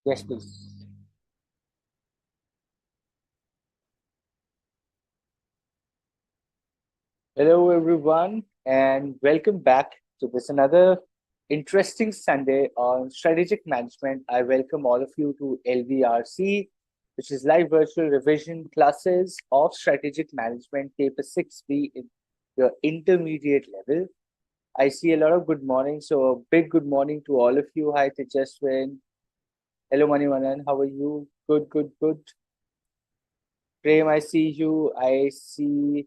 Yes, please. Hello, everyone, and welcome back to this another interesting Sunday on strategic management. I welcome all of you to LVRC, which is live virtual revision classes of strategic management, paper 6B in your intermediate level. I see a lot of good morning, so a big good morning to all of you. Hi, Tejaswin. Hello, Manivanan. How are you? Good, good, good. Prem, I see you. I see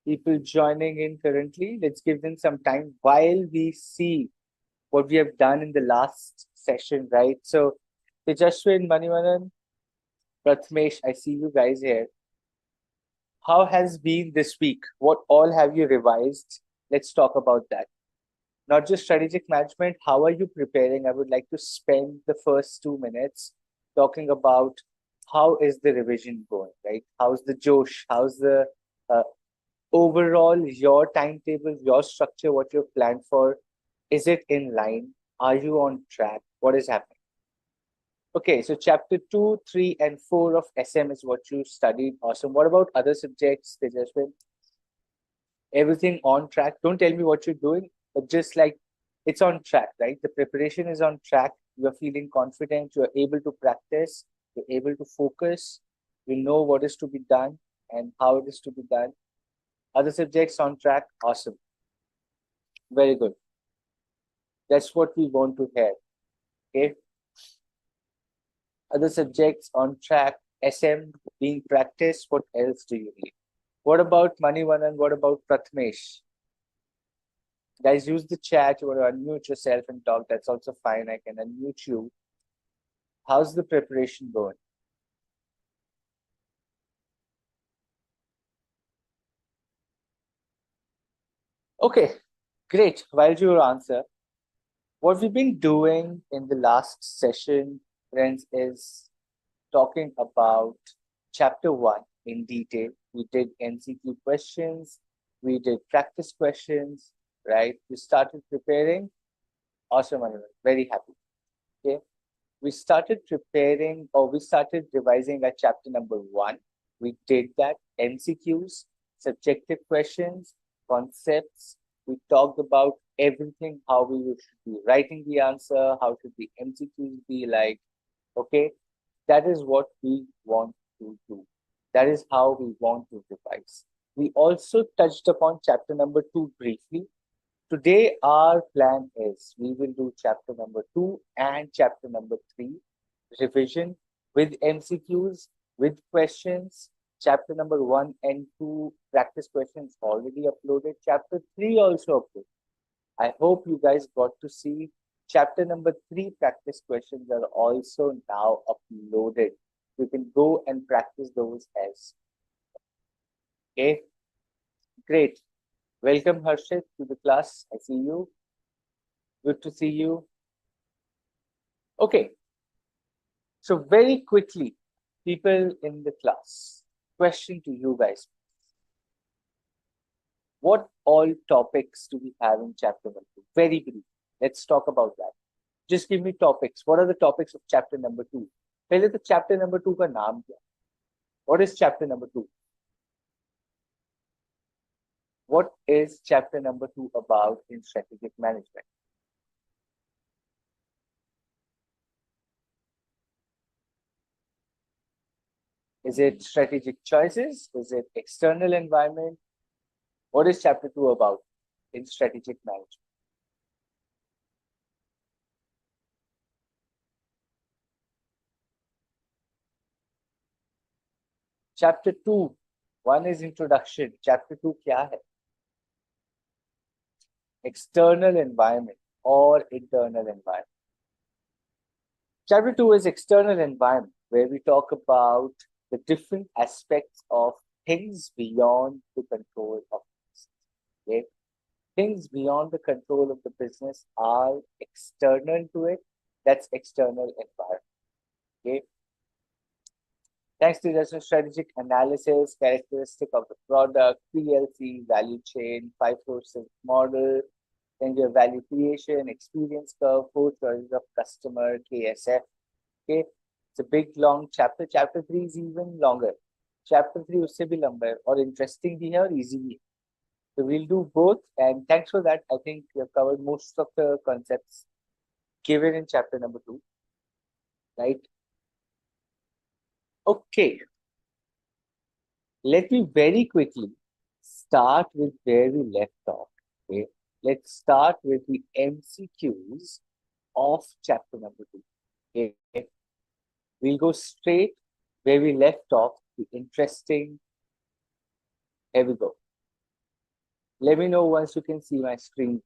people joining in currently. Let's give them some time while we see what we have done in the last session, right? So, Tejaswin, Manivanan, Prathmesh, I see you guys here. How has been this week? What all have you revised? Let's talk about that. Not just strategic management, how are you preparing? I would like to spend the first 2 minutes talking about how is the revision going, right? How's the Josh? How's the uh, overall your timetable, your structure, what you've planned for? Is it in line? Are you on track? What is happening? Okay, so chapter 2, 3, and 4 of SM is what you studied. Awesome. What about other subjects, Tejaswin? Everything on track? Don't tell me what you're doing, but just like it's on track, right? The preparation is on track. You're feeling confident. You're able to practice. You're able to focus. You know what is to be done and how it is to be done. Other subjects on track? Awesome. Very good. That's what we want to hear. Okay. Other subjects on track, SM being practiced. What else do you need? What about Manivanan? What about Prathmesh? Guys, use the chat. You want to unmute yourself and talk. That's also fine. I can unmute you. How's the preparation going? Okay, great. While you answer, what we've been doing in the last session, friends, is talking about chapter 1 in detail. We did MCQ questions, we did practice questions, right? We started preparing. Awesome, Anirudh. Very happy. Okay. We started preparing or we started revising at chapter number 1. We did that. MCQs, subjective questions, concepts. We talked about everything, how we should be writing the answer, how should the MCQs be like. Okay. That is what we want to do. That is how we want to revise. We also touched upon chapter number 2 briefly. Today, our plan is we will do chapter number 2 and chapter number 3 revision with MCQs, with questions. Chapter number 1 and 2 practice questions already uploaded. Chapter 3 also uploaded. I hope you guys got to see chapter number 3 practice questions are also now uploaded. You can go and practice those as. Okay, great. Welcome, Harshit, to the class. I see you. Good to see you. Okay, so very quickly, people in the class, question to you guys. What all topics do we have in chapter number 2? Very brief. Let's talk about that. Just give me topics. What are the topics of chapter number 2? पहले तो chapter number 2 का नाम क्या? What is chapter number 2? What is chapter number 2 about in strategic management? Is it strategic choices? Is it external environment? What is chapter 2 about in strategic management? Chapter 2, one is introduction. Chapter 2 क्या है? External environment or internal environment. Chapter 2 is external environment, where we talk about the different aspects of things beyond the control of business. Okay? Things beyond the control of the business are external to it. That's external environment. Okay? Thanks to the strategic analysis, characteristic of the product, PLC, value chain, 5 forces model, Then you have value creation, experience curve, four choices of customer, KSF. Okay, it's a big long chapter. Chapter 3 is even longer. Chapter 3 उससे भी लंबा है और interesting भी है और easy भी है. So we'll do both, and thanks for that. I think we have covered most of the concepts given in chapter number 2, right? Okay, let me very quickly start with where we left off. Okay, let's start with the MCQs of chapter number 2. Okay, we'll go straight where we left off. The interesting. Here we go. Let me know once you can see my screen.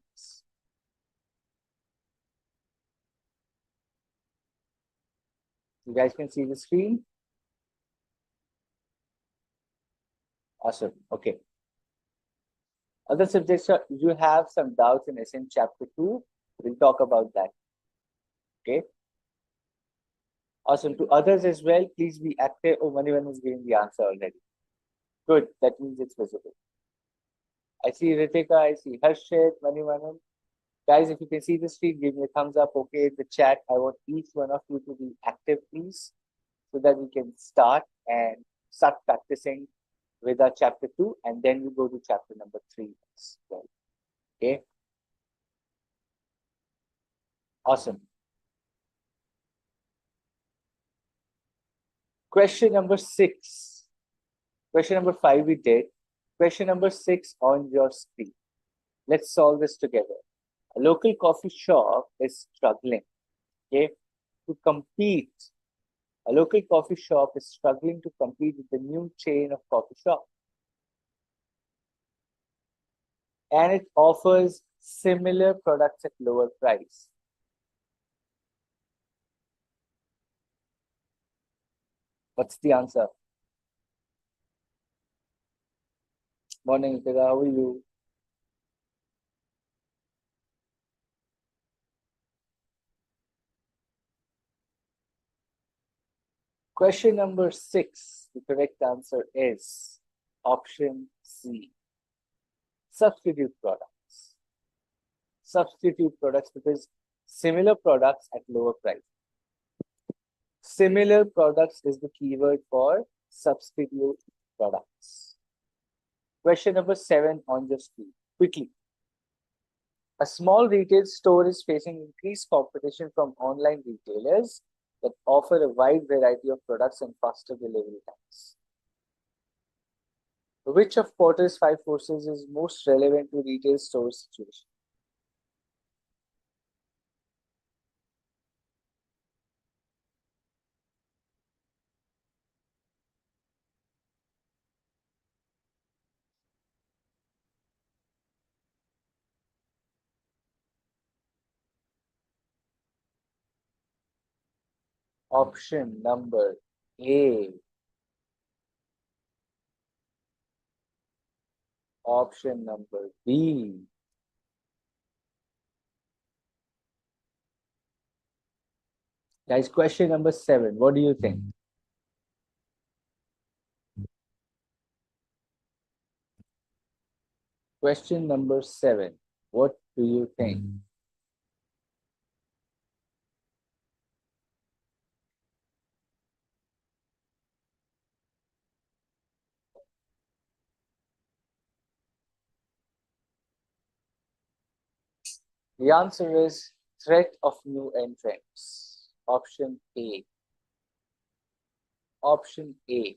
You guys can see the screen? Awesome. Okay. Other subjects, you have some doubts in SM chapter 2. We'll talk about that. Okay. Awesome. To others as well, please be active. Oh, Manivan is giving the answer already. Good. That means it's visible. I see Ritika, I see Harshit, Manivan. Guys, if you can see the screen, give me a thumbs up. Okay, the chat. I want each one of you to be active, please, so that we can start practicing with our chapter 2, and then we go to chapter number 3 as well. Okay. Awesome. Question number 6. Question number 5 we did. Question number 6 on your screen. Let's solve this together. A local coffee shop is struggling, okay, to compete. A local coffee shop is struggling to compete with the new chain of coffee shops. And it offers similar products at lower price. What's the answer? Morning, Nitika. How are you? Question number 6. The correct answer is option C. Substitute products. Substitute products, because similar products at lower price. Similar products is the keyword for substitute products. Question number 7 on your screen. Quickly. A small retail store is facing increased competition from online retailers that offer a wide variety of products and faster delivery times. Which of Porter's 5 forces is most relevant to retail store situation? Option number A. Option number B. Guys, question number 7. What do you think? Question number 7. What do you think? The answer is threat of new entrants. Option A. Option A.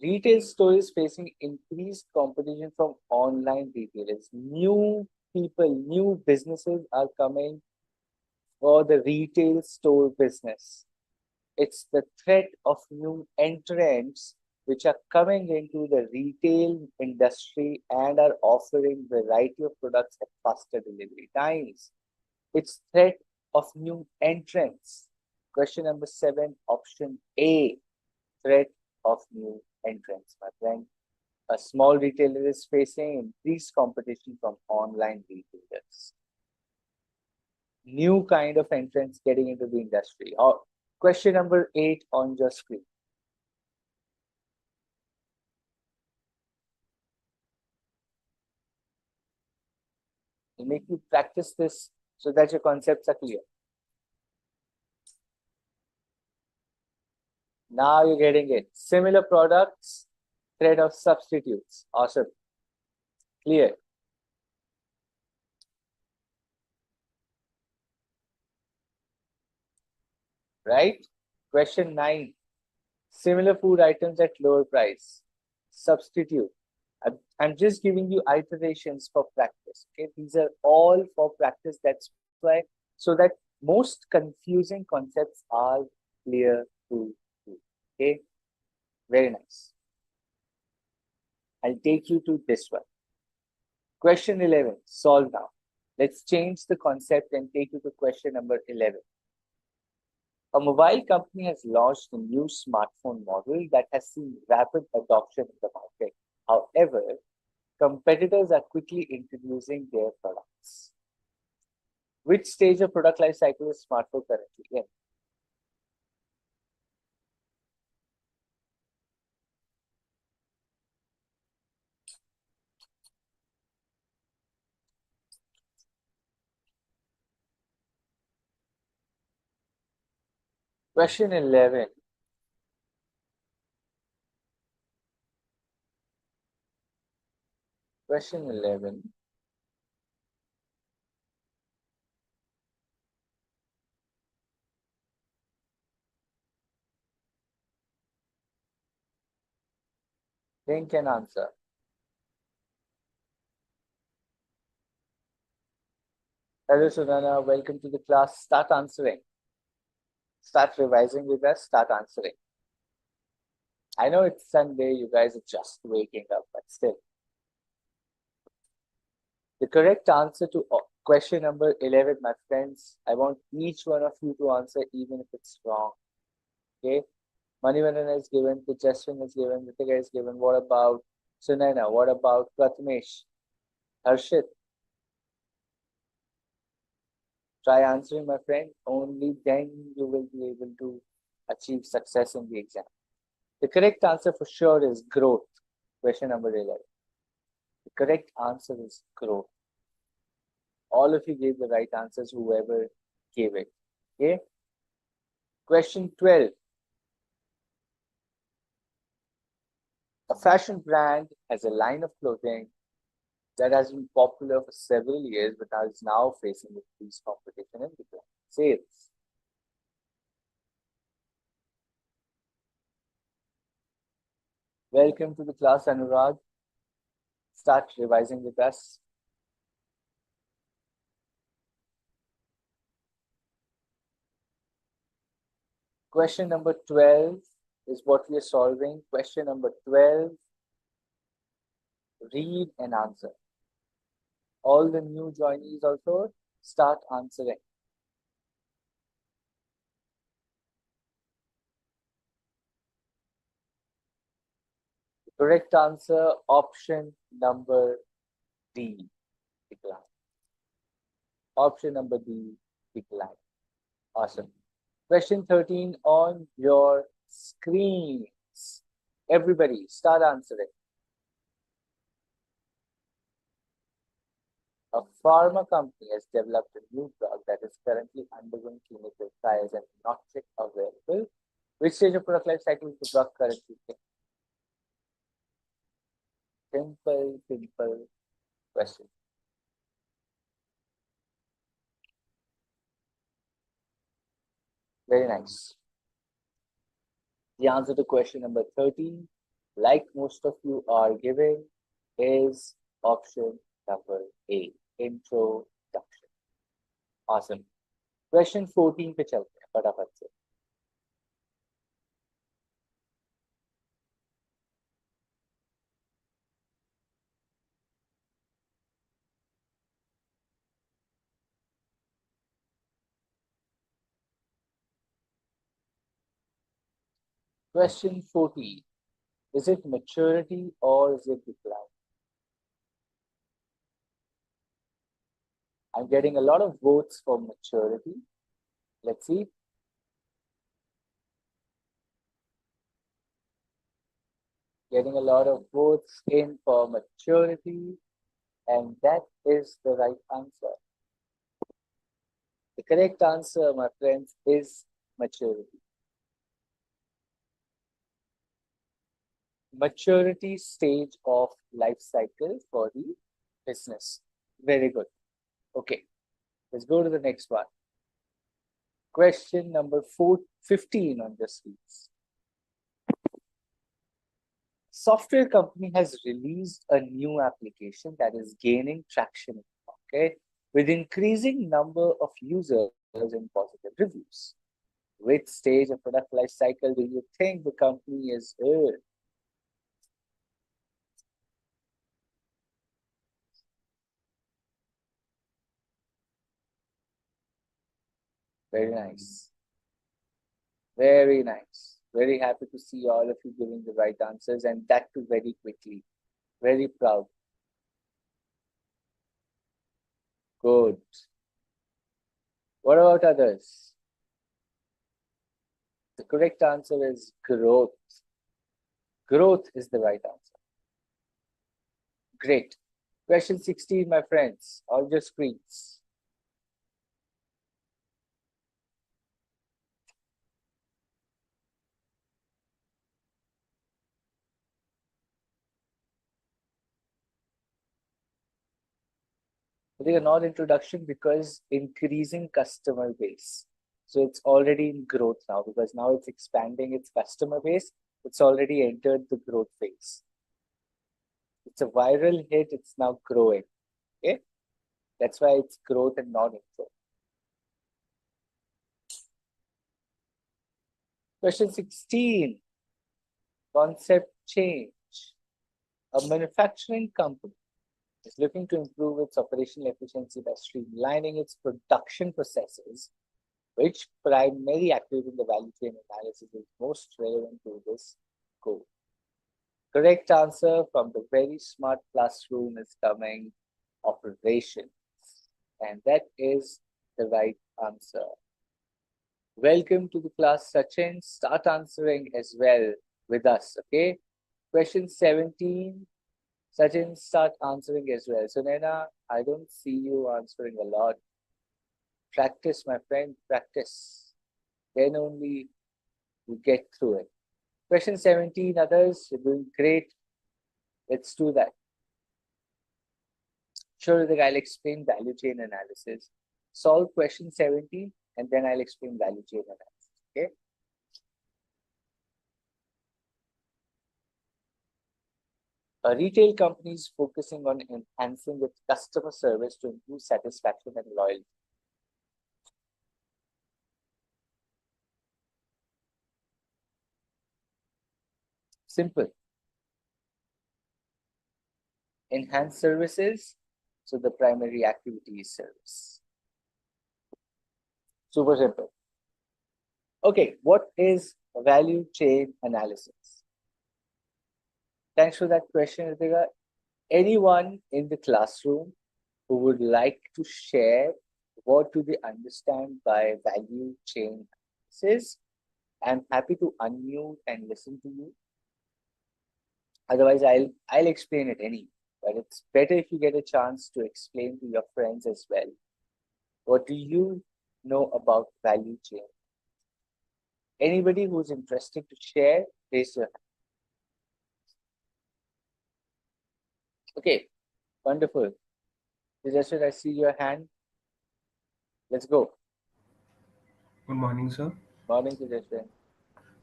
Retail store is facing increased competition from online retailers. New people, new businesses are coming for the retail store business. It's the threat of new entrants which are coming into the retail industry and are offering variety of products at faster delivery times. It's threat of new entrants. Question number 7, option A, threat of new entrants, my friend. A small retailer is facing increased competition from online retailers. New kind of entrants getting into the industry. Question number 8 on your screen. I'll make you practice this so that your concepts are clear. Now you're getting it. Similar products, thread of substitutes. Awesome. Clear. Right? Question 9. Similar food items at lower price. Substitute. I'm just giving you iterations for practice. Okay, these are all for practice. That's why, so that most confusing concepts are clear to you. Okay, very nice. I'll take you to this one. Question 11. Solve now. Let's change the concept and take you to question number 11. A mobile company has launched a new smartphone model that has seen rapid adoption in the market. However, competitors are quickly introducing their products. Which stage of product life cycle is smartphone currently in? Question 11. Question 11. Think and answer. Hello, Sunana. Welcome to the class. Start answering. Start revising with us. Start answering. I know it's Sunday. You guys are just waking up, but still. The correct answer to question number 11, my friends, I want each one of you to answer even if it's wrong. Okay? Manivandan is given, Tejas is given, Ritika is given. What about Sunaina? What about Prathamesh? Harshit? Try answering, my friend. Only then you will be able to achieve success in the exam. The correct answer for sure is growth. Question number 11. The correct answer is growth. All of you gave the right answers, whoever gave it. Okay? Question 12. A fashion brand has a line of clothing that has been popular for several years but is now facing increased competition and decline sales. Welcome to the class, Anurag. Start revising with us. Question number 12 is what we are solving. Question number 12. Read and answer. All the new joinees also start answering. The correct answer, option number D, decline. Option number D, decline. Awesome. Question 13 on your screens. Everybody, start answering. A pharma company has developed a new drug that is currently undergoing clinical trials and not yet available. Which stage of product life cycle is the drug currently in? Simple question. Very nice. The answer to question number 13, like most of you are giving, is option number A, introduction. Awesome. Question 14 पे चलते हैं फटाफट से. Question 14. Is it maturity or is it decline? I'm getting a lot of votes for maturity. Let's see. Getting a lot of votes in for maturity And that is the right answer. The correct answer, my friends, is maturity. Maturity stage of life cycle for the business. Very good. Okay, let's go to the next one. Question number 15 on this week's. Software company has released a new application that is gaining traction in the market with increasing number of users and positive reviews. Which stage of product life cycle do you think the company is in? Very nice. Very nice. Very happy to see all of you giving the right answers, and that too very quickly. Very proud. Good. What about others? The correct answer is growth. Growth is the right answer. Great. Question 16, my friends, on your screens. I think a non-introduction because increasing customer base. So it's already in growth now because now it's expanding its customer base. It's already entered the growth phase. It's a viral hit. It's now growing. Okay. That's why it's growth and non-intro. Question 16. Concept change. A manufacturing company is looking to improve its operational efficiency by streamlining its production processes. Which primary activity in the value chain analysis is most relevant to this goal? Correct answer from the very smart classroom is coming, operations. And that is the right answer. Welcome to the class, Sachin. Start answering as well with us, okay? Question 17. Sachin, start answering as well. So, Nena, I don't see you answering a lot. Practice, my friend, practice. Then only you get through it. Question 17, others, you're doing great. Let's do that. Sure, I'll explain value chain analysis. Solve question 17, and then I'll explain value chain analysis, okay? A retail company is focusing on enhancing its customer service to improve satisfaction and loyalty. Simple. Enhance services, so the primary activity is service. Super simple. Okay, what is value chain analysis? Thanks for that question, Ritika. Anyone in the classroom who would like to share what do they understand by value chain analysis? I'm happy to unmute and listen to you. Otherwise, I'll explain it anyway. But it's better if you get a chance to explain to your friends as well. What do you know about value chain? Anybody who's interested to share, raise your hand. Okay, wonderful. Suggested I see your hand. Let's go. Good morning, sir. Morning, suggestion.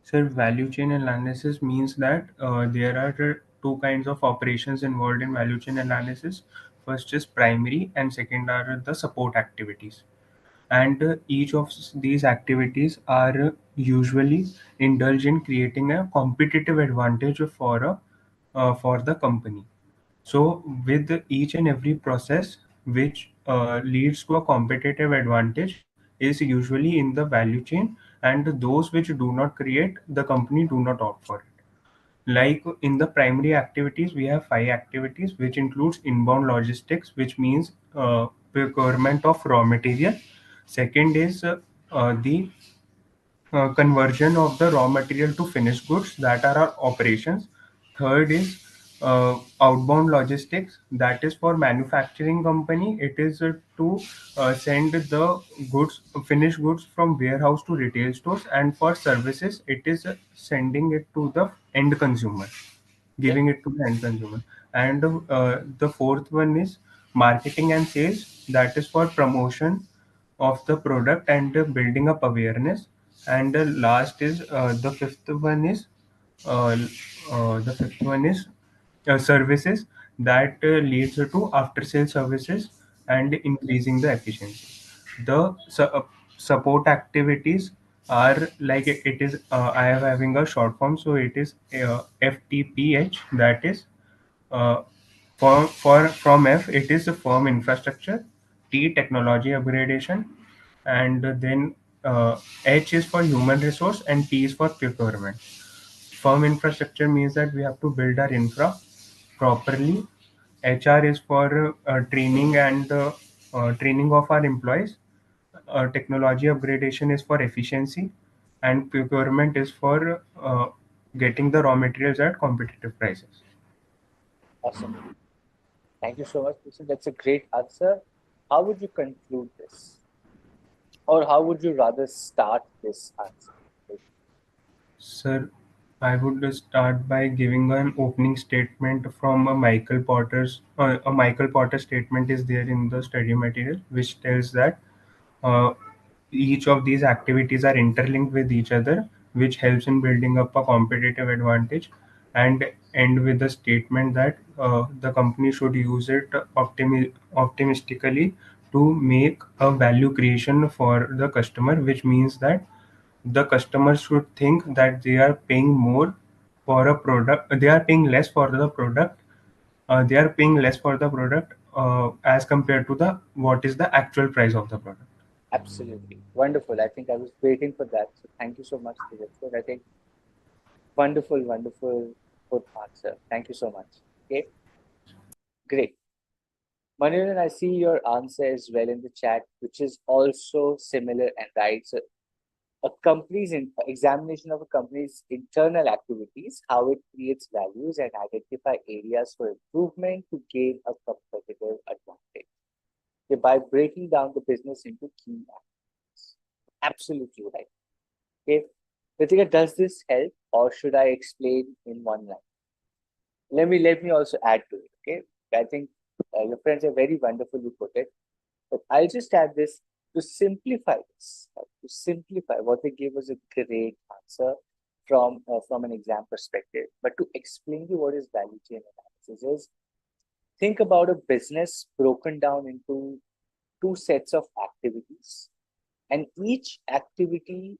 Sir, value chain analysis means that there are two kinds of operations involved in value chain analysis. First is primary, and second are the support activities. And each of these activities are usually indulge in creating a competitive advantage for the company. So, with each and every process which leads to a competitive advantage is usually in the value chain, and those which do not create, the company do not opt for it. Like in the primary activities, we have five activities, which includes inbound logistics, which means procurement of raw material. Second is the conversion of the raw material to finished goods, that are our operations. Third is outbound logistics, that is for manufacturing company. It is to send the goods, finished goods from warehouse to retail stores, and for services it is sending it to the end consumer, Okay. giving it to the end consumer. And the fourth one is marketing and sales, that is for promotion of the product and building up awareness. And the last is uh, the fifth one is services, that leads to after sales services and increasing the efficiency. The support activities are like it is I am having a short form, so it is FTPH, that is for from F it is the firm infrastructure, T technology upgradation, and then H is for human resource, and T is for procurement. Firm infrastructure means that we have to build our infra properly. HR is for training and training of our employees. Technology upgradation is for efficiency, and procurement is for getting the raw materials at competitive prices. Awesome. Thank you so much, Krishna. That's a great answer. How would you conclude this? Or how would you rather start this answer? Sir, I would start by giving an opening statement from a Michael Porter statement is there in the study material, which tells that uh, each of these activities are interlinked with each other, which helps in building up a competitive advantage, and end with the statement that the company should use it optimistically to make a value creation for the customer, which means that the customer should think that they are paying more for a product, they are paying less for the product, as compared to the what is the actual price of the product. Absolutely. Wonderful. I think I was waiting for that. So thank you so much, Tejas. I think wonderful, wonderful good answer. Thank you so much. Okay, great. Manuel, I see your answer as well in the chat, which is also similar and right. So a company's examination of a company's internal activities, how it creates values and identify areas for improvement to gain a competitive advantage. Okay, by breaking down the business into key activities. Absolutely right. Okay. Ritika, does this help or should I explain in one line? Let me also add to it. Okay. I think your friends are very wonderfully put it. But I'll just add this to simplify this. To simplify, what they gave was a great answer from an exam perspective. But to explain you what is value chain analysis is, think about a business broken down into two sets of activities, and each activity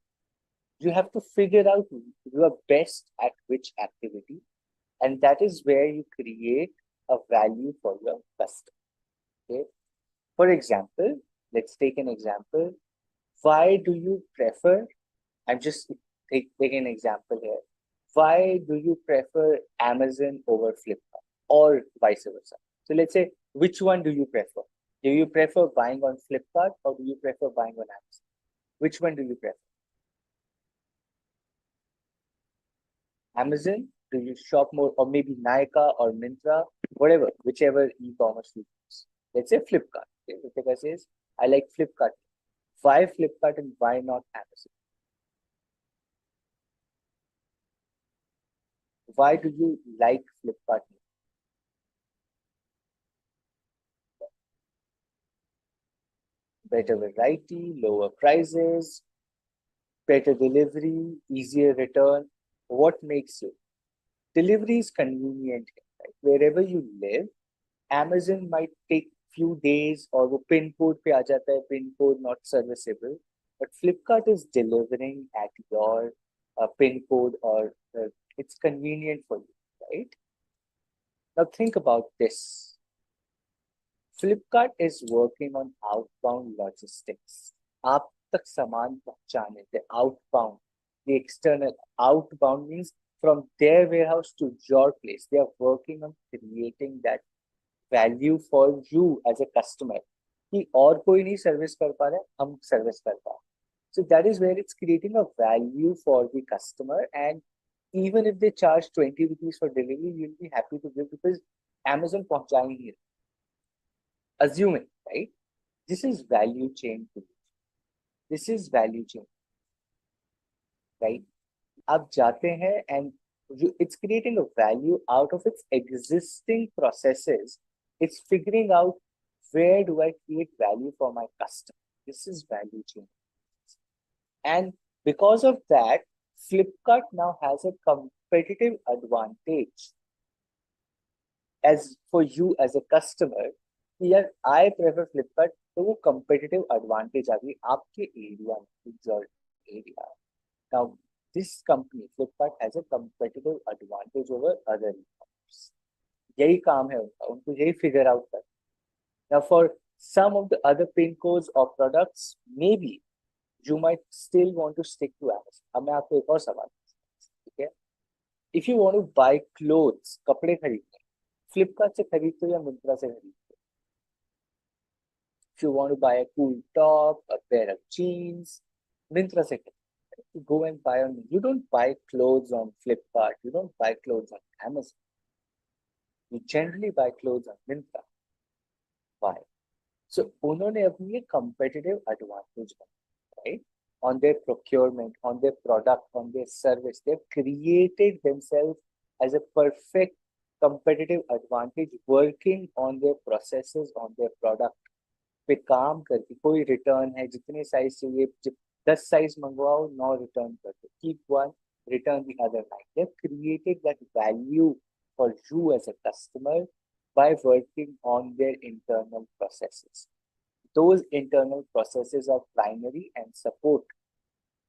you have to figure out you are best at which activity, and that is where you create a value for your customer. Okay. For example, let's take an example. Why do you prefer? I'm just taking an example here. Why do you prefer Amazon over Flipkart or vice versa? So let's say, which one do you prefer? Do you prefer buying on Flipkart or do you prefer buying on Amazon? Which one do you prefer? Amazon? Do you shop more, or maybe Nykaa or Myntra, whatever, whichever e-commerce you use? Let's say Flipkart. Okay, Ritika says, I like Flipkart. Why Flipkart and why not Amazon? Why do you like Flipkart? Better variety, lower prices, better delivery, easier return. What makes you? Delivery is convenient, right? Wherever you live, Amazon might take few days or वो pin code पे आ जाता है, pin code not serviceable. But Flipkart is delivering at your pin code or it's convenient for you, right? Now think about this. Flipkart is working on outbound logistics. आप तक सामान पहुंचाने, the outbound, the external. Outbound means from their warehouse to your place. They are working on creating that value for you as a customer. कि और कोई नहीं service कर पा रहा है, हम सर्विस कर पा रहे हैं. So that is where it's creating a value for the customer, and even if they charge 20 rupees for delivery, you'll be happy to give because Amazon पहुंचा ही नहीं रहा. Assuming, right? This is value chain. This is value chain, right? आप जाते हैं and it's creating a value out of its existing processes. It's figuring out where do I create value for my customer. This is value chain. And because of that, Flipkart now has a competitive advantage as for you as a customer. Here, I prefer Flipkart, तो वो competitive advantage आ गई आपके area में, your area. Now, this company, Flipkart, has a competitive advantage over other e-commerce. यही काम है उनका, उनको यही figure out करना. Now, for some of the other pin codes or products, maybe you might still want to stick to Amazon. अब मैं आपको एक और सवाल पूछता हूं, ठीक है? If you want to buy clothes, कपड़े खरीदने, Flipkart से खरीदते हो या Myntra से खरीदते हो? If you want to buy a cool top, a pair of jeans, Myntra से खरीदते हो. You go and buy on. You don't buy clothes on Flipkart. You don't buy clothes on Amazon. You generally buy clothes on Myntra. Why? So उन्होंने अपनी competitive advantage, right? On their procurement, on their product, on their service, they've created themselves as a perfect competitive advantage working on their processes, on their product. पे काम करके कोई return है, जितने size चाहिए 10 size मंगवाओ, 9 return कर दो, keep one, return the other 9. They've created that value for you as a customer by working on their internal processes. Those internal processes are primary and support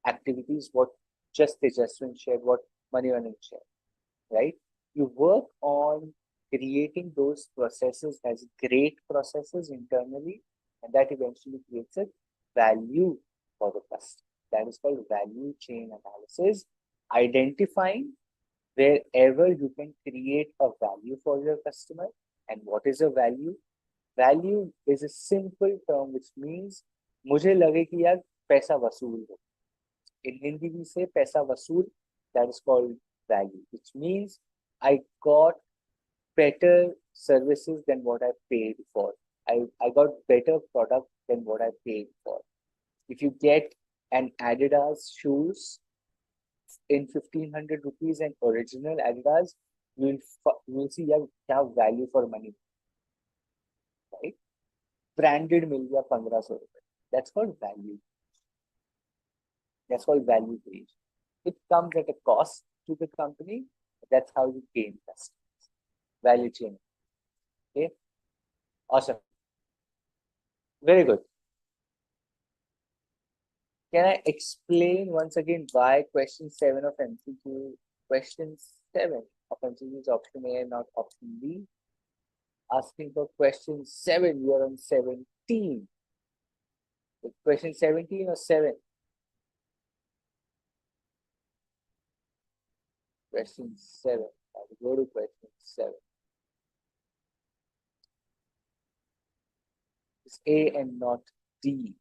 activities, what just Tejaswin shared, what Manivannan shared, right? You work on creating those processes as great processes internally, and that eventually creates a value for the customer. That is called value chain analysis, identifying wherever you can create a value for your customer. And what is a value? Value is a simple term which means मुझे लगे कि यार पैसा वसूल हो. In Hindi we say पैसा वसूल, that is called value, which means I got better services than what I paid for. I got better product than what I paid for. If you get an Adidas shoes in 1500 rupees and original Adidas, you will see you value for money, right? Branded मिल गया 1500 रुपए. That's called value. That's called value creation. It comes at a cost to the company. That's how you gain customers. Value chain. Okay. Awesome. Very good. Can I explain once again why question 7 of MCQ, question 7 of MCQ is option A and not option B? Asking for question 7, you are on 17. Question 17 or 7? Question 7. I will go to question 7. It's A and not D.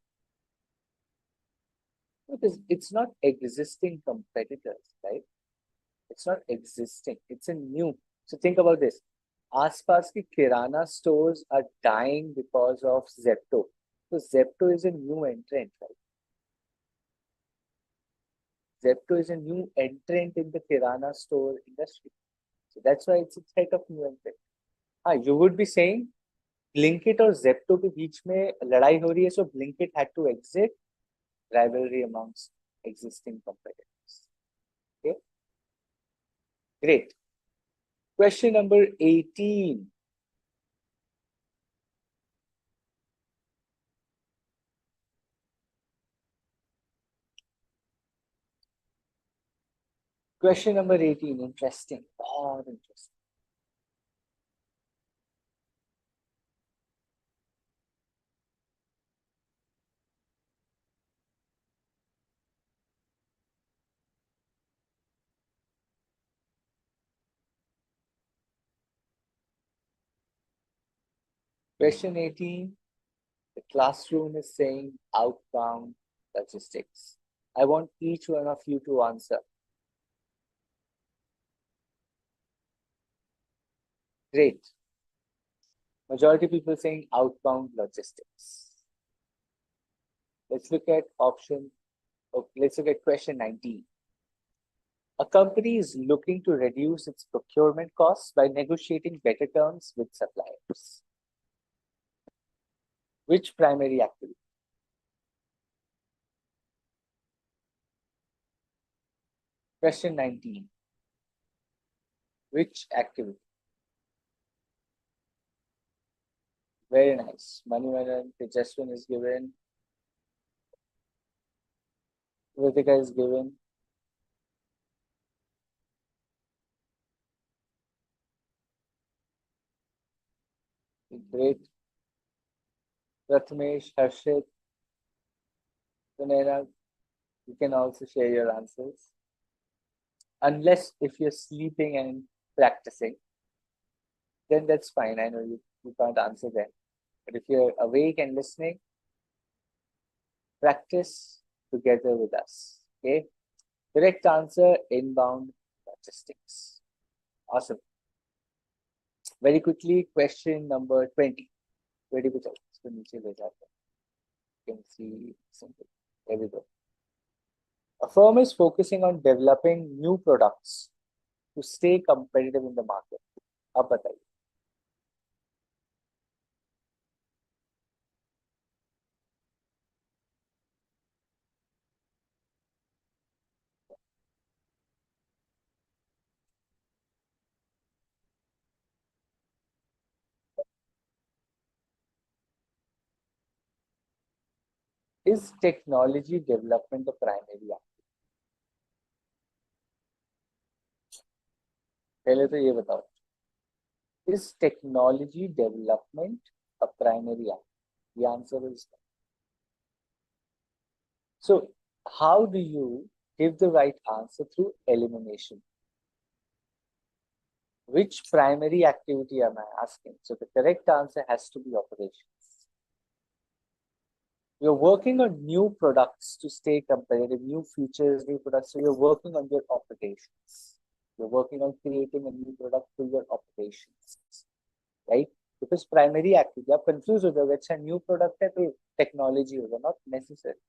Because it's not existing competitors, right? It's not existing. It's a new. So think about this. आसपास की किराना stores are dying because of Zepto. So Zepto is a new entrant, right? Zepto is a new entrant in the kirana store industry. So that's why it's a threat of new entrant. You would be saying Blinkit और Zepto के बीच में लड़ाई हो रही है, so Blinkit had to exit. Rivalry amongst existing competitors. Okay, great. Question number 18. Question number 18. Interesting. Oh, interesting. Question 18. The classroom is saying outbound logistics. I want each one of you to answer. Great. Majority people saying outbound logistics. Let's look at let's look at question 19. A company is looking to reduce its procurement costs by negotiating better terms with suppliers. Which primary activity? Question 19. Which activity? Very nice. Manivanan, Tejaswin is given. Ritika is given. Great. Prathamesh, Harshit, Vinera, you can also share your answers. Unless if you're sleeping and practicing, then that's fine. I know you can't answer that. But if you're awake and listening, practice together with us. Okay. Correct answer, inbound logistics. Awesome. Very quickly, question number 20. 20 पे चलो, इसको नीचे ले जाते हैं. You can see simple. There we go. A firm is focusing on developing new products to stay competitive in the market. अब बताइए. Is technology development the primary activity? पहले तो ये बताओ. Is technology development a primary activity? The answer is no. So, how do you give the right answer? Through elimination. Which primary activity am I asking? So, the correct answer has to be operations. You're working on new products to stay competitive, new features, new products. So, you're working on your operations. You're working on creating a new product for your operations, right? Because primary activity, आप confused हो जाओगे. अच्छा new product है तो technology होगा, not necessary.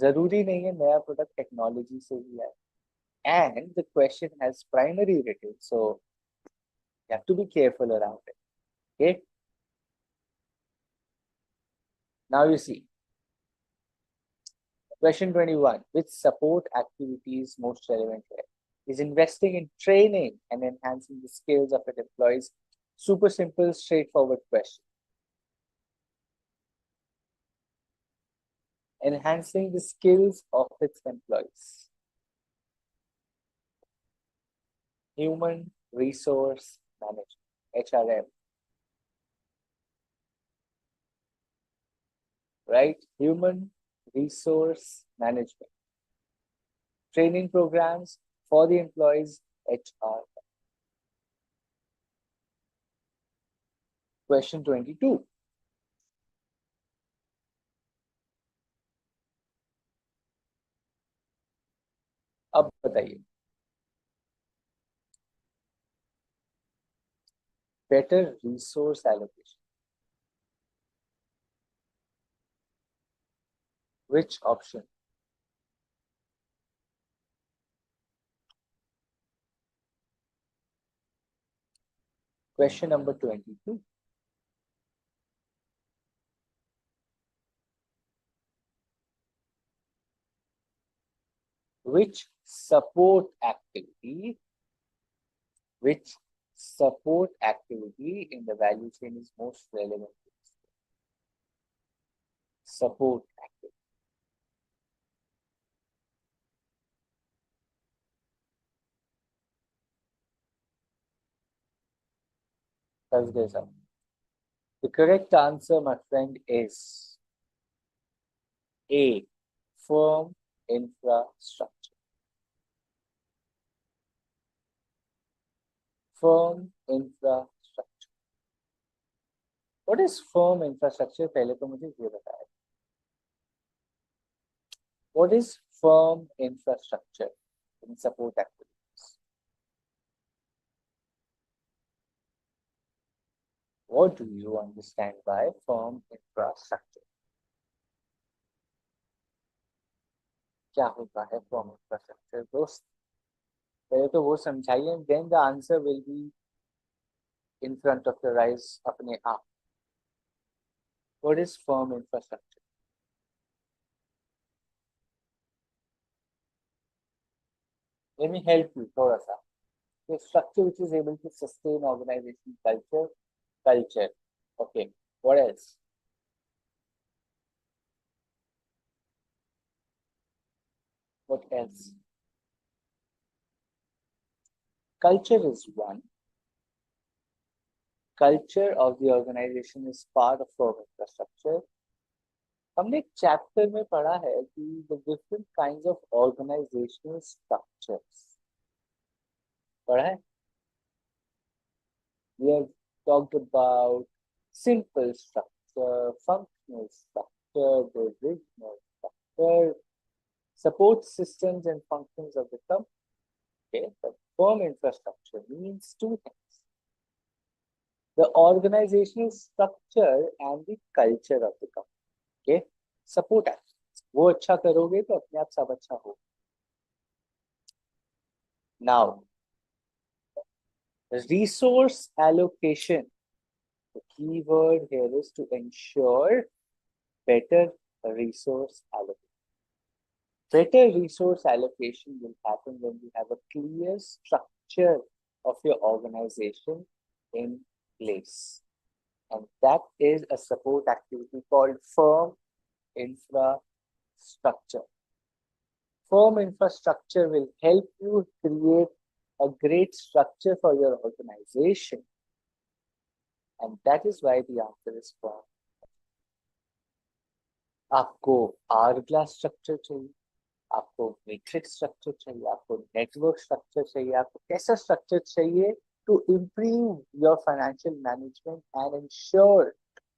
जरूरी नहीं है नया product technology से ही आए. And the question has primary written, so you have to be careful around it. Okay. Now you see. Question 21. Which support activities most relevant here? Is investing in training and enhancing the skills of its employees. Super simple, straightforward question. Enhancing the skills of its employees. Human Resource Management, HRM. Right? Human Resource Management. Training programs for the employees, HR. Question 22. अब बताइए. Better resource allocation. Which option? Question number 22. Which support activity in the value chain is most relevant? Support activity. The correct answer, my friend, is A. Firm infrastructure. Firm infrastructure. What is firm infrastructure? पहले तो मुझे ये बताया. What is firm infrastructure in support activities? What do you understand by firm infrastructure? क्या होता है firm infrastructure दोस्त? पहले तो वो समझाइए, then the answer will be in front of your eyes अपने आप. What is firm infrastructure? Let me help you थोड़ा सा. The structure which is able to sustain organization culture. Okay. What else? What else? Culture is one. Culture of the organization is part of firm infrastructure. हमने एक chapter में पढ़ा है कि the different kinds of organizational structures. पढ़ा है? We have talked about simple structure, functional structure, divisional structure, support systems and functions of the company. Okay, but firm infrastructure means two things: the organizational structure and the culture of the company. Okay, support actions. वो अच्छा करोगे तो अपने आप सब अच्छा हो. Now, resource allocation. The key word here is to ensure better resource allocation. Better resource allocation will happen when you have a clear structure of your organization in place. And that is a support activity called firm infrastructure. Firm infrastructure will help you create a great structure for your organization. And that is why the answer is firm. आपको hourglass structure चाहिए, आपको matrix structure चाहिए, आपको network structure चाहिए, आपको कैसा structure चाहिए to improve your financial management and ensure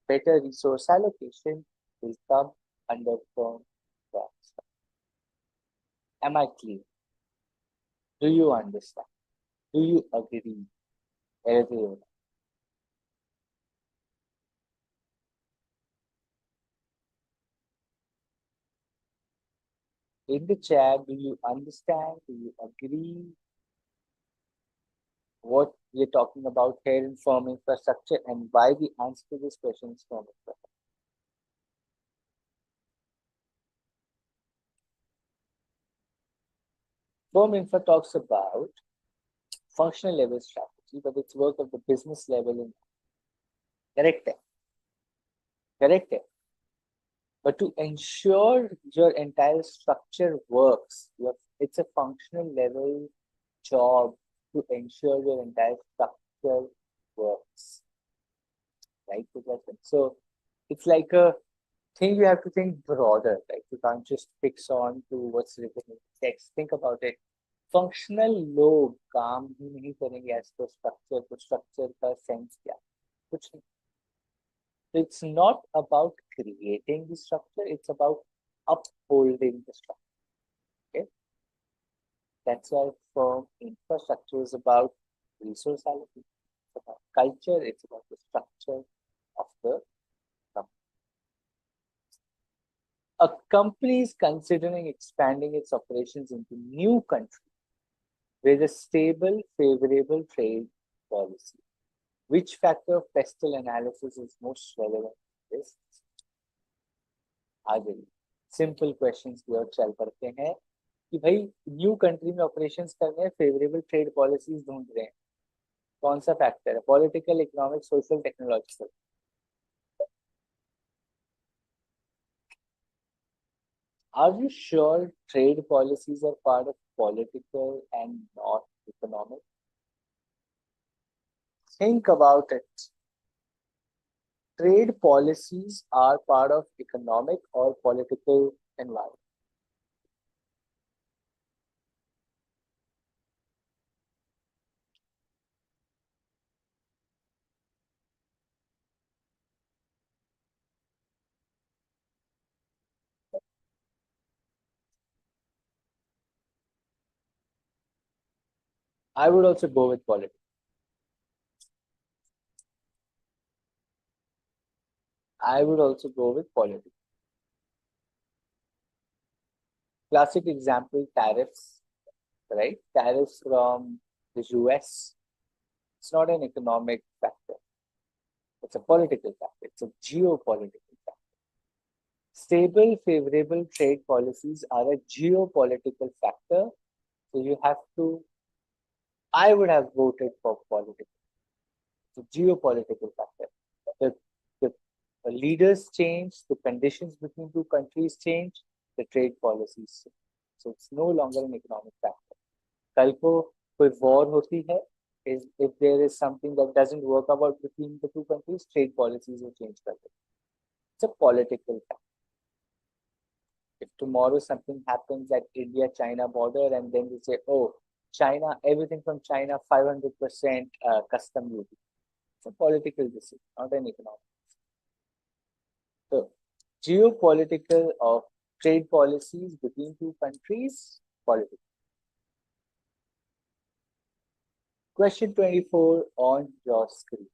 better resource allocation will come under firm infrastructure. Am I clear? Do you understand? Do you agree? Everyone. In the chat, do you understand? Do you agree? What we're talking about here in firm infrastructure and why the answer to this question is firm infrastructure. Firm infra talks about functional level strategy, but it's work of the business level in correct. Correct. But to ensure your entire structure works, it's a functional level job to ensure your entire structure works. Right? So it's like a thing you have to think broader. Like you can't just fix on to what's written in text. Think about it. Functional लोग काम ही नहीं करेंगे as per structure, तो structure का sense क्या? कुछ नहीं. It's not about creating the structure, it's about upholding the structure. Okay, that's why firm infrastructure is about resource allocation, it's about culture, it's about the structure of the company. A company is considering expanding its operations into new countries with a stable, favorable trade policy. Which factor of pestle analysis is most relevant to this? आगे simple questions की ओर चल पड़ते हैं कि भाई new country में operations करने हैं, फेवरेबल ट्रेड पॉलिसीज ढूंढ रहे हैं. कौन सा फैक्टर है? Political, economic, social, technological? Are you sure trade policies are part of political and not economic? Think about it. Trade policies are part of economic or political environment. I would also go with politics. I would also go with politics. Classic example, tariffs, right? Tariffs from the US. It's not an economic factor. It's a political factor. It's a geopolitical factor. Stable, favorable trade policies are a geopolitical factor. So you have to, I would have voted for politics. It's a geopolitical factor. The, the leaders change, the conditions between two countries change, the trade policies change. So it's no longer an economic factor. कल को कोई war होती है, is if there is something that doesn't work out between the two countries, trade policies will change कर देते. It's a political factor. If tomorrow something happens at India-China border and then we say, oh, China, everything from China, 500% custom duty. It's a political decision, not an economic. So, geopolitical of trade policies between two countries, politics. Question 24 on your screens.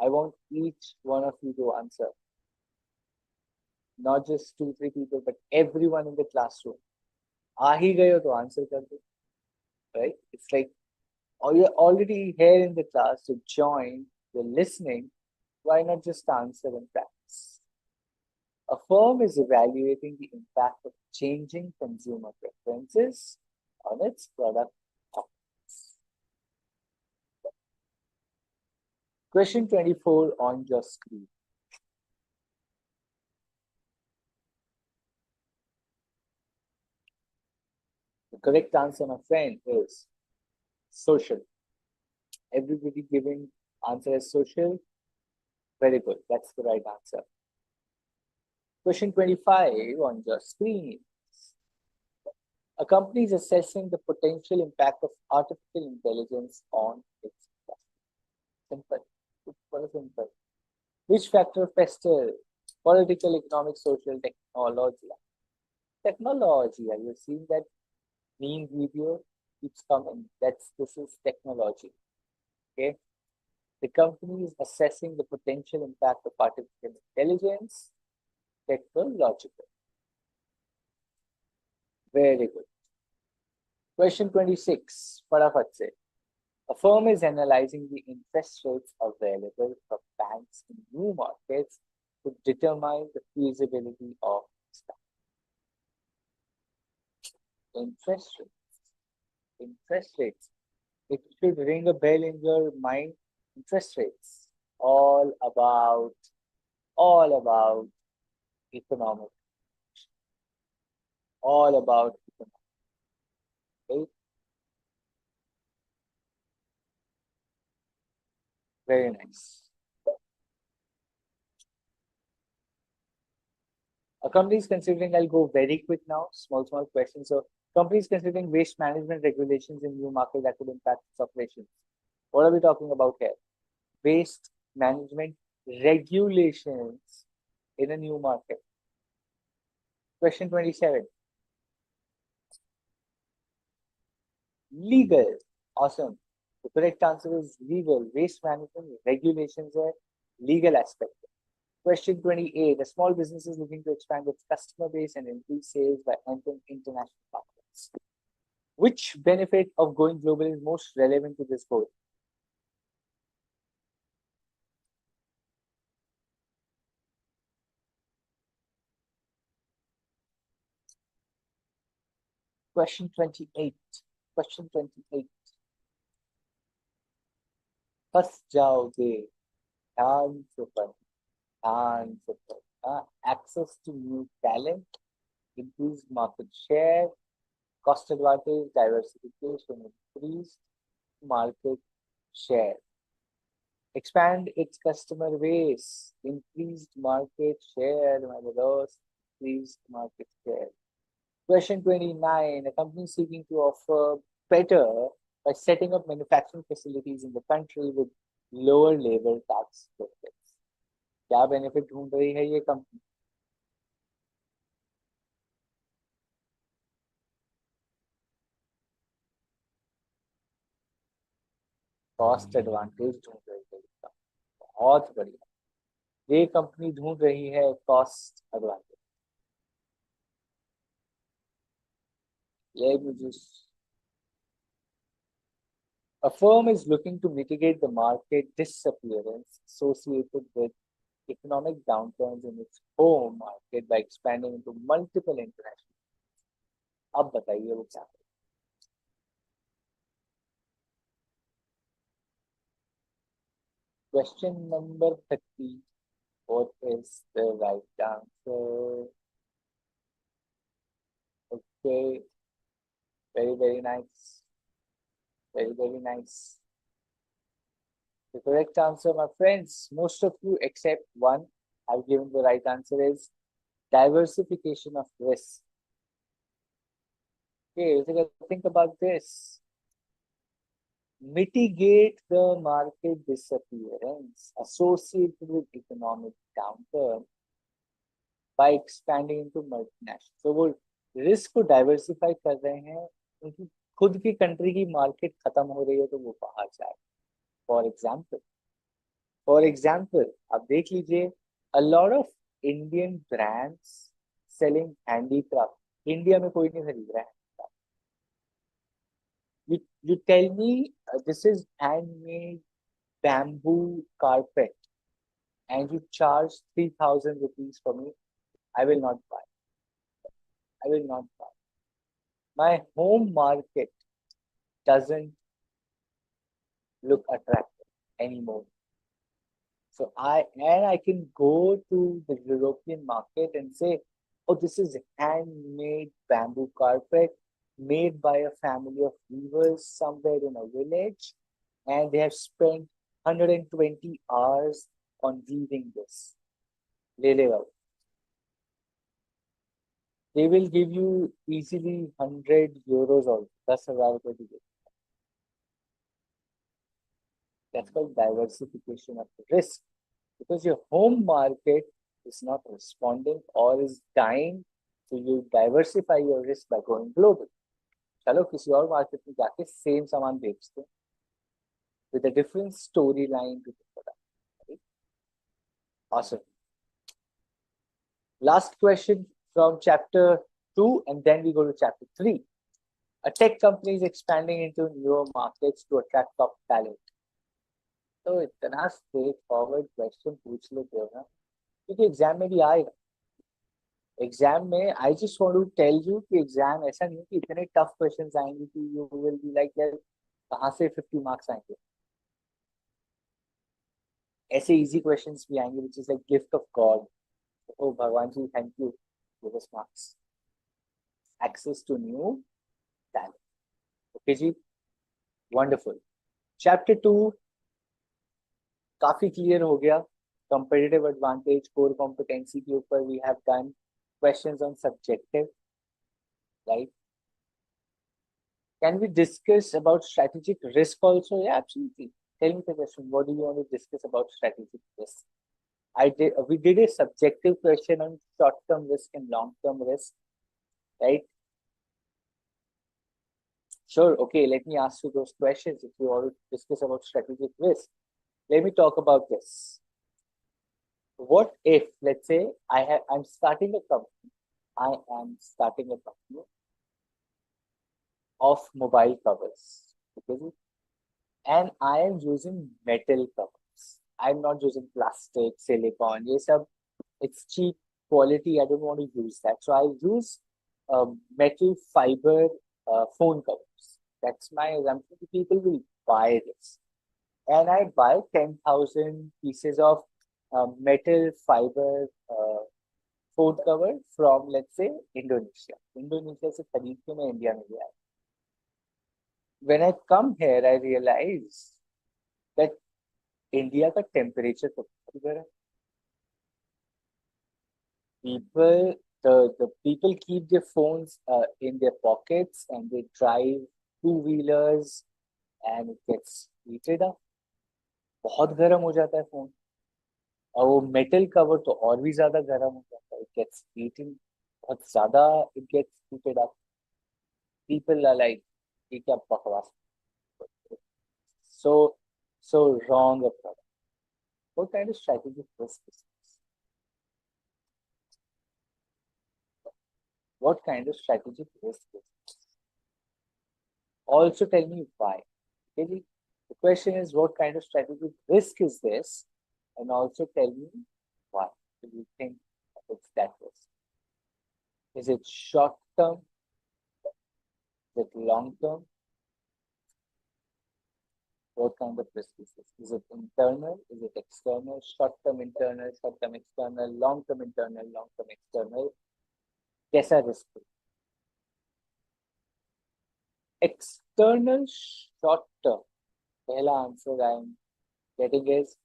I want each one of you to answer. Not just 2-3 people, but everyone in the classroom. आ ही गए हो तो answer कर दो. Right? It's like, or you're already here in the class to join, you're listening, why not just answer and practice? A firm is evaluating the impact of changing consumer preferences on its product offerings. Question 24 on your screen. The correct answer, my friend, is social. Everybody giving answer as social. Very good. That's the right answer. Question 25 on your screen. A company is assessing the potential impact of artificial intelligence on its industry. Simple. Simple. Which factor fester? Political, economic, social, technology. Technology. Have you seen that meme video? Keeps coming. This is technology. Okay. The company is assessing the potential impact of artificial intelligence. Technological. Very good. Question 26. Fatafat se. A firm is analyzing the interest rates available for banks in new markets to determine the feasibility of stock. Interest rates. Interest rates. It should ring a bell in your mind. Interest rates. All about economic. All about economic. Right? Very nice. A company is considering, I'll go very quick now, small questions. So, companies considering waste management regulations in new market that could impact its operations. What are we talking about here? Waste management regulations in a new market. Question 27. Legal. Awesome. The correct answer is legal. Waste management regulations are legal aspect. Question 28. A small business is looking to expand its customer base and increase sales by entering international markets. Which benefit of going global is most relevant to this goal? Question 28. Question 28. फंस जाओगे ध्यान से पढ़ access to new talent, increased market share, cost advantage, diversification, increased market share, expand its customer base, increased market share, increased market share. Question 29, a company seeking to offer better by setting up manufacturing facilities in the country with lower labor tax benefits. क्या benefit ढूंढ रही है ये company? Cost advantage ढूंढ रही है, बहुत बढ़िया. ये कंपनी ढूंढ रही है cost advantage. Let me just. A firm is looking to mitigate the market disappearance associated with economic downturns in its home market by expanding into multiple international. अब बताइए वो क्या है? Question number 30. What is the right answer? Okay, very nice. Very nice. The correct answer, my friends, most of you except one have given the right answer is diversification of risk. Okay, think about this. Mitigate the market disappearance associated with economic downturn by expanding into multinational. So वो risk को diversify कर रहे हैं क्योंकि खुद की country की market खत्म हो रही है तो वो बाहर जाए. फॉर एग्जाम्पल आप देख लीजिए a lot of Indian brands selling handicraft. India में कोई नहीं खरीद रहा है. You tell me this is handmade bamboo carpet and you charge 3,000 rupees for me. I will not buy. I will not buy. My home market doesn't look attractive anymore. So I can go to the European market and say, oh, this is handmade bamboo carpet made by a family of weavers somewhere in a village, and they have spent 120 hours on weaving this. They will give you easily 100 euros or 10,000 rupees. That's called diversification of risk, because your home market is not responding or is dying, so you diversify your risk by going global. चलो किसी और market में जाके same सामान बेचते with a different storyline to the product. Right? Awesome. Last question from chapter 2, and then we go to chapter 3. A tech company is expanding into newer markets to attract top talent. तो इतना straight forward question पूछ लेते हो ना, क्योंकि exam में भी आएगा. एग्जाम में I just want to tell you कि एग्जाम ऐसा नहीं कि इतने टफ क्वेश्चंस आएंगे कि यू विल बी लाइक यार कहाँ से 50 मार्क्स आएंगे. ऐसे इजी क्वेश्चंस भी आएंगे which is like gift of god. Oh भगवान ji thank you give us marks. Access to new talent. Okay ji, wonderful. Chapter 2 काफी क्लियर हो गया. कंपेटिटिव एडवांटेज, कोर कॉम्पिटेंसी के ऊपर we have done questions on subjective, right. Can we discuss about strategic risk also? Yeah, absolutely. Tell me the question. What do you want to discuss about strategic risk? We did a subjective question on short-term risk and long-term risk, right? Sure. Okay. Let me ask you those questions if you want to discuss about strategic risk. Let me talk about this. What if, let's say, I'm starting a company. I am starting a company of mobile covers, okay? And I am using metal covers. I'm not using plastic, silicone. Yes, it's cheap quality. I don't want to use that. So I use metal fiber phone covers. That's my assumption. People will buy this. And I buy 10,000 pieces of metal fiber phone cover from, let's say, Indonesia. Indonesia से खरीद के मैं India में ले आया. When I come here, I realize that India का temperature तो इधर है. The people keep their phones in their pockets and they drive two-wheelers and it gets heated up. बहुत गर्म हो जाता है फोन. और वो मेटल कवर तो और भी ज्यादा गर्म हो जाता है. It gets heating. बहुत ज्यादा it gets heated up. People are like, ये क्या बकवास. So wrong a product. What kind of strategic risk is this? What kind of strategic risk is this? Also tell me why. Okay? The question is, what kind of strategic risk is this? And also tell me why do you think it's that risk? Is it short term? Is it long term? What kind of risk is this? Is it internal? Is it external? Short term internal, short term external, long term internal, long term external? कैसा risk है? External short term. पहला answer I am getting is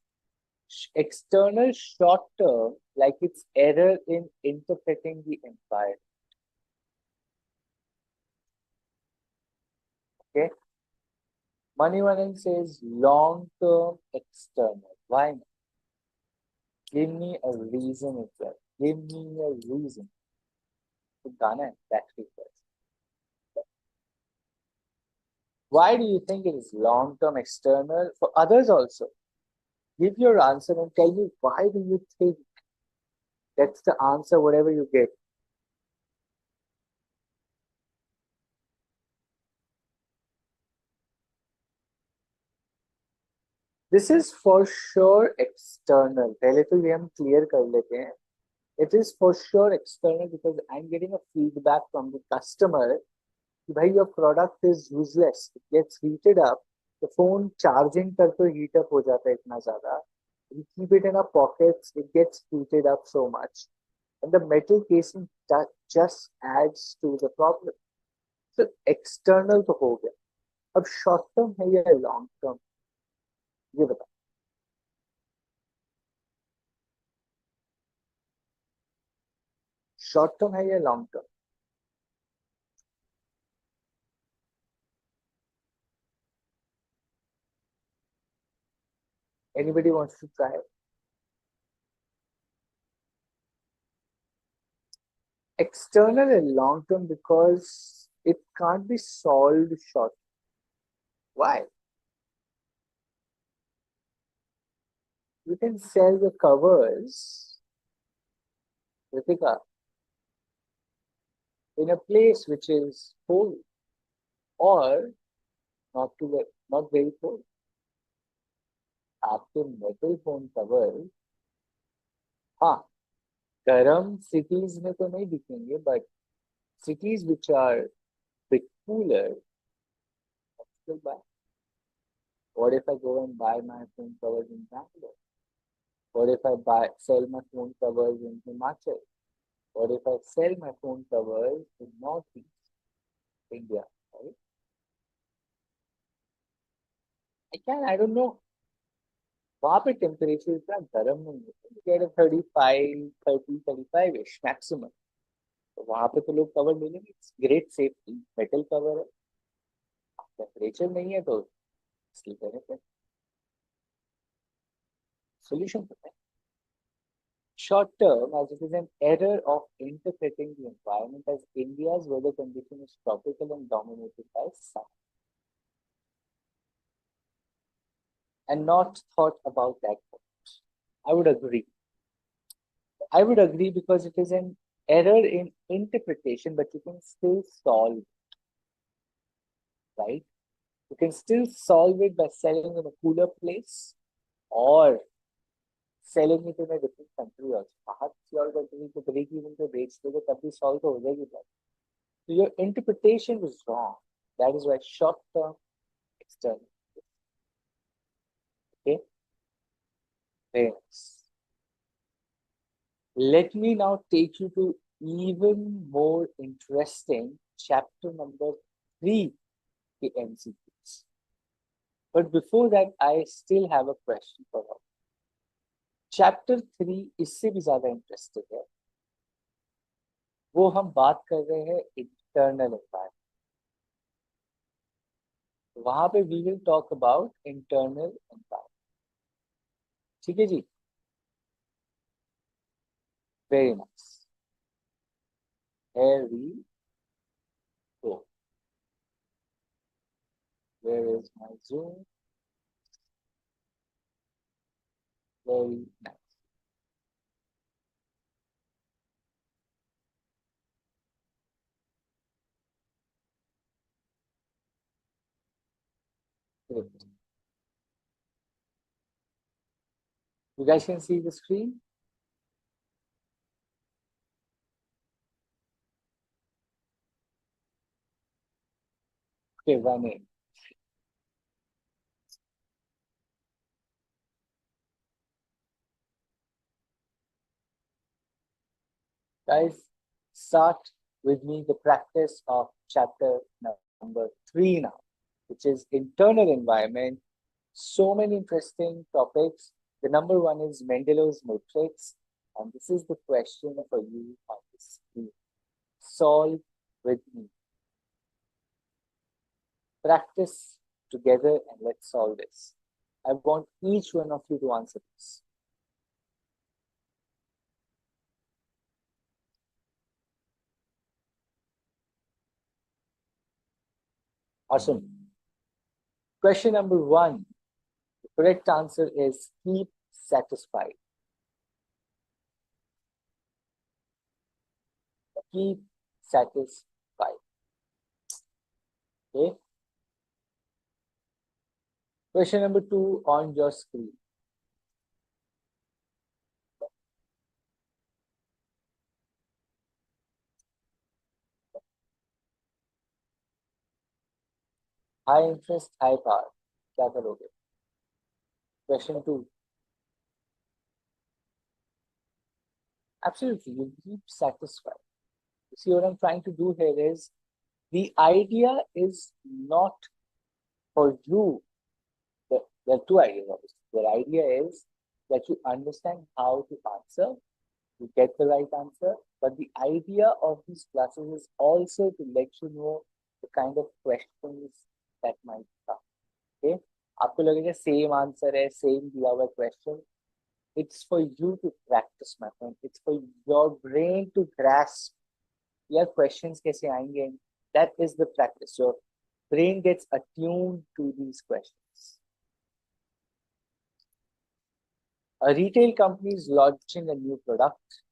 external short term, like it's error in interpreting the environment. Okay. Manivanan says long term external. Why not? Give me a reason as well. Give me a reason. तो गाना है that first. Why do you think it is long term external? For others also, give your answer and tell me why do you think that's the answer, whatever you get. This is for sure external. पहले तो ये हम clear कर लेते हैं. It is for sure external because I'm getting a feedback from the customer कि भाई your product is useless. It gets heated up. The phone charging करके heat up हो जाता है इतना ज़्यादा. We keep it in our pockets. It gets heated up so much, and the metal casing just adds to the problem. So external तो हो गया. अब short term है या long term? ये बताओ. Short term है या long term? Anybody wants to try? External and long term because it can't be solved short. Why? You can sell the covers, Ritika, in a place which is cold or not very cold. आपके metal phone cover, हाँ, गर्म cities में तो नहीं दिखेंगे, but cities which are bit cooler, still buy. What if I go and buy my phone covers in Bangalore? What if I sell my phone covers in Himachal? What if I sell my phone covers in Northeast India? Right? I don't know. वहाँ पे temperature इतना गर्म नहीं होता. You get a 35, 30, 35-ish maximum. तो वहाँ पे तो लोग कवर ले लेंगे. It's great safety. Metal cover है. टेम्परेचर नहीं है तो इसलिए कहने पे सोल्यूशन पता है. Short term, as it is an error of interpreting the environment, as India's weather condition is tropical and dominated by sun, and not thought about that much. I would agree. I would agree because it is an error in interpretation, but you can still solve it, right? You can still solve it by selling in a cooler place or selling it in a different country also. बाहर किसी और country को break even पे बेच दोगे तब भी solve तो हो जाएगी बात. So your interpretation was wrong. That is why short term external. Okay. Thanks. Let me now take you to even more interesting chapter number 3, the MCQs. But before that, I still have a question for you. Chapter 3 इससे भी ज़्यादा interesting है. वो हम बात कर रहे हैं internal environment. वहाँ पे we will talk about internal environment. ठीक है जी? Very nice. Here we go. Where is my Zoom? Very nice. Great. You guys can see the screen? Okay, running. Guys, start with me the practice of chapter number 3 now, which is internal environment. So many interesting topics. The number one is Mendelow's matrix, and this is the question for you on the screen. Solve with me. Practice together and let's solve this. I want each one of you to answer this. Awesome. Question number one. The correct answer is keep satisfied. Keep satisfied. Okay. Question number two on your screen. High interest, high power. क्या करोगे? Question two. Absolutely, you keep satisfied. You see what I'm trying to do here is the idea is not for you. There are two ideas, obviously. The idea is that you understand how to answer, you get the right answer, but the idea of these classes is also to let you know the kind of questions that might come. Okay? आपको लगेगा same answer है, same दिया हुआ question. It's for you to practice, my friend. It's for your brain to grasp. Your questions कैसे आएंगे? That is the practice. Your brain gets attuned to these questions. A retail company is launching a new product.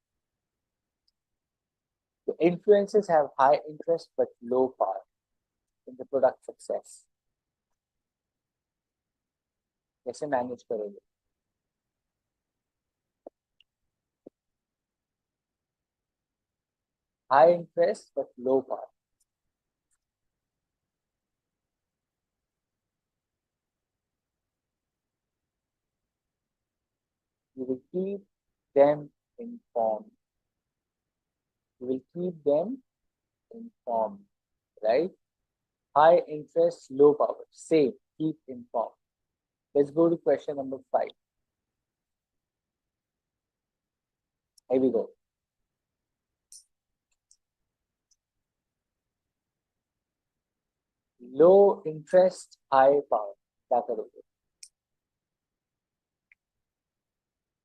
The influencers have high interest but low power in the product success. कैसे manage करोगे? High interest but low power. You will keep them informed. You will keep them informed, right? High interest, low power. Same, keep informed. Let's go to question number 5. Here we go. Low interest, high power. क्या करोगे?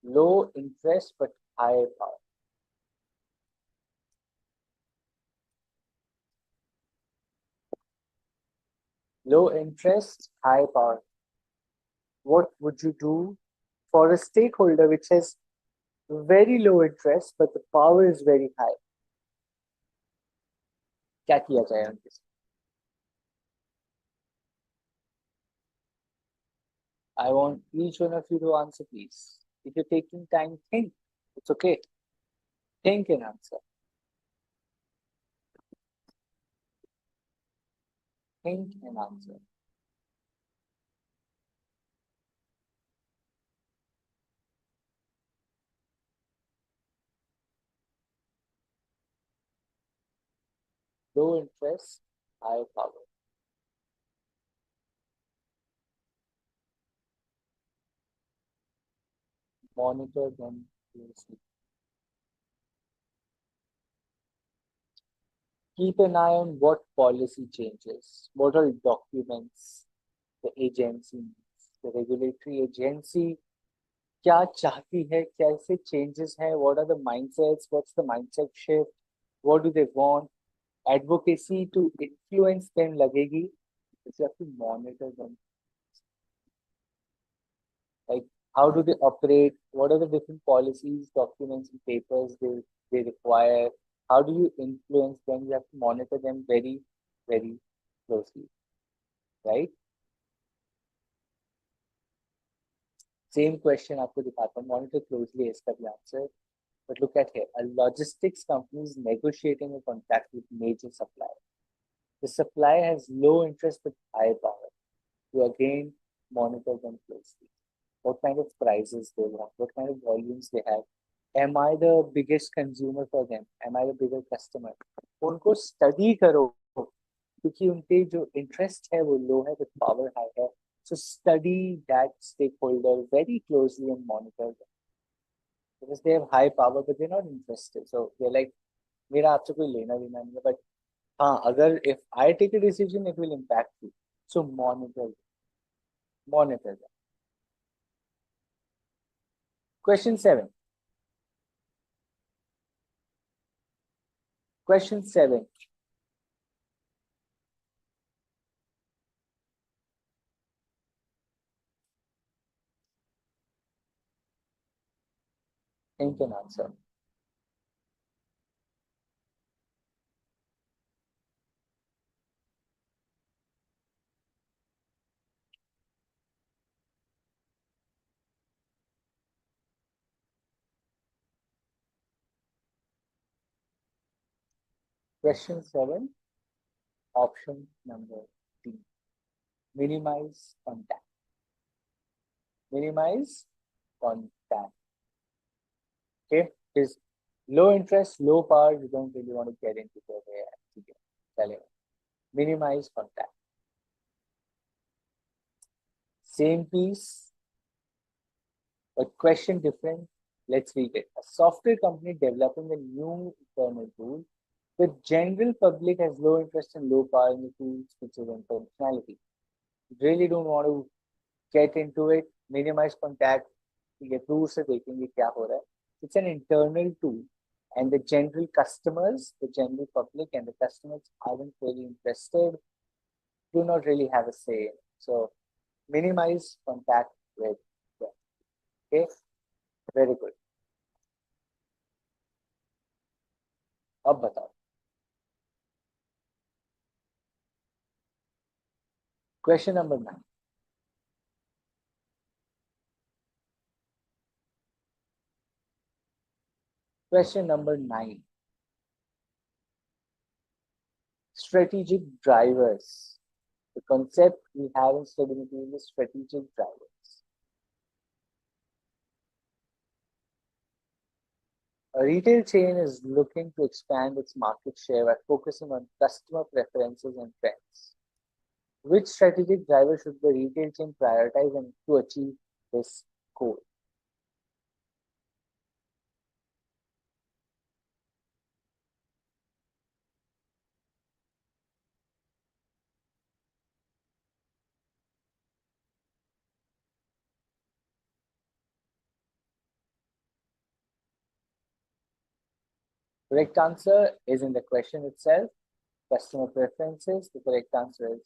Low interest but high power. Low interest, high power. What would you do for a stakeholder which has very low interest but the power is very high? क्या किया जाए उनके साथ? I want each one of you to answer, please. If you're taking time, think. It's okay. Think and answer. Think and answer. Low interest, high power. Monitor them closely. Keep an eye on what policy changes, what are documents the agency needs, the regulatory agency क्या चाहती है, कैसे changes है, what are the mindsets, what's the mindset shift, what do they want, advocacy to influence them लगेगी, you have to monitor them. Like How do they operate? What are the different policies, documents, and papers they require? How do you influence them? You have to monitor them very, very closely, right? Same question आपको दिखाता हूँ. Monitor closely है इसका भी answer. But look at here. A logistics company is negotiating a contract with major supplier. The supplier has low interest but high power. You again monitor them closely. What kind of prices they want, what kind of volumes they have. Am I the biggest consumer for them? Am I the bigger customer? उनको study करो क्योंकि उनके जो interest है वो low है but power high है. So study that stakeholder very closely and monitor them because they have high power but they're not interested. So they're like मेरा आपसे कोई लेना देना नहीं है but हाँ अगर if I take a decision it will impact you. So monitor them. Question 7. Question 7. Think and answer. Question 7, option number D. Minimize contact. Minimize contact. Okay, is low interest, low power. You don't really want to get into the way. Minimize contact. Same piece, but question different. Let's read it. A software company developing a new internal tool. The general public has low interest and low power in the tool's features and functionality. Really don't want to get into it, minimize contact, ये दूर से देखेंगे क्या हो रहा है. It's an internal tool, and the general customers, the general public, and the customers aren't really interested, do not really have a say. So minimize contact with them. Okay, very good. अब बताओ. Question number 9. Question number 9. Strategic drivers. The concept we have in study material is strategic drivers. A retail chain is looking to expand its market share by focusing on customer preferences and trends. Which strategic driver should the retail chain prioritize and to achieve this goal? Correct answer is in the question itself. Customer preferences. The correct answer is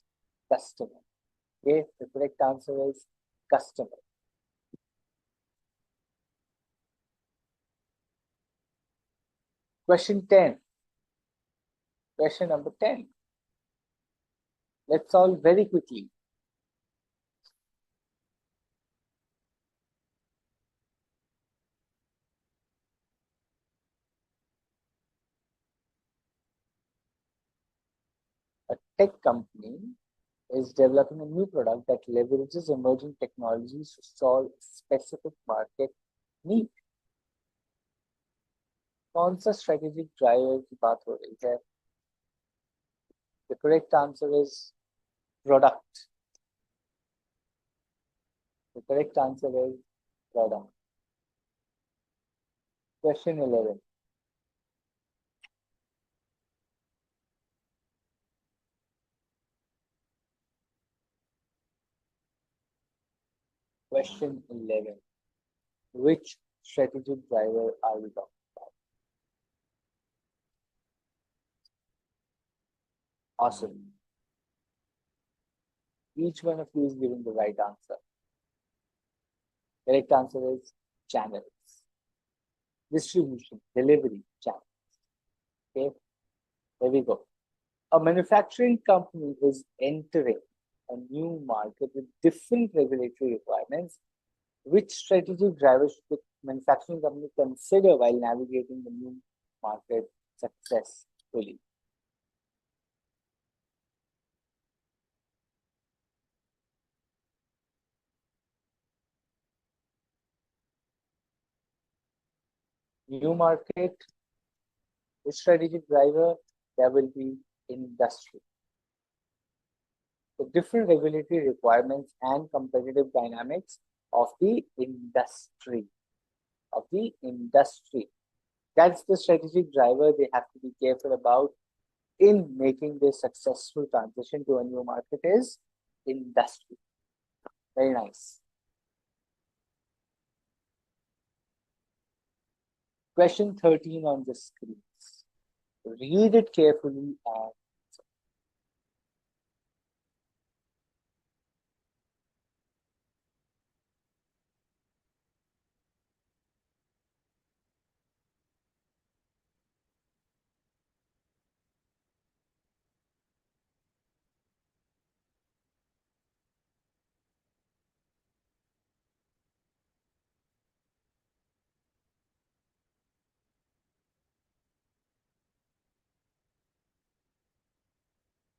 customer. Okay, the correct answer is customer. Question 10. Question number 10. Let's solve very quickly. A tech company is developing a new product that leverages emerging technologies to solve a specific market need. कौन सा strategic driver की बात हो रही है? The correct answer is product. The correct answer is product. Question 11. Question 11. Which strategic driver are we talking about? Awesome. Each one of you is giving the right answer. Correct answer is channels. Distribution, delivery, channel. Okay, there we go. A manufacturing company is entering a new market with different regulatory requirements. Which strategic drivers should the manufacturing company consider while navigating the new market successfully? New market, which strategic driver? There will be industry. The different regulatory requirements and competitive dynamics of the industry. That's the strategic driver they have to be careful about in making this successful transition to a new market is industry. Very nice. Question 13 on the screens. Read it carefully and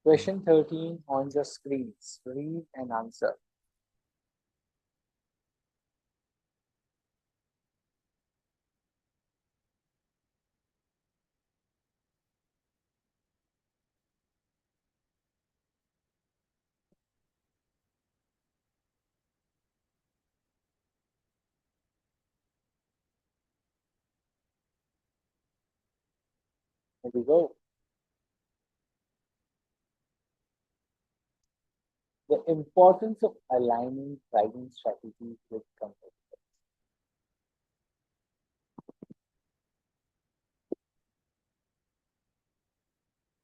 question 13 on the screens. Read and answer. Here we go. The importance of aligning pricing strategies with competitors.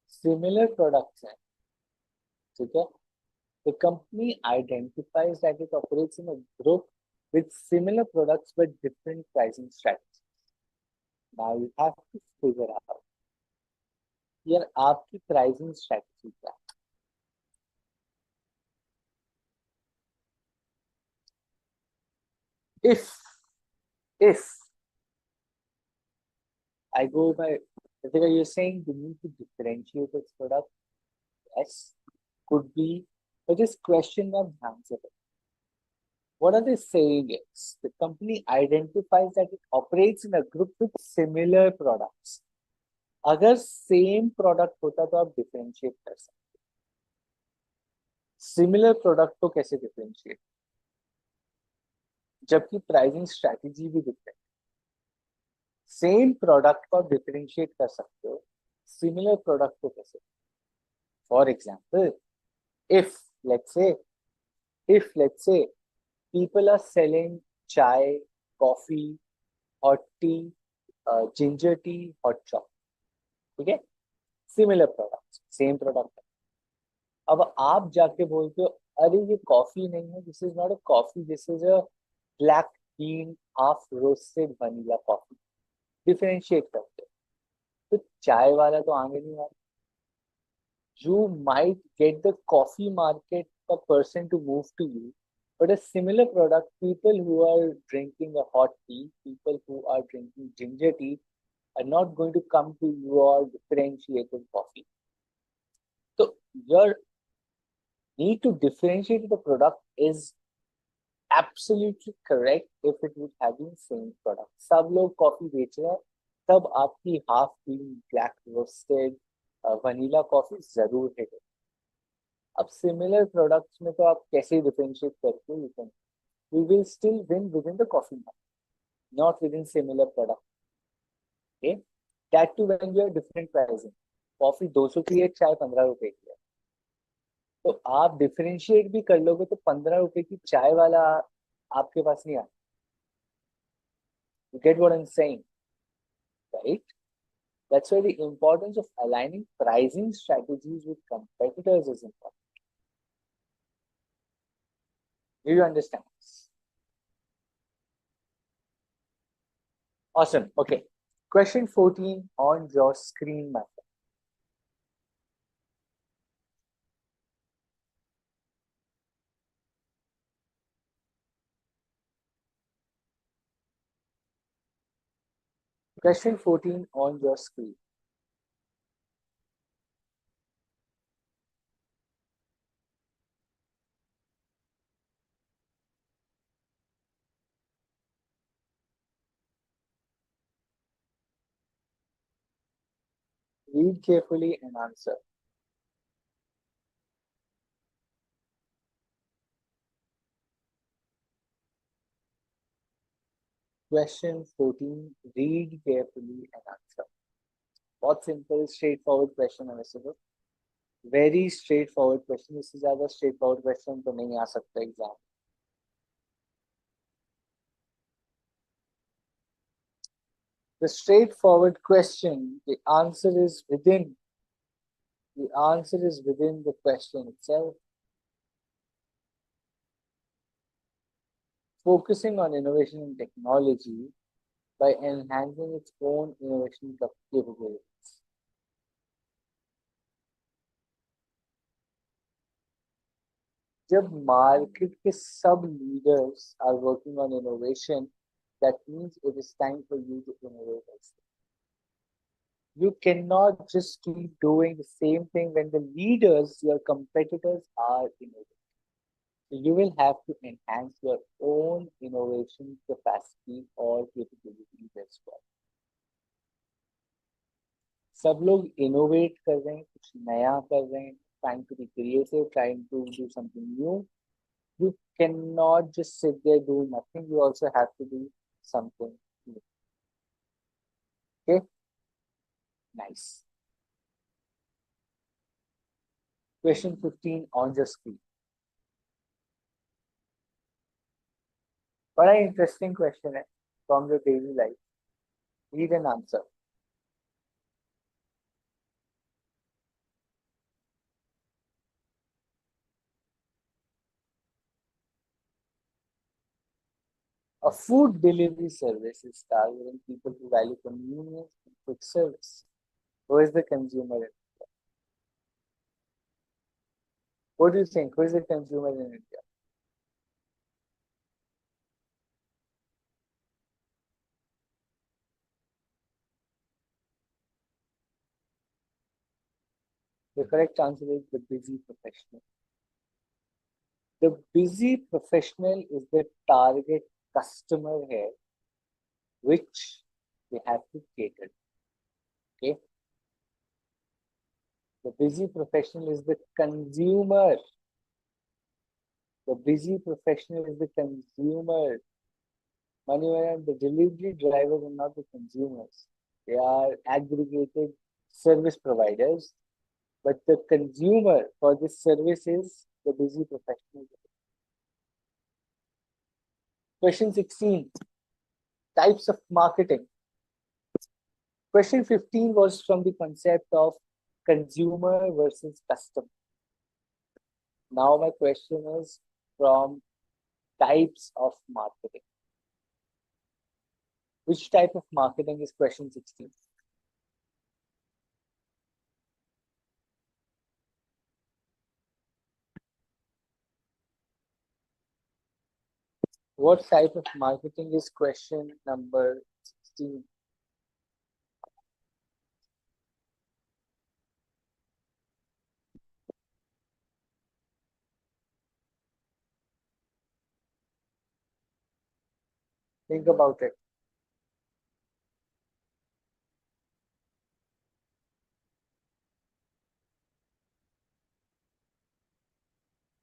Similar products हैं, ठीक है? The company identifies that it operates in a group with similar products but different pricing strategies. Now you have to figure out यार आपकी pricing strategy क्या है? If I go by, Ritika, you're saying you need to differentiate its product. Yes, could be, but this question का ध्यान से देखो. What are they saying is the company identifies that it operates in a group with similar products. अगर same product होता तो आप differentiate कर सकते. Similar product तो कैसे differentiate? जबकि pricing strategy भी different. Same product को आप differentiate कर सकते हो. Similar product को कैसे? For example, if let's say people are selling chai, coffee, hot tea, ginger tea, hot chocolate. ठीक है? Similar products, same product. अब आप जाके बोलते हो अरे ये कॉफी नहीं है, this is not a coffee, this is a black bean half roasted vanilla coffee. Differentiate करते हो. तो चाय वाला तो आगे नहीं आएगा. You might get the coffee market a person to move to you, but a similar product, people who are drinking a hot tea, people who are drinking ginger tea, are not going to come to your differentiated coffee. So your need to differentiate the product is absolutely correct if it would have been same product. सब लोग coffee बेच रहे हैं, तब आपकी half bean black roasted vanilla coffee जरूर है. अब सिमिलर प्रोडक्ट्स में तो आप कैसे डिफरेंशिएट करते हो? You will still win within the coffee market, not within similar product. Okay, that too when you are different pricing. Coffee 200 की है, चाय 15 रुपए की है, तो आप डिफरेंशिएट भी कर लोगे तो 15 रुपए की चाय वाला आपके पास नहीं आए. You get what I'm saying, right? That's why the importance of aligning pricing strategies with competitors is important. Do you understand this? Awesome. Okay. Question 14 on your screen, my friend. Question 14 on your screen. Read carefully and answer. Question 14. Read carefully and answer. बहुत simple, straightforward question है वैसे तो. Very straightforward question. इससे ज़्यादा straightforward question तो नहीं आ सकता exam. The straightforward question, the answer is within the question itself. Focusing on innovation and technology by enhancing its own innovation capabilities. जब market के सब leaders are working on innovation, that means it is time for you to innovate also. You cannot just keep doing the same thing when the leaders, your competitors, are innovating. So you will have to enhance your own innovation capacity or capabilities as well. सब लोग innovate कर रहे हैं, कुछ नया कर रहे हैं, trying to be creative, trying to do something new. You cannot just sit there doing nothing. You also have to do something new. Okay? Nice. Question 15 on your screen. बड़ा interesting question है from your daily life. Read and answer. A food delivery service is targeting people who value convenience and quick service. Who is the consumer in India? What do you think? Who is the consumer in India? The correct answer is the busy professional. The busy professional is the target customer here, which they have to cater. Okay. The busy professional is the consumer. The busy professional is the consumer. Manivaran, the delivery drivers are not the consumers. They are aggregated service providers. But the consumer for this service is the busy professional. Question 16. Types of marketing. Question 15 was from the concept of consumer versus customer. Now my question is from types of marketing. Which type of marketing is question 16? What type of marketing is question number 16? Think about it.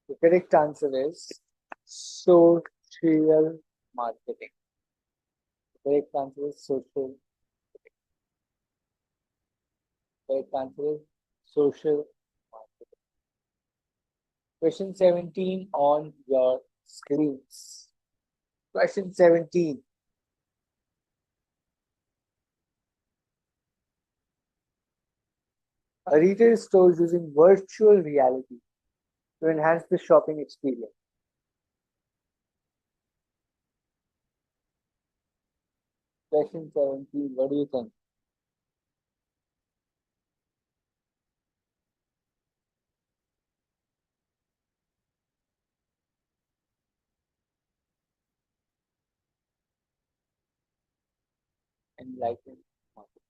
The correct answer is social marketing. The correct answer is social. The correct answer is social marketing. Question 17 on your screens. Question 17. A retail store using virtual reality to enhance the shopping experience. Question 17, what do you think? Enlightened marketing,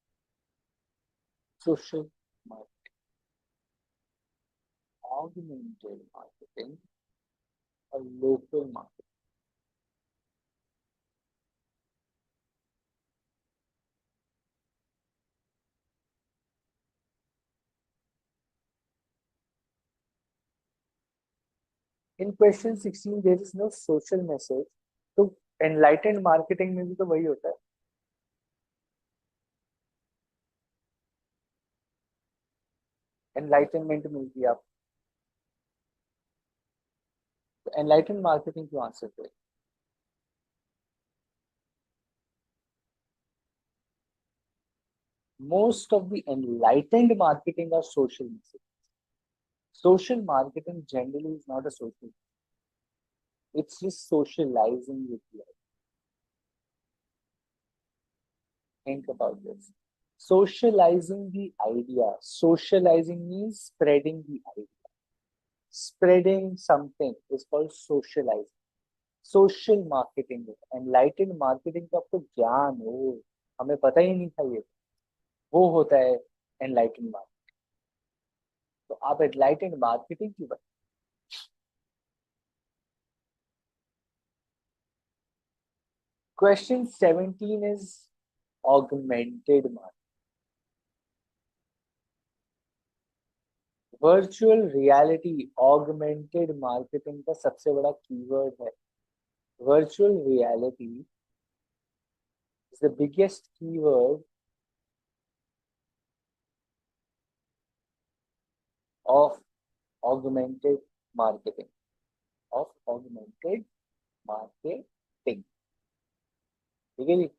social marketing, augmented marketing, or local marketing. In question 16, there is no social message. तो enlightened marketing में भी तो वही होता है. Enlightenment मिलती है आपको. तो enlightened marketing क्यों आंसर करें? Most of the enlightened marketing are social messages. Social marketing generally is not a social. It's just socializing with you. Think about this. Socializing the idea. Socializing means spreading the idea. Spreading something is called socializing. Social marketing एनलाइटेड marketing का आपको ज्ञान हो, हमें पता ही नहीं था ये, वो होता है एनलाइटेड मार्केटिंग. तो आप एनलाइटेड मार्केटिंग की बात. Question 17 is augmented marketing. Virtual reality augmented marketing का सबसे बड़ा कीवर्ड है. Virtual reality is the biggest keyword of augmented marketing. Of augmented marketing. ठीक है जी.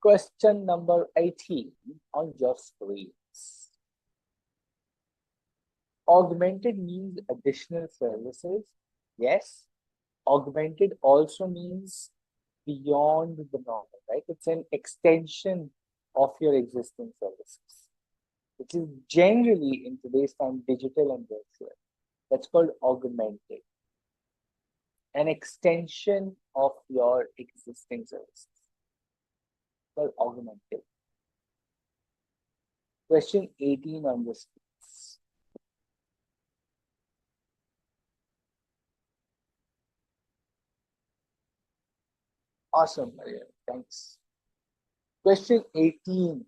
Question number 18 on your screens. Augmented means additional services. Yes. Augmented also means beyond the normal, right? It's an extension of your existing services, which is generally in today's time digital and virtual. That's called augmented. An extension of your existing services. Called augmented. Question 18 on the screens. Awesome, Maria. Thanks. Question 18.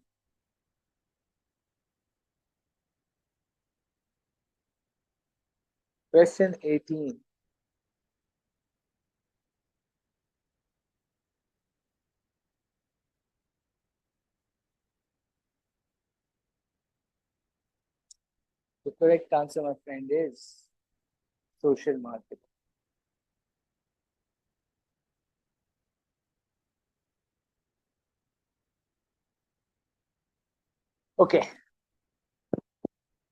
Question 18. The correct answer, my friend, is social marketing. Okay.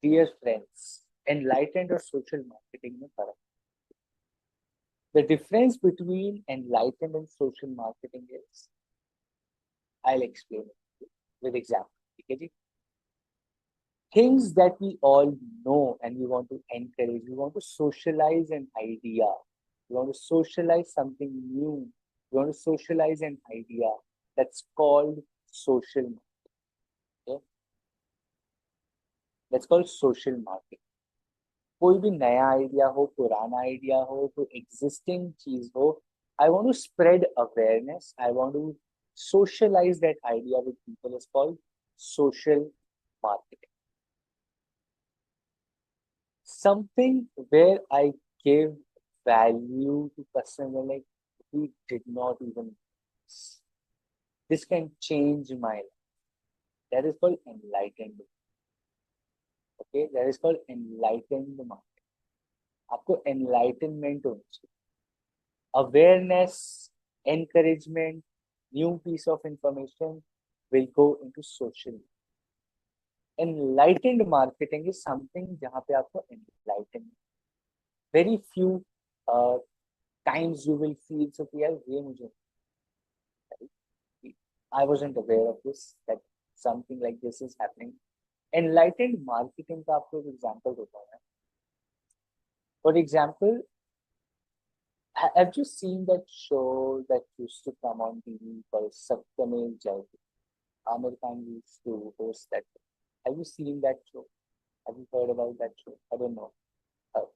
Dear friends, enlightened or social marketing में फर्क. The difference between enlightened and social marketing is, I'll explain it with example. Okay? Things that we all know and we want to encourage, we want to socialize an idea, we want to socialize something new, we want to socialize an idea, that's called social marketing. Okay? That's called social marketing. कोई भी नया idea हो, पुराना idea हो, कोई existing चीज हो, I want to spread awareness, I want to socialize that idea with people is called social marketing. Something where I give value to customer like we did not even. This can change my life. That is called enlightened. Okay, that is called enlightened marketing. आपको enlightenment होना चाहिए. Awareness, encouragement, new piece of information will go into social. Enlightened marketing is something जहाँ पे आपको enlightenment. Very few times you will feel so कि यार ये मुझे I wasn't aware of this, that something like this is happening. Enlightened marketing का आपको एक example देता हूँ. For example, have you seen that show that used to come on TV called Satyamel Jayate? Amir Khan used to host that. Have you seen that show? Have you heard about that show? I don't know.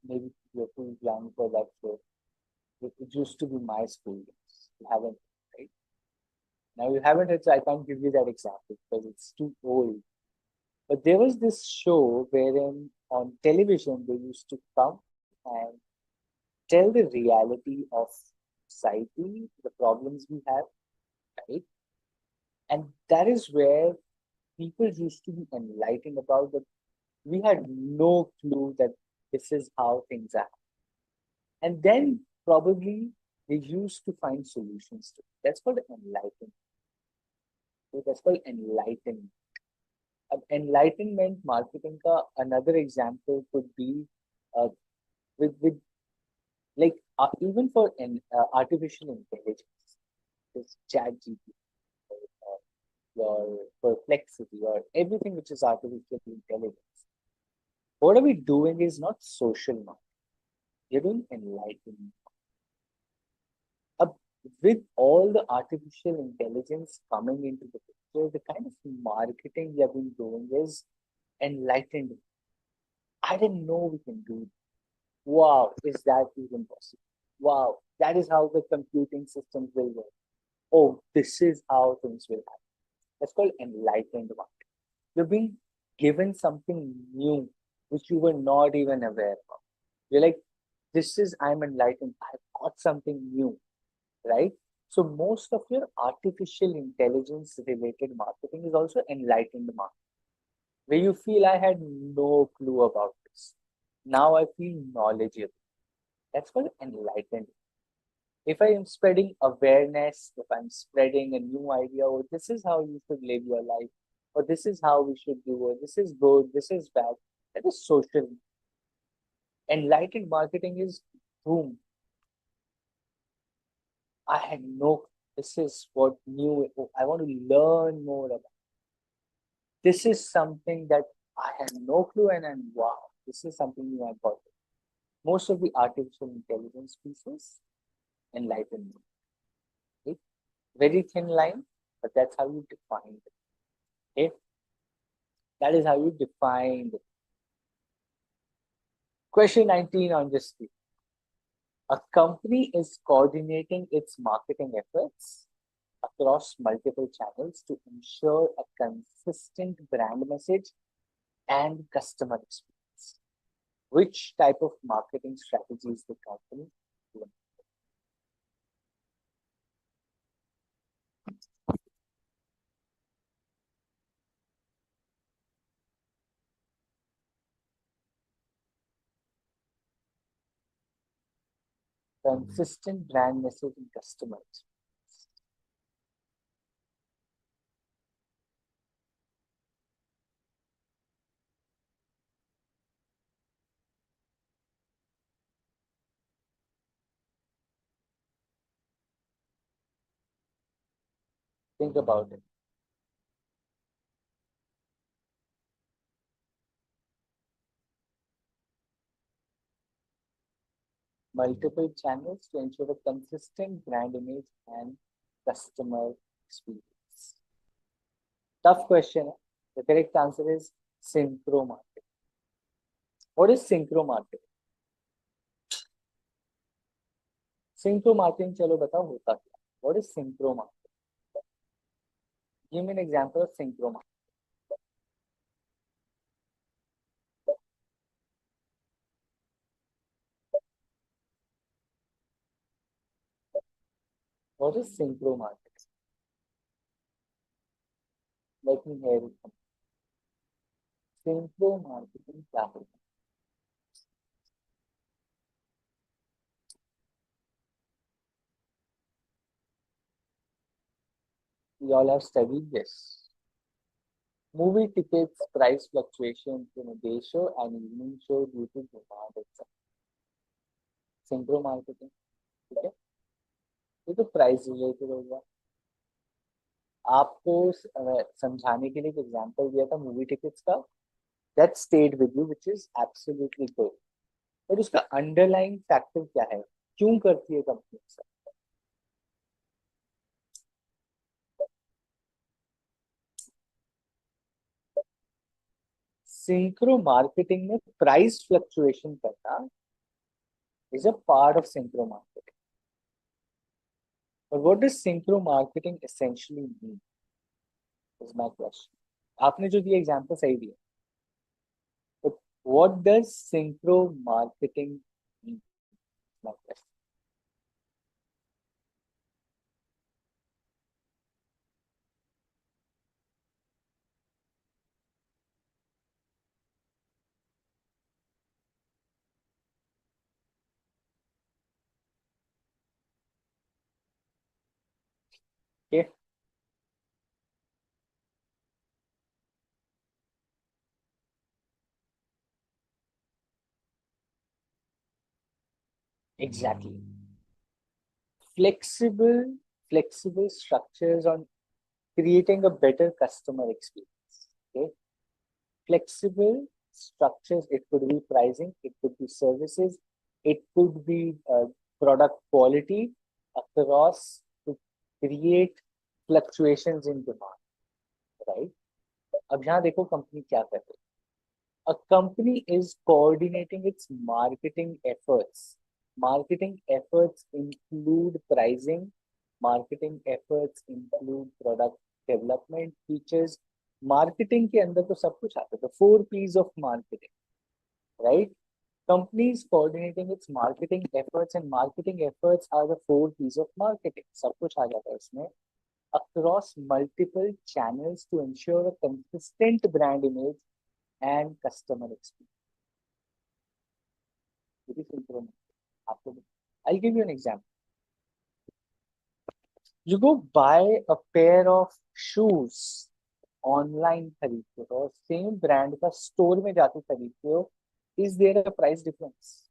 Maybe you're too young for that show. It used to be my school days. You haven't, right? Now you haven't heard, so I can't give you that example because it's too old. But there was this show wherein on television they used to come and tell the reality of society, the problems we have, right? And that is where people used to be enlightened about that. We had no clue that this is how things are. And then probably they used to find solutions to it. That's called enlightenment. So that's called enlightenment. Enlightenment marketing ka another example could be uh, with like even for artificial intelligence, this chat GPT, uh, your perplexity, or everything which is artificial intelligence. What are we doing is not social marketing. We're doing enlightenment. Uh, with all the artificial intelligence coming into the picture, the kind of marketing we have been doing is enlightened. I didn't know we can do. Wow, is that even possible? Wow, that is how the computing systems will work. Oh, this is how things will happen. That's called enlightened marketing. You're being given something new which you were not even aware of. You're like, this is, I'm enlightened. I've got something new, right? So most of your artificial intelligence related marketing is also enlightened marketing, where you feel I had no clue about this. Now I feel knowledgeable. That's called enlightened. If I am spreading awareness, if I'm spreading a new idea, or this is how you should live your life, or this is how we should do, or this is good, this is bad, that is social. Enlightened marketing is boom. I had no, this is what new, oh, I want to learn more about. This is something that I had no clue, and wow, this is something new I got. Most of the artificial intelligence pieces, enlightenment. Okay? Very thin line, but that's how you define it. Okay? That is how you define it. Question 19 on this sheet. A company is coordinating its marketing efforts across multiple channels to ensure a consistent brand message and customer experience. Which type of marketing strategies the company doing? Consistent brand message and customer experience. Think about it. Multiple channels to ensure a consistent brand image and customer experience. Tough question. The correct answer is synchro marketing. What is synchro marketing? Synchro marketing, चलो बताओ होता क्या? What is synchro marketing? Give me an example of synchro marketing. What is synchro marketing? Let me hear it. Synchro marketing क्या है? We all have studied this. Movie tickets price fluctuations in a day show and evening show due to demand itself. Synchro marketing, ठीक है? ये तो price related होगा. आपको समझाने के लिए एक एग्जांपल दिया था मूवी टिकट्स का, that stayed with you which is absolutely good. But उसका अंडरलाइंग फैक्टर क्या है, क्यों करती है कंपनी ऐसा? सिंक्रो मार्केटिंग में प्राइस फ्लक्चुएशन करना is a part of synchro marketing. But what does synchro marketing essentially mean? Is my question. आपने जो दिया एग्जांपल सही दिया, but what does synchro marketing mean? Is my question. Okay, exactly. Flexible, flexible structures on creating a better customer experience. Okay, flexible structures. It could be pricing, it could be services, it could be product quality across to create fluctuations in demand, right? अब यहाँ देखो company क्या कर रही है। A company is coordinating its marketing efforts. Marketing efforts include pricing, marketing efforts include product development, features. Marketing के अंदर तो सब कुछ आता है, the four P's of marketing, right? Companies coordinating its marketing efforts, and marketing efforts are the four P's of marketing. सब कुछ आ जाता है इसमें, across multiple channels to ensure a consistent brand image and customer experience. I'll give you an example. You go buy a pair of shoes online खरीदते हो और same brand का store में जाके खरीदते हो, is there a price difference?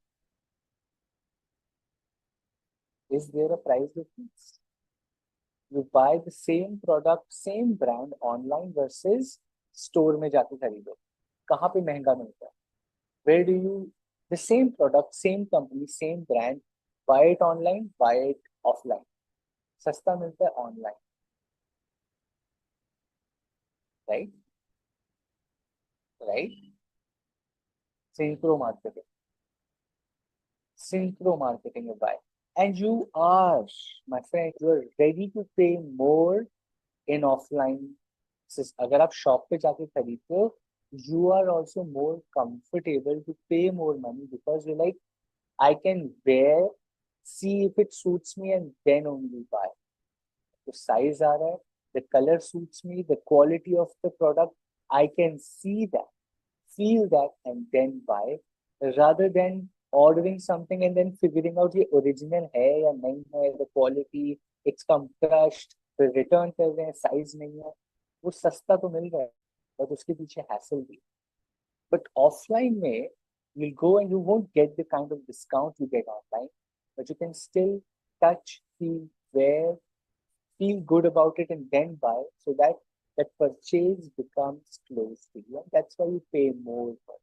Is there a price difference? You buy the same product same brand online versus store में जाके खरीदो, कहाँ पे महंगा मिलता है? Where do you the same product same company same brand, buy it online buy it offline? सस्ता मिलता है online, right? Right? Synchro marketing, synchro marketing you buy, and you are, my friend, you are ready to pay more in offline. अगर आप shop पे जाके खरीदते हो, you are also more comfortable to pay more money because you're like, I can wear, see if it suits me, and then only buy. The size आ रहा है, the color suits me, the quality of the product, I can see that, feel that, and then buy, rather than ordering something and then figuring out ये original है या नहीं है, the quality, it's come crushed, फिर return कर रहे हैं, size नहीं है। वो सस्ता तो मिल रहा है, but उसके पीछे hassle भी। But offline में you'll go and you won't get the kind of discount you get online, but you can still touch, feel, wear, feel good about it, and then buy, so that that purchase becomes close to you, and that's why you pay more for it.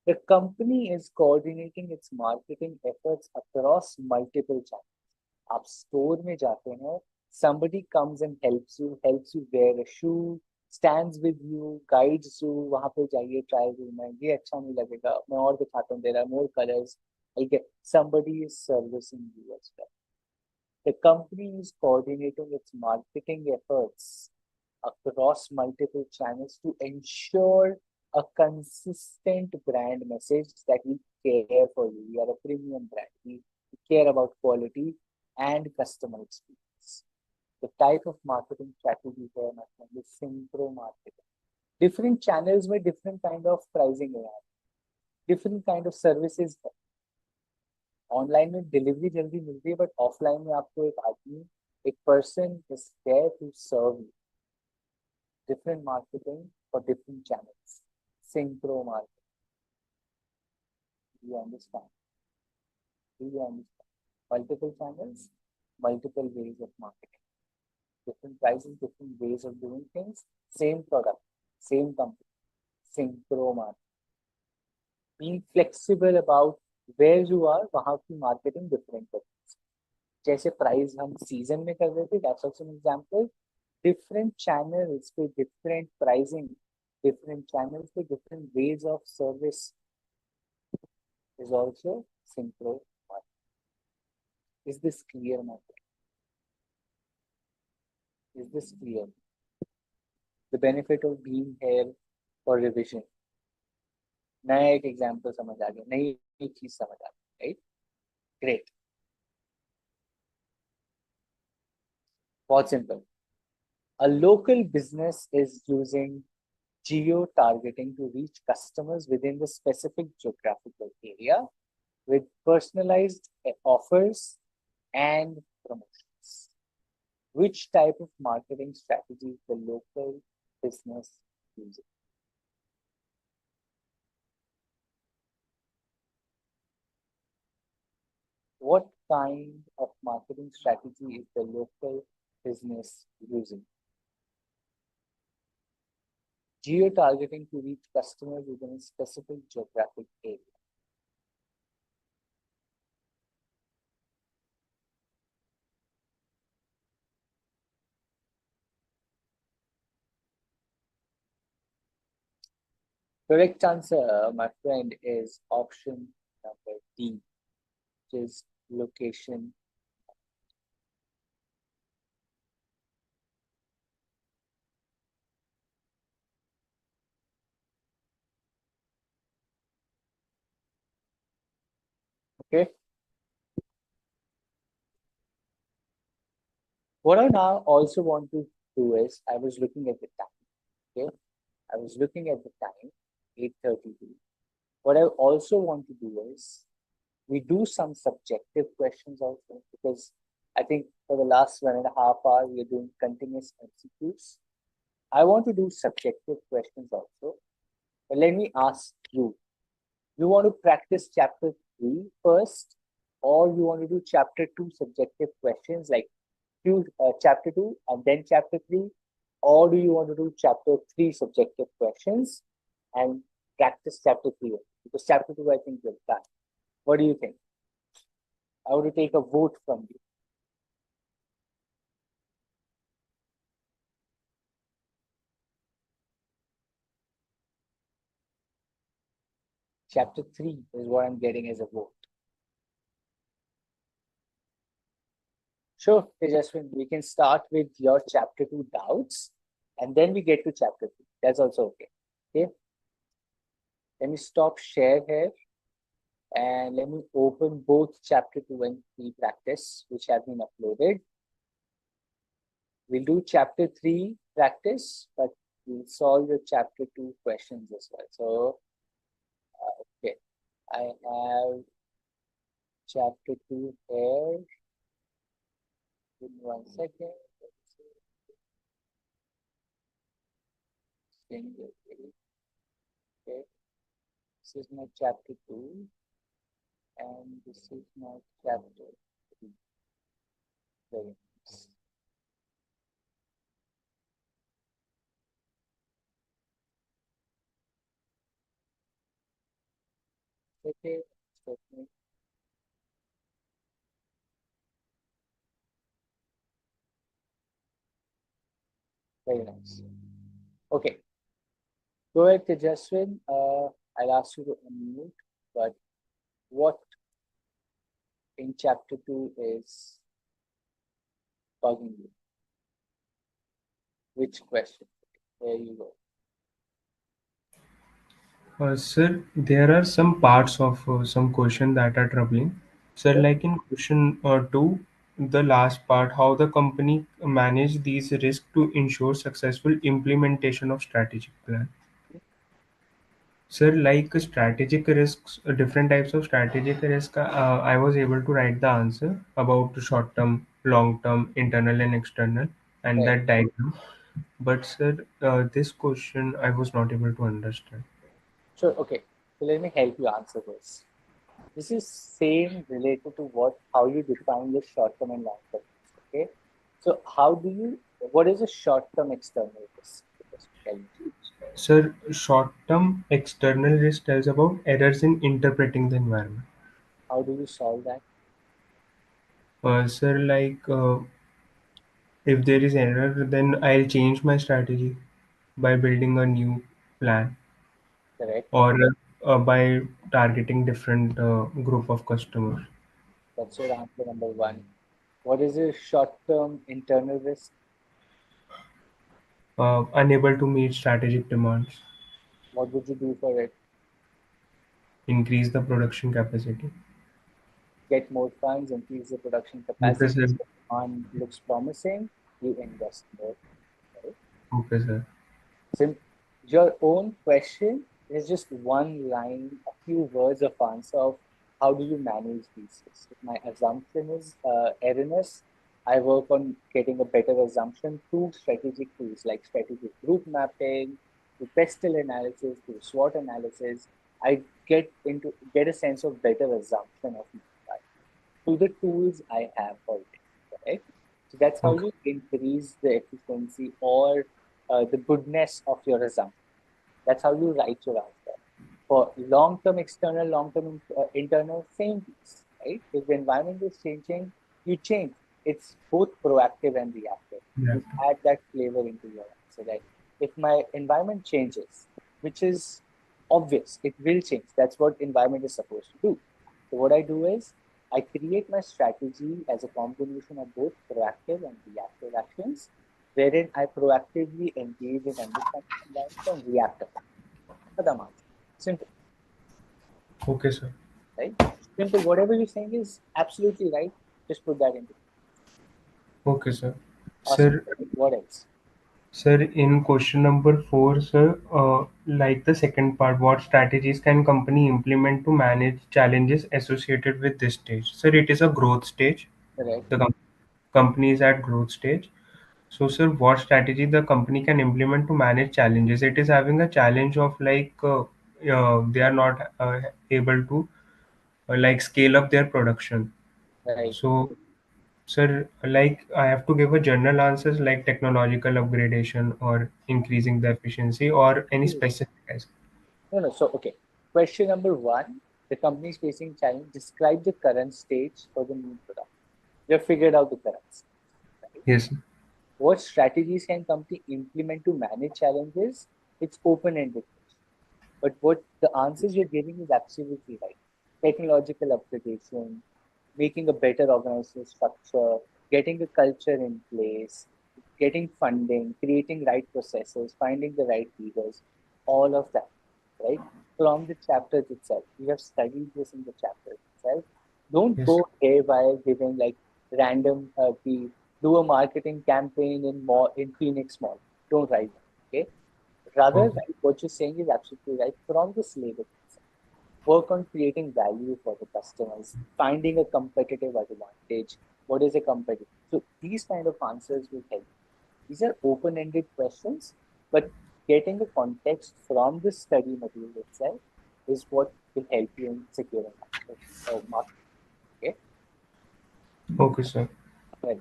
The company is coordinating its marketing efforts across multiple channels. आप store में जाते हैं, somebody comes and helps you wear a shoe, stands with you, guides you, वहां पे जाइए trial room में, ये अच्छा नहीं लगेगा, मैं और दिखाता हूँ, there are more colors, ठीक है, somebody is servicing you as well. The company is coordinating its marketing efforts across multiple channels to ensure a consistent brand message that we care for you. We are a premium brand. We care about quality and customer experience. The type of marketing strategy here, my friend, is synchro marketing. Different channels में different kind of pricing है यार, different kind of services है। Online में delivery जल्दी मिलती है, but offline में आपको एक आदमी, एक person is there to serve you. Different marketing for different channels, synchro marketing. You understand? Do you understand? Multiple channels, multiple ways of marketing. different pricing, different ways of doing things, same product, same company, synchro market. Being flexible about where you are, वहाँ की marketing different है. जैसे price हम season में कर रहे थे, that's also an example. Different channels पे डिफरेंट प्राइसिंग, डिफरेंट चैनल्स पे different ways of service is also synchro marketing. Is this clear, market? Is this clear? The benefit of being here for revision. नया एक example समझ आ गया, नई एक चीज समझ आ गई, राइट? ग्रेट. बहुत simple. A local business is using geo-targeting to reach customers within the specific geographical area with personalized offers and promotions. Which type of marketing strategy is the local business using? What kind of marketing strategy is the local business using? Geo-targeting to reach customers within a specific geographic area. Correct answer, my friend, is option number D, which is location. Okay. What I now also want to do is, I was looking at the time. Okay. I was looking at the time, 8:32. What I also want to do is, we do some subjective questions also, because I think for the last 1.5 hours, we're doing continuous MCQs. I want to do subjective questions also. But let me ask you, you want to practice chapter 3 first, or you want to do chapter 2 subjective questions, like chapter 2 and then chapter 3, or do you want to do chapter 3 subjective questions and practice chapter 3? Because chapter 2, I think you're done. What do you think? I want to take a vote from you. Chapter 3 is what I'm getting as a vote. Sure, Tejaswin, we can start with your chapter 2 doubts and then we get to chapter 3. That's also okay. Okay. Let me stop share here and let me open both chapter 2 and 3 practice, which have been uploaded. We'll do chapter 3 practice, but we'll solve the chapter 2 questions as well. So, okay, I have chapter 2 here. Give me 1 second. Okay, this is my chapter 2 and this is my chapter 3. Very nice. Okay, very nice. Okay, go ahead, Tejaswin. I'll ask you to unmute, but what in chapter 2 is bugging you? Which question? There you go. Sir, there are some parts of some question that are troubling. Sir, Okay. like in question 2, the last part, how the company manage these risks to ensure successful implementation of strategic plan. Sir, like strategic risks, different types of strategic risk, I was able to write the answer about short term, long term, internal and external, and Right. that diagram. But sir, this question I was not able to understand. Sure. Okay. So let me help you answer this. This is same related to how you define your short term and long term. Okay. So how do you What is a short-term external risk? Just tell me. Sir, short-term external risk tells about errors in interpreting the environment. How do you solve that? Sir, if there is error, then I'll change my strategy by building a new plan, Correct. or by targeting different group of customers. That's your answer number one. What is a short-term internal risk? Unable to meet strategic demands, What would you do for it? increase the production capacity. Get more funds, increase the production Okay, capacity. sir. The demand looks promising. You invest more. Right? Okay, sir. So your own question is just one line, a few words of answer of how do you manage these risks. If my assumption is erroneous, I work on getting a better assumption through strategic tools like strategic group mapping, through pestle analysis, through SWOT analysis. I get a sense of better assumption of my environment through the tools I have already, right? So that's how Okay. you increase the efficiency or the goodness of your assumption. That's how you write your answer. For long-term external, long-term internal, same piece, right? If the environment is changing, you change. It's both proactive and reactive. Yeah. You add that flavor into your answer, right? If my environment changes, which is obvious, it will change. That's what environment is supposed to do. So what I do is I create my strategy as a combination of both proactive and reactive actions, wherein I proactively engage in understanding the environment and reactive. Khadam answer. Simple, Okay, sir. right? Simple. Whatever you're saying is absolutely right. Just put that into Okay, sir. awesome. Sir, What else? Sir, in question number four, sir, like the second part, what strategies can company implement to manage challenges associated with this stage? Sir, it is a growth stage. Correct. The company is at growth stage. So, sir, what strategy the company can implement to manage challenges? It is having a challenge of they are not able to scale up their production. Right. So, sir, I have to give a general answers like technological upgradation or increasing the efficiency or any specific. No, no. So, okay. Question number one, the company is facing challenge. Describe the current stage for the new product. You have figured out the current stage, right? Yes, sir. What strategies can company implement to manage challenges? It's open-ended. But what the answers you're giving is absolutely right. Technological upgradation, making a better organizational structure, getting a culture in place, getting funding, creating right processes, finding the right leaders, all of that, right? From the chapters itself. We have studied this in the chapters itself. Don't Yes, go haywire giving like random do a marketing campaign in Phoenix Mall. Don't write that. Okay. Rather, okay, right, what you're saying is absolutely right. From the syllabus, work on creating value for the customers, finding a competitive advantage. What is a competitive? So these kind of answers will help. These are open-ended questions, but getting the context from the study material itself is what will help you in securing answers or mark. Okay, okay, sir. well,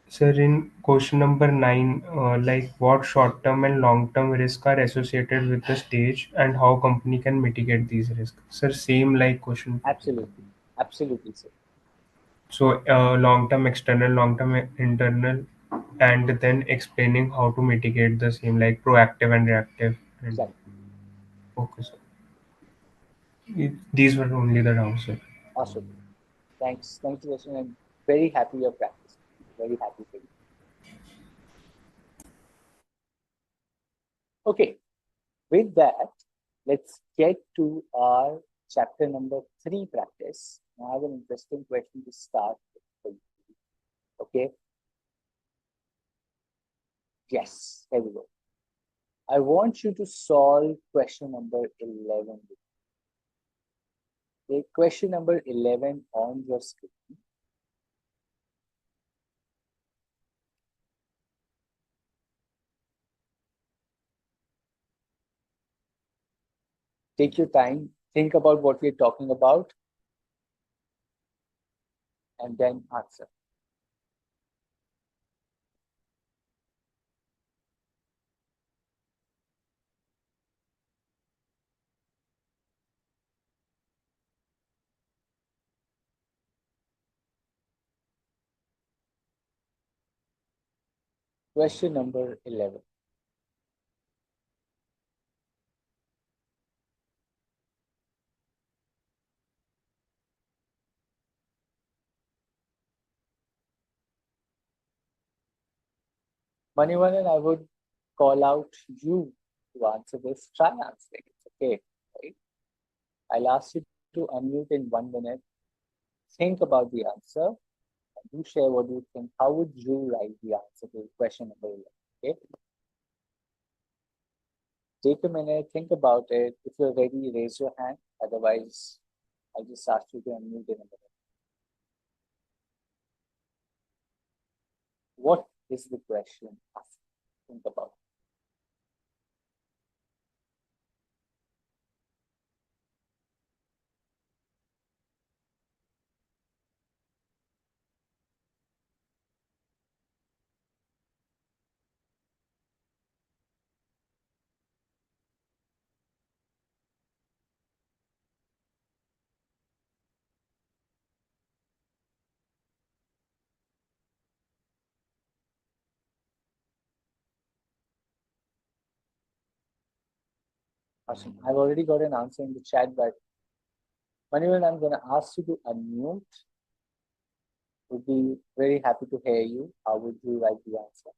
Sir, in question number nine, what short-term and long-term risks are associated with the stage and how company can mitigate these risks? Sir, same like question. absolutely, absolutely, sir. So, long-term external, long-term internal, and then explaining how to mitigate the same like proactive and reactive. And Exactly. okay, sir. These were only the doubts, sir. Awesome. Thanks for listening. I'm very happy you're practicing. Very happy for you. Okay, with that, let's get to our chapter number three practice. I have an interesting question to start with. Okay, yes, here we go. I want you to solve question number 11. Okay, question number 11 on your screen. Take your time, think about what we're talking about, and then answer. Question number 11. Manivan, I would call out you to answer this. Try answering. It's okay. Right? I'll ask you to unmute in 1 minute. Think about the answer. And do share what you think. How would you write the answer to question number 11? Okay. Take a minute, think about it. If you're ready, raise your hand. Otherwise, I'll just ask you to unmute in a minute. What is the question? Think about it. Awesome. I've already got an answer in the chat, but Manivan, I'm going to ask you to unmute. Would be very happy to hear you. How would you write the answer?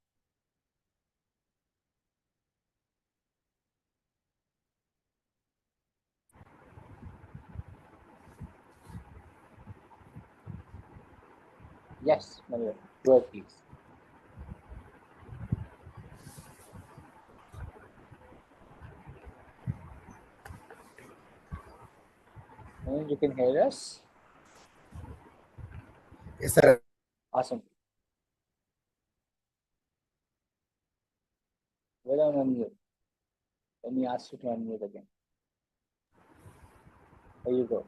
Yes, Manivan, go ahead, please. Manivan, you can hear us? Yes, sir. Awesome. Well done, unmute. Let me ask you to unmute again. There you go.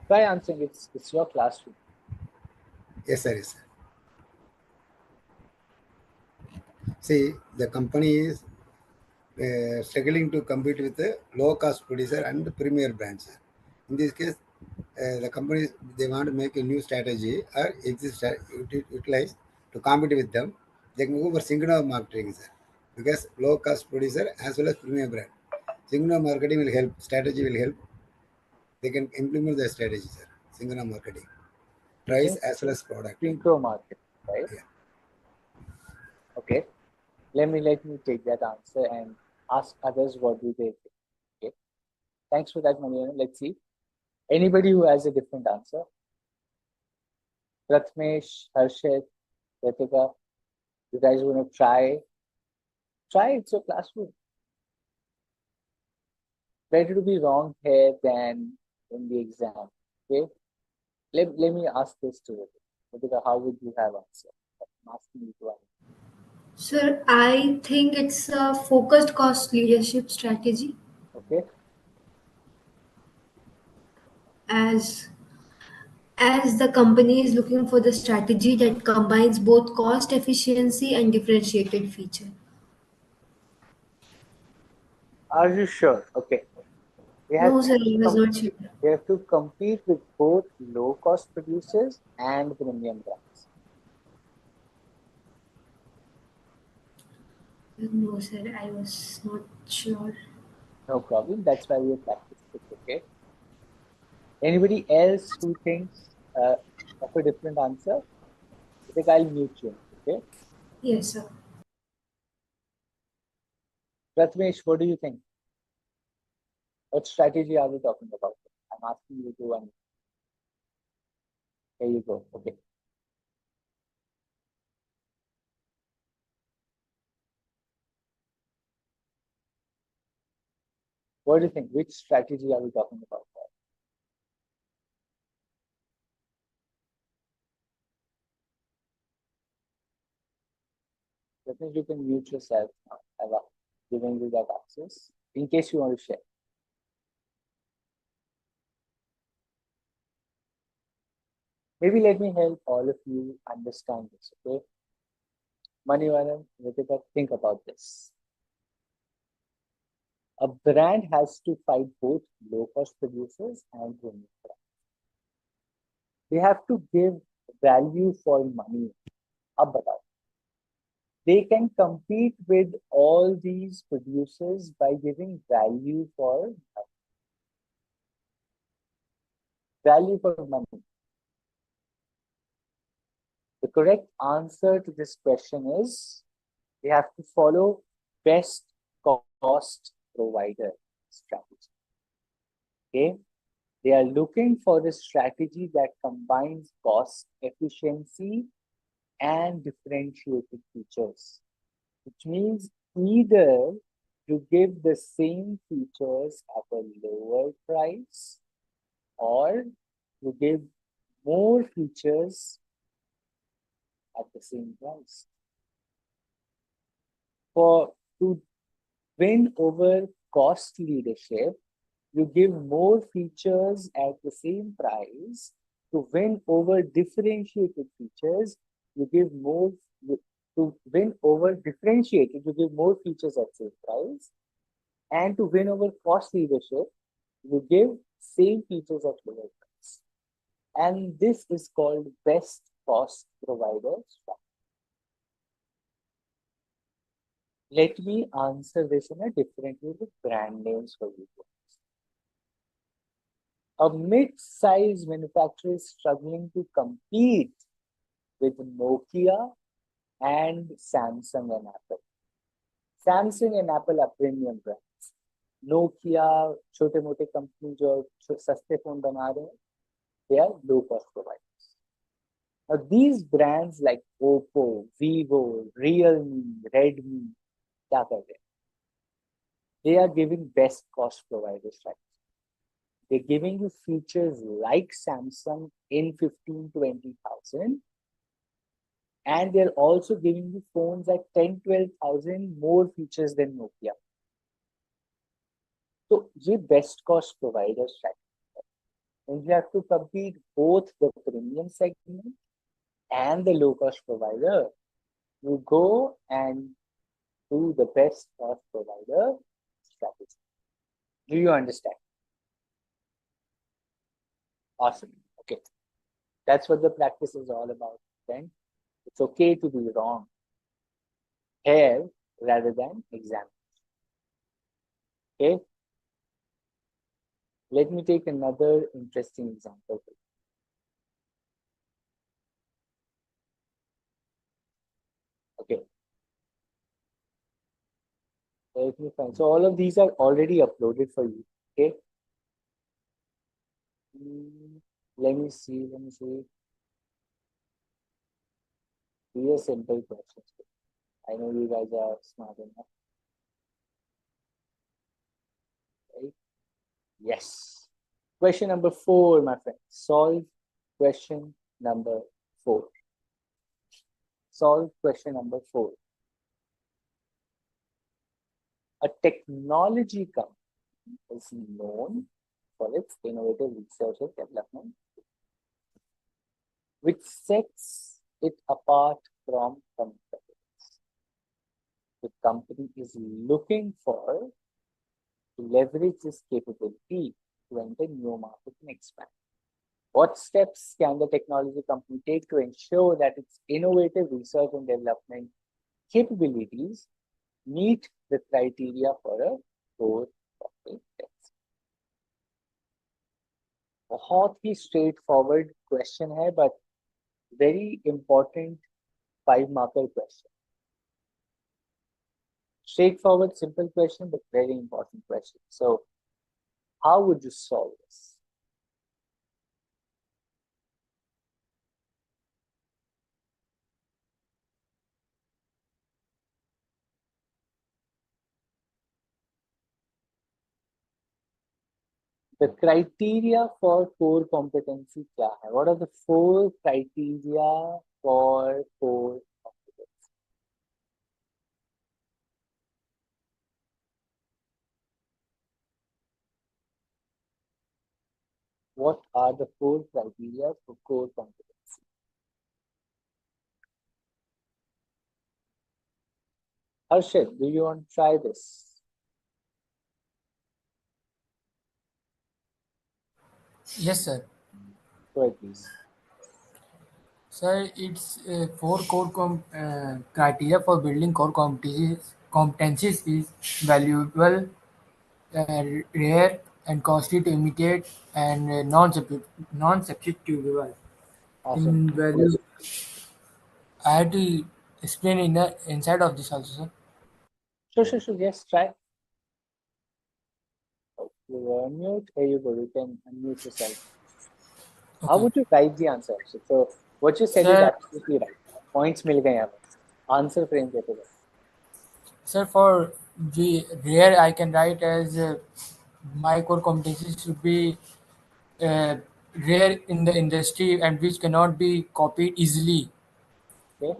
Try answering. It's your classroom. Yes, sir. Yes, sir. See, the company is struggling to compete with the low-cost producer and the premier brands. In this case, the companies they want to make a new strategy or utilize to compete with them. They can go for singular marketing, sir, because low-cost producer as well as premier brand. Singular marketing will help. Strategy will help. They can implement the strategy, sir. Singular marketing, price as well as product. Synchro market, right? Yeah. Okay. Let me take that answer and ask others what do they think. Okay. Thanks for that, Manivan. Let's see. Anybody who has a different answer? Pratmesh, Harshit, Ritika, you guys want to try? Try, it's your classroom. Better to be wrong here than in the exam. Okay. Let me ask this to Ritika. Ritika, how would you have answered? I'm asking you to answer. Sir, I think it's a focused cost leadership strategy Okay. as the company is looking for the strategy that combines both cost efficiency and differentiated feature. Are you sure? Okay. We have No, sir, I was not sure. we have to compete with both low cost producers and premium brands. No, sir, I was not sure. No problem. That's why we practice it. Okay. Anybody else who thinks of a different answer? I think I'll mute you. Okay. Yes, sir. Pratmesh, what do you think? What strategy are we talking about? I'm asking you to one. There you go. Okay. What do you think? Which strategy are we talking about? Pratmesh, you can mute yourself now. I've given you that access in case you want to share. Maybe let me help all of you understand this, okay? Manivanan, Ritika, think about this. A brand has to fight both low-cost producers and premium brands. They have to give value for money. Ab batao. They can compete with all these producers by giving value for money. The correct answer to this question is they have to follow best cost provider strategy. Okay, they are looking for a strategy that combines cost efficiency and differentiated features, which means either you give the same features at a lower price or you give more features at the same price. To win over cost leadership, you give more features at the same price. To win over differentiated features, you give more. To win over differentiated, you give more features at same price. And to win over cost leadership, you give same features at lower price. And this is called best cost provider strategy. Let me answer this in a different way with brand names for you. A mid-sized manufacturer is struggling to compete with Nokia and Samsung and Apple. Samsung and Apple are premium brands. Nokia, छोटे-मोटे company जो सस्ते phone बना रहे हैं, they are low-cost providers. Now these brands like Oppo, Vivo, Realme, Redmi, क्या कर रहे हैं? They are giving best cost provider strategy. They're giving you features like Samsung in 15,000-20,000, and they're also giving you phones at 10,000-12,000 more features than Nokia. So, ये best cost provider strategy. And you have to compete both the premium segment and the low cost provider. You go and do the best cost provider strategy. Do you understand? Awesome. Okay. That's what the practice is all about. Then it's okay to be wrong here rather than exam. Okay. Let me take another interesting example. Okay. Let me find. So all of these are already uploaded for you. Okay. Let me see. These are simple questions. I know you guys are smart enough. Right? Yes. Question number 4, my friend. Solve question number 4. Solve question number 4. A technology company is known for its innovative research and development, which sets it apart from competitors. The company is looking for to leverage this capability to enter new markets and expand. What steps can the technology company take to ensure that its innovative research and development capabilities meet the criteria for a core competence? बहुत ही straightforward question है, but very important 5-marker question. Straightforward, simple question, but very important question. So, how would you solve this? The criteria for core competency क्या है? What are the 4 criteria for core competency? What are the 4 criteria for core competency? Harshit, do you want to try this? Yes, sir. Go ahead, please. Sir, it's four core criteria for building core competencies. Competencies is valuable, rare, and costly to imitate, and non-substitutable. Awesome. In value, I had to explain in the inside of this also, sir. Sure. Yes, try. Oh, you were on mute. Here you go. You can unmute yourself. How Okay, would you write the answer? So what you said is sir. absolutely right. Points मिल गए हमें. Answer frame देते गए. Sir, for the rare, I can write as my core competencies should be uh, rare in the industry and which cannot be copied easily. Okay.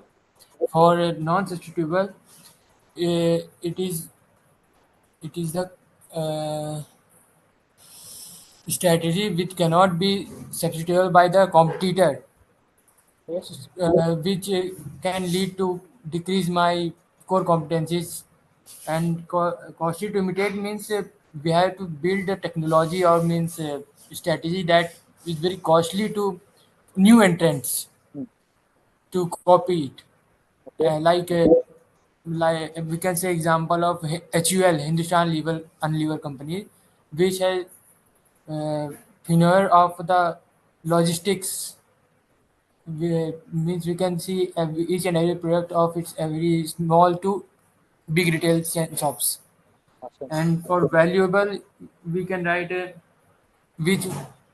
For non-substitutable, it is the uh, strategy which cannot be substitutable by the competitor, Okay. which can lead to decrease my core competencies. And costly to imitate means we have to build a technology or means strategy that is very costly to new entrants Hmm. to copy it. Okay. Like we can say example of HUL, Hindustan Lever Unlever Company, which has uh, pioneer of the logistics. Means we can see each and every product of its every small to big retail shops. Awesome. And for valuable, we can write which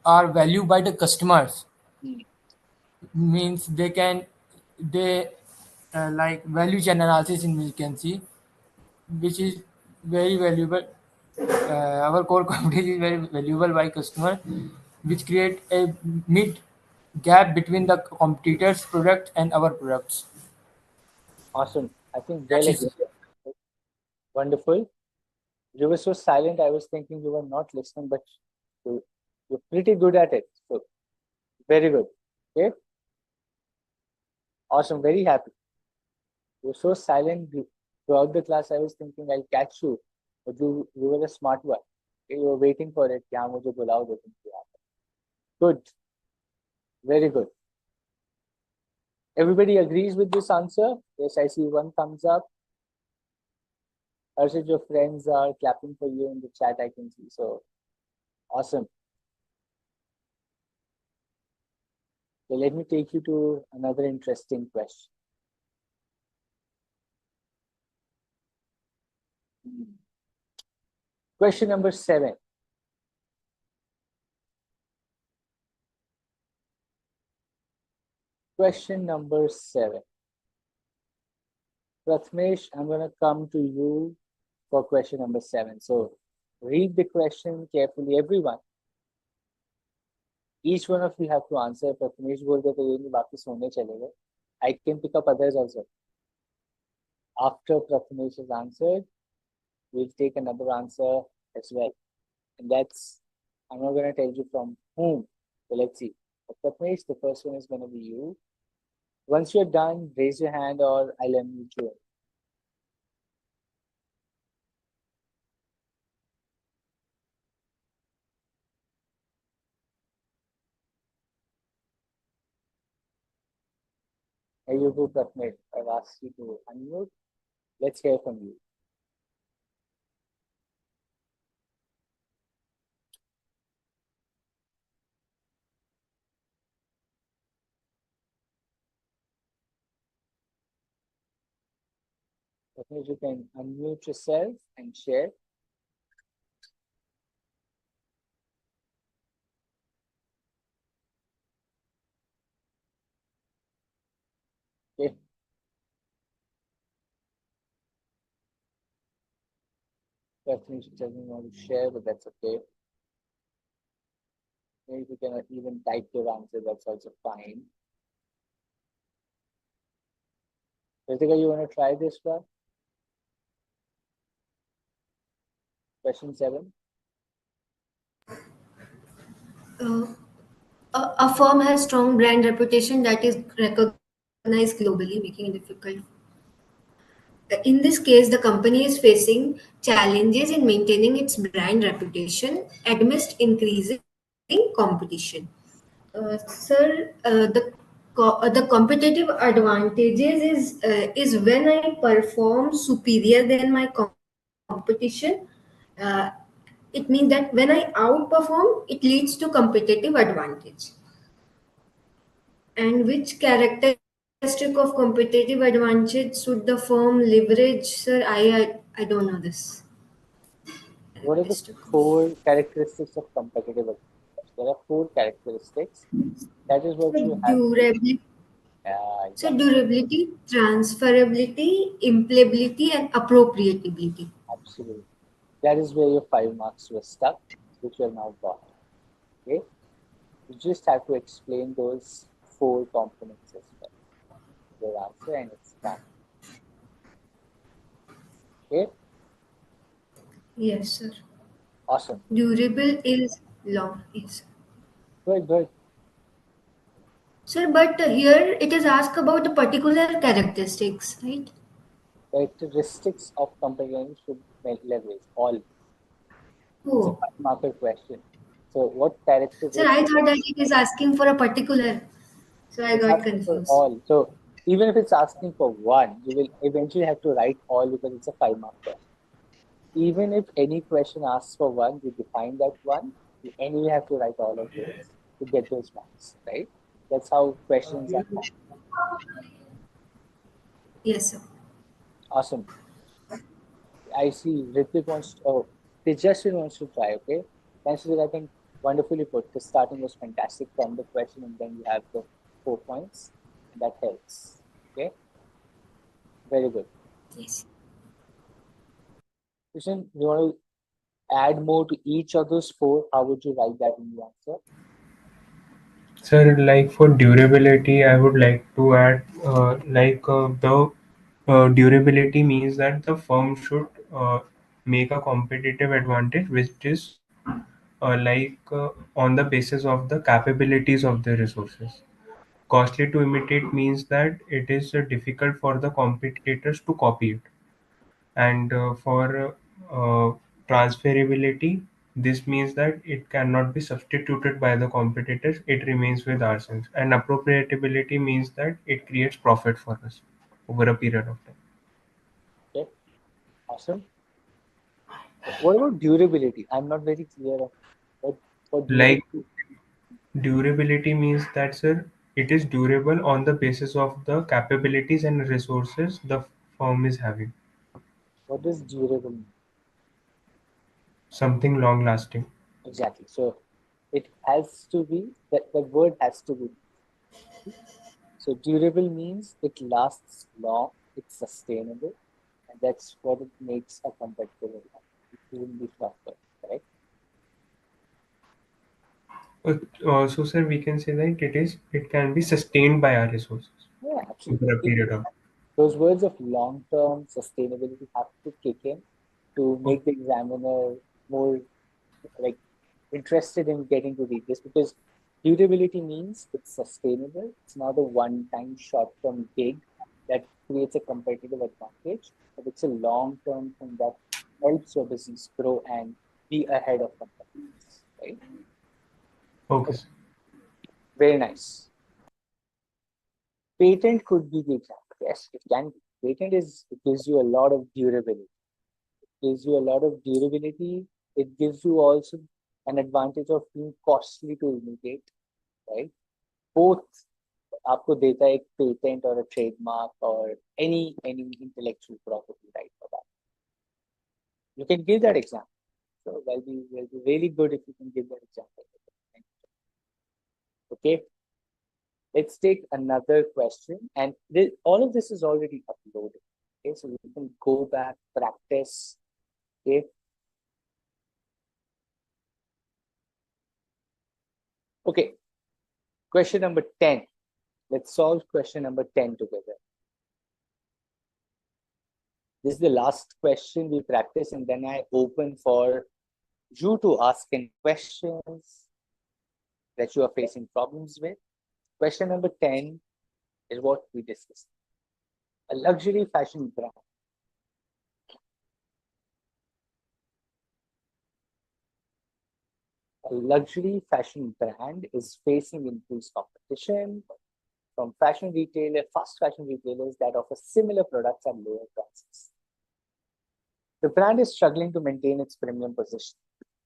are valued by the customers. Hmm. Means they like value chain analysis in we can see, which is very valuable. Our core competency is very valuable by customer, which create a mid gap between the competitors' product and our products. Awesome. I think well That's it. explained. Wonderful. You were so silent. I was thinking you were not listening, but you're pretty good at it. So very good. Okay. Awesome. Very happy. You were so silent throughout the class. I was thinking I'll catch you, but you were a smart one. Okay, you were waiting for it. क्या मुझे बुलाओ दो तुम यहाँ पे. Good. Very good. Everybody agrees with this answer? Yes, I see one thumbs up. Arshit, your friends are clapping for you in the chat, I can see. So awesome. So let me take you to another interesting question. Question number 7. Question number 7. Prathamesh, I'm going to come to you for question number 7. So read the question carefully, everyone. Each one of you have to answer. Prathamesh बोलते तो ये नहीं बाकी सोने चले गए. I can pick up others also. After Prathamesh has answered, we'll take another answer as well. And that's, I'm not going to tell you from whom. So let's see. But Prathamesh, the first one is going to be you. Once you're done, raise your hand or I'll unmute you. Here you go, Prathamesh. I've asked you to unmute. Let's hear from you. Prathamesh, you can unmute yourself and share. Okay. Prathamesh doesn't want to share, but that's okay. Maybe you can even type your answer, that's also fine. Ritika, you want to try this one? Question 7. Uh, a firm has strong brand reputation that is recognized globally, making it difficult. In this case, the company is facing challenges in maintaining its brand reputation amidst increasing competition. Sir, the the competitive advantages is when I perform superior than my competition. Uh, it means that when I outperform, it leads to competitive advantage. And which characteristic of competitive advantage should the firm leverage, sir? I don't know this What are the characteristic of. four characteristics of competitive advantage? There are four characteristics. That is what So you have to. durability, so Exactly. durability, transferability, implementability, and appropriatability. Absolutely. That is where your 5 marks were stuck, which you have now got. Okay. You just have to explain those four components as well. Your answer and it's done. Okay. Yes, sir. Awesome. Durable is long. Yes. Good, good. Sir, but here it is asked about the particular characteristics, right? Characteristics of company should leverage all. It's a Oh, 5 marker question. So what sir, I characteristics? thought that it is asking for a particular, so I It's got asking for confused. all. So even if it's asking for one, you will eventually have to write all because it's a 5 mark question. Even if any question asks for one, you define that one, you anyway have to write all of those to get those marks, right? That's how questions are formed. Yes, sir. Awesome. I see Ritik wants to, oh, Tejaswin wants to try, okay? Thanks, Ritik. I think wonderfully put. The starting was fantastic from the question, and then you have the 4 points, and that helps. Okay, very good. Yes. Christian, you want to add more to each of those four? How would you write that in the answer? Sir, like for durability, I would like to add the durability means that the firm should make a competitive advantage, which is on the basis of the capabilities of the resources. Costly to imitate means that it is difficult for the competitors to copy it. And for transferability, this means that it cannot be substituted by the competitors, it remains with ourselves. And appropriatability means that it creates profit for us over a period of time. Okay, awesome. What about durability? I'm not very clear of what for Like durability. durability means that, sir, it is durable on the basis of the capabilities and resources the firm is having. What does durable mean? Something long lasting. Exactly. So it has to be that the word has to be. So durable means it lasts long, it's sustainable, and that's what it makes a competitive advantage. It shouldn't be short-term, correct? So, sir, we can say that it can be sustained by our resources Yeah, absolutely. over a period of. Those words of long-term sustainability have to kick in to Oh, make the examiner more like interested in getting to read this because durability means it's sustainable. It's not a one-time short-term gig that creates a competitive advantage, but it's a long-term thing that helps your business grow and be ahead of competitors, right? okay, Okay, sir. very nice. Patent could be the example. Yes, it can be. Patent is it gives you a lot of durability. It gives you a lot of durability. It gives you also an advantage of being costly to imitate, right? Both आपको देता है एक patent और a trademark or any intellectual property right for that. You can give that example. So will be really good if you can give that example. Okay, let's take another question. And all of this is already uploaded. Okay, so you can go back, practice. Okay. Okay. Question number 10. Let's solve question number 10 together. This is the last question we practice, and then I open for you to ask any questions that you are facing problems with. Question number 10 is what we discussed. A luxury fashion brand. A luxury fashion brand is facing increased competition from fashion retailer, fast fashion retailers that offer similar products at lower prices. The brand is struggling to maintain its premium position.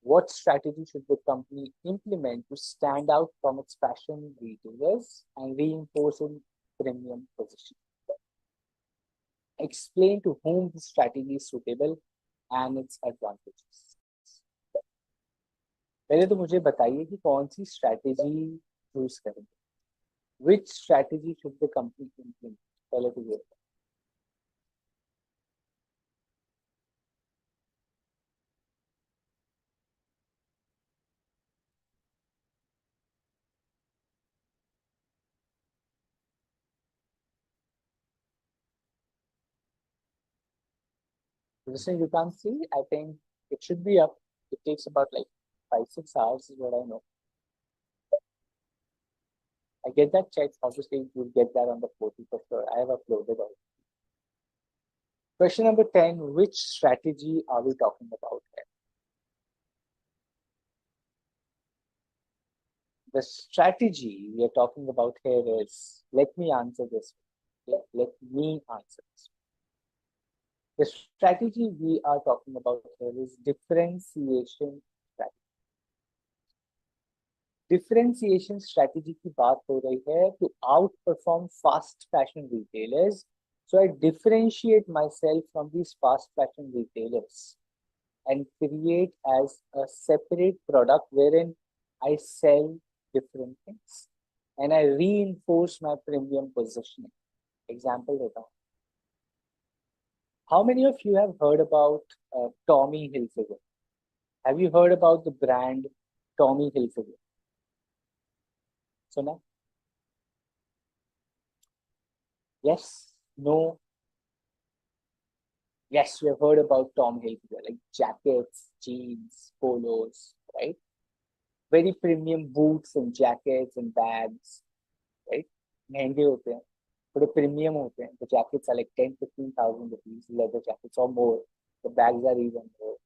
What strategy should the company implement to stand out from its fashion retailers and reinforce its premium position? Explain to whom this strategy is suitable and its advantages. पहले तो मुझे बताइए कि कौन सी strategy choose करेंगे. Which strategy should the company implement? पहले तो ये. Listen, you can't see. I think it should be up. It takes about like 5-6 hours, is what I know. I get that checked. Obviously, you'll get that on the portal for sure. I have uploaded all. Question number 10. Which strategy are we talking about here? The strategy we are talking about here is, let me answer this. Let me answer this. The strategy we are talking about here is differentiation strategy. Differentiation strategy की बात हो रही है to outperform fast fashion retailers. So I differentiate myself from these fast fashion retailers and create as a separate product wherein I sell different things and I reinforce my premium positioning. Example देता हूँ. How many of you have heard about Tommy Hilfiger? Have you heard about the brand Tommy Hilfiger? Suna? Yes? No? Yes, we have heard about Tom Hilfiger, like jackets, jeans, polos, right? Very premium boots and jackets and bags, right? महंगे होते हैं, थोड़े premium होते हैं. The jackets are like 10,000-15,000 rupees, leather jackets or more. The bags are even more,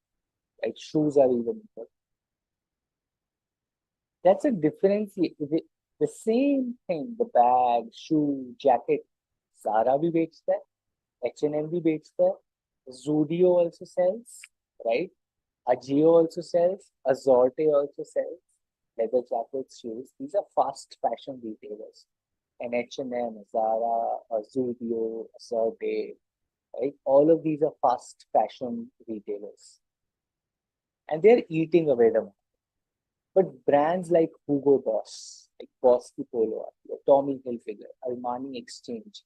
right? Shoes are even more. That's a difference. The same thing, the bag, shoe, jacket, Zara भी बेचता है, H&M भी बेचता है, Zudio also sells, right? Ajio also sells, Azorte also sells, leather jackets, shoes. These are fast fashion retailers. And H&M, Zara, Zudio, Azorte, right? All of these are fast fashion retailers. And they're eating away the market. But brands like Hugo Boss, like Boss की Polo, Tommy Hilfiger, Armani Exchange,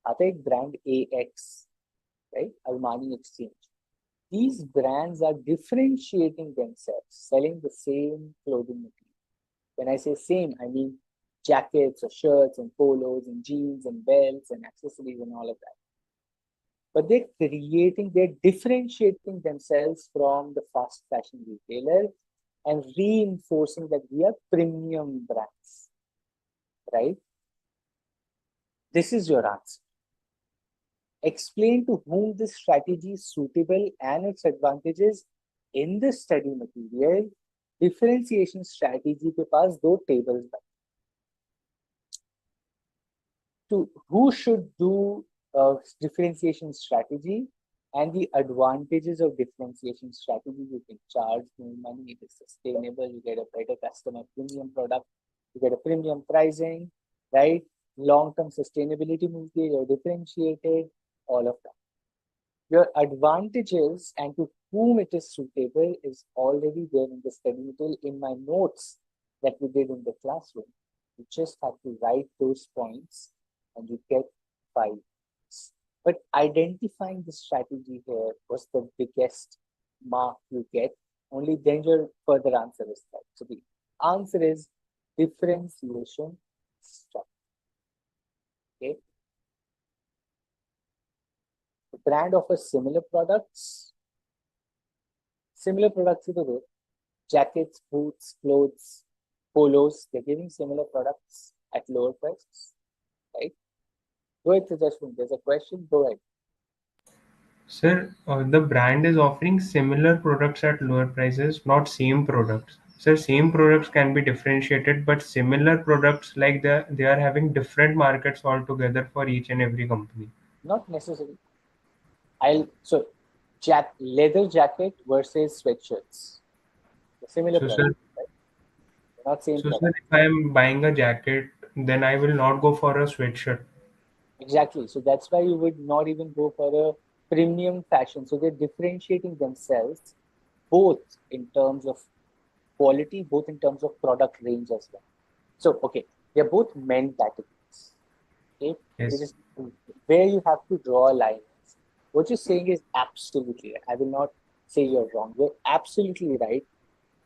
आता है एक brand AX, right? Armani Exchange. These brands are differentiating themselves, selling the same clothing material. When I say same, I mean jackets or shirts and polos and jeans and belts and accessories and all of that. But they're differentiating themselves from the fast fashion retailer and reinforcing that we are premium brands, right? This is your answer. Explain to whom this strategy is suitable and its advantages. In the study material, differentiation strategy के पास दो tables बने. To who should do differentiation strategy and the advantages of differentiation strategy. You can charge more money, it is sustainable, you get a better customer premium product, you get a premium pricing, right? Long-term sustainability मिलती है, you're differentiated, all of that. Your advantages and to whom it is suitable is already there in the study material in my notes that we did in the classroom. You just have to write those points and you get 5. But identifying the strategy here was the biggest mark you get. Only then your further answer is right. So the answer is differentiation strategy. Okay. The brand offers similar products. Similar products to the jackets, boots, clothes, polos. They're giving similar products at lower prices, right? Go ahead, Tejashwin. There's a question. Go ahead. Sir, the brand is offering similar products at lower prices, not same products. So same products can be differentiated, but similar products, like they are having different markets altogether for each and every company. Not necessarily. So leather jacket versus sweatshirts. Similar So product, sir, right? They're not same so sir, product. if I am buying a jacket, then I will not go for a sweatshirt. Exactly. So that's why you would not even go for a premium fashion. So they're differentiating themselves both in terms of quality, both in terms of product range as well. So, okay, they're both men categories. Okay, it Yes. is where you have to draw a line. What you're saying is absolutely right. I will not say you're wrong. You're absolutely right.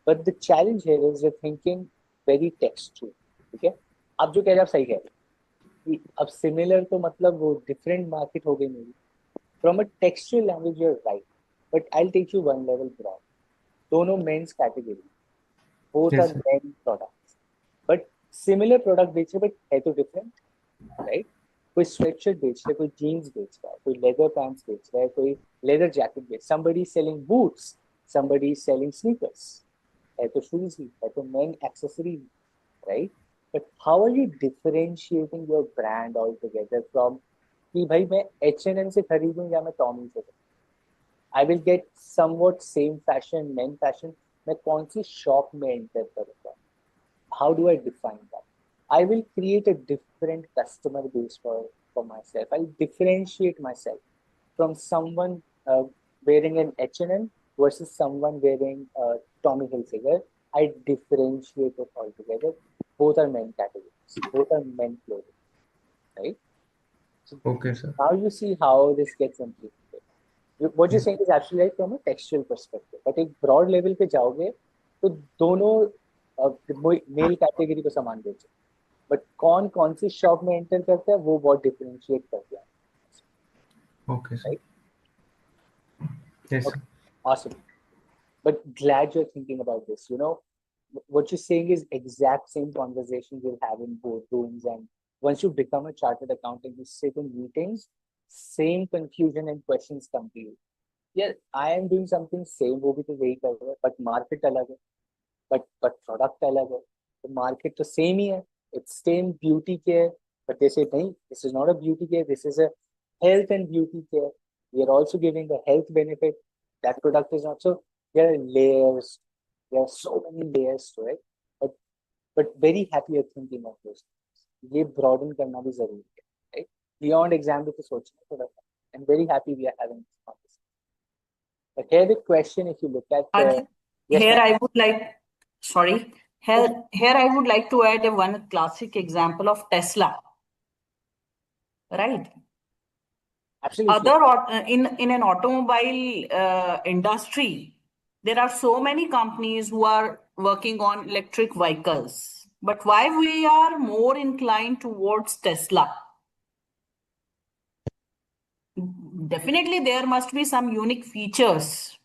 But the challenge here is you're thinking very textual. ठीक है? आप जो कह रहे हैं आप सही कह रहे हैं कि अब सिमिलर तो मतलब वो डिफरेंट मार्केट हो गई मेरी from a textual language you're right but I take you one level broad दोनों mains category both are Yes, sir. men products but similar product बेच रहे बट है तो डिफरेंट राइट कोई स्वेटशर्ट बेच रहा है कोई जीन्स बेच रहा है कोई लेदर पैंट्स बेच रहा है कोई लेदर जैकेट बेच somebody selling boots somebody selling sneakers है तो शूज ही है तो main accessory right but how are you differentiating your brand altogether from कि भाई मैं H&M से खरीदूं या मैं टॉमी से I will get somewhat same fashion men fashion मैं कौन सी शॉप में एंटर करूंगा how do I define that? I will create a different customer base for myself. I'll differentiate myself from someone wearing an H&M versus someone wearing Tommy Hilfiger. I differentiate it altogether. Both are men categories. Both are men clothing, right? So Okay, sir. now you see how this gets implemented. What you're saying is actually right from a textual perspective. But एक broad level पे जाओगे तो दोनों male category को समान बेचे but कौन कौन सी शॉप में एंटर करता है वो बहुत डिफरेंशिएट करता है Okay, sir. Right Yes, sir. Okay, awesome. But glad you're thinking about this. What you're saying is exact same conversations you'll have in boardrooms. And once you become a chartered accountant, you sit in meetings, same confusion and questions come to you. Yeah, I am doing something same, वो भी तो वही कर रहे हैं, but market अलग है, but product अलग है. The market तो same ही है. It's same beauty care, but they say नहीं, this is not a beauty care, this is a health and beauty care. We are also giving a health benefit. That product is not so. There are layers. There are so many layers to it. But very happy you're thinking of those. ये broaden करना भी जरूरी है, right? Beyond exam भी तो सोचना थोड़ा सा. I'm very happy we are having this conversation. But here the question, if you look at yes, Here ma'am. I would like, sorry, here I would like to add one classic example of Tesla, right? Absolutely. In an automobile industry, there are so many companies who are working on electric vehicles. But why we are more inclined towards Tesla? Definitely, there must be some unique features,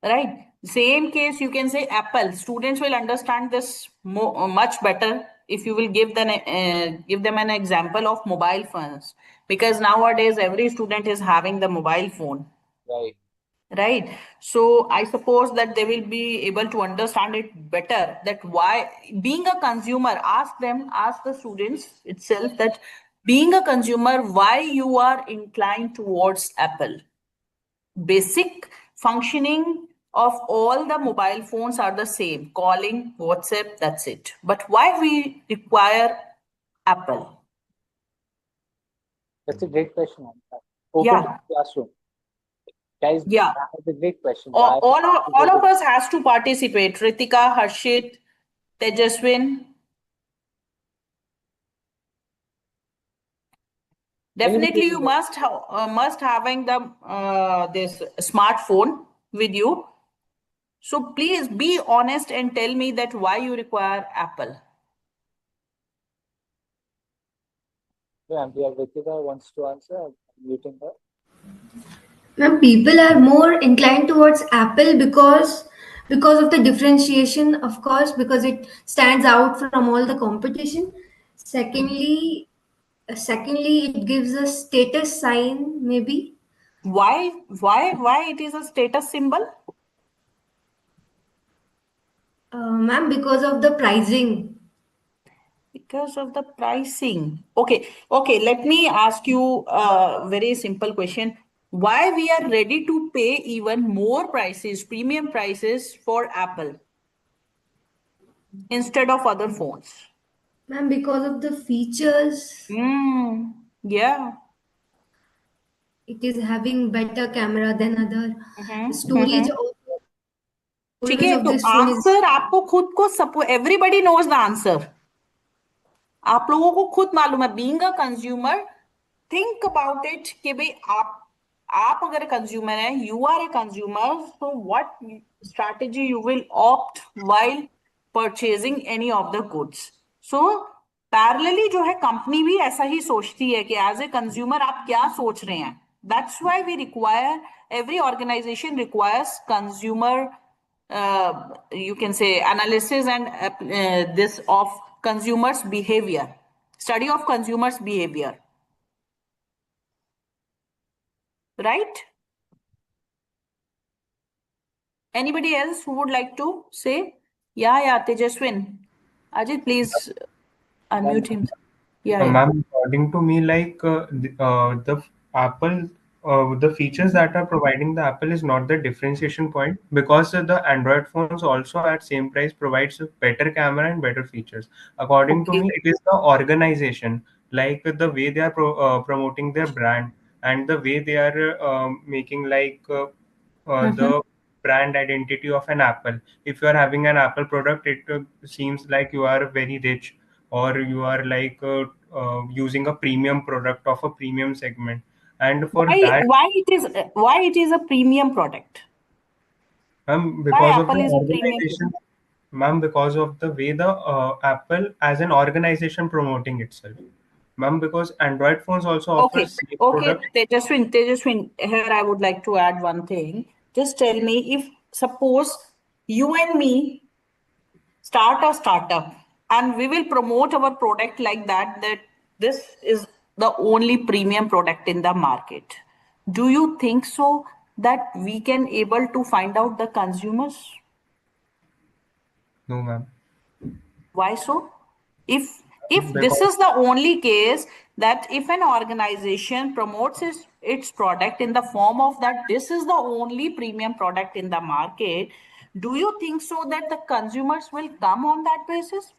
right? Same case, you can say Apple. Students will understand this much better if you will give them an example of mobile phones, because nowadays every student is having the mobile phone, Right. right? So I suppose that they will be able to understand it better, that why being a consumer, ask the students itself that being a consumer, why you are inclined towards Apple. Basic functioning of all the mobile phones are the same: calling, WhatsApp, that's it. But why we require Apple? That's a great question. Open to Yeah, the classroom. Guys, yeah. that's a great question. All, Why? all of us has to participate. Ritika, Harshit, Tejaswin. Anybody Definitely, you who must having the this smartphone with you. So please be honest and tell me that why you require Apple. yeah, Ritika wants to answer. I'm muting her. Now, people are more inclined towards Apple because of the differentiation, of course, because it stands out from all the competition. Secondly, secondly, it gives a status sign, maybe. Why it is a status symbol? Ma'am, because of the pricing. Because of the pricing. Okay. Let me ask you a very simple question. Why we are ready to pay even more prices, premium prices for Apple instead of other phones? Ma'am, because of the features, Yeah. it is having better camera than other. Mm-hmm. Storage of ठीक storage है of तो this phone is. Answer आपको खुद को everybody knows the answer. आप लोगों को खुद मालूम है. Being a consumer, think about it कि भाई आप अगर कंज्यूमर है, you are a consumer, so what strategy you will opt while purchasing any of the goods. So parallelly जो है कंपनी भी ऐसा ही सोचती है कि एज ए कंज्यूमर आप क्या सोच रहे हैं. That's why we require, every organization requires consumer, you can say analysis and this of consumers behavior, study of consumers behavior, right? Anybody else who would like to say? Yeah, Tejaswin. Ajit, please unmute him. Yeah. Ma'am, according to me, like the Apple, the features that are providing the Apple is not the differentiation point, because the Android phones also at same price provides a better camera and better features. According to Okay. me, it is the organization, like the way they are promoting their brand, and the way they are making like Mm-hmm. the brand identity of an Apple. If you are having an Apple product, it seems like you are very rich, or you are like using a premium product of a premium segment. And for that, Why it is a premium product? Why because of the Apple is a premium organization, product? ma'am, because of the way the Apple as an organization promoting itself, ma'am, because Android phones also Okay, offers same okay, product. Tejaswin, here I would like to add one thing. Just tell me, if suppose you and me start a startup and we will promote our product like that this is the only premium product in the market. Do you think so that we can able to find out the consumers? No, ma'am, Why so? If this because is the only case, that if an organization promotes its product in the form of that this is the only premium product in the market, do you think so that the consumers will come on that basis?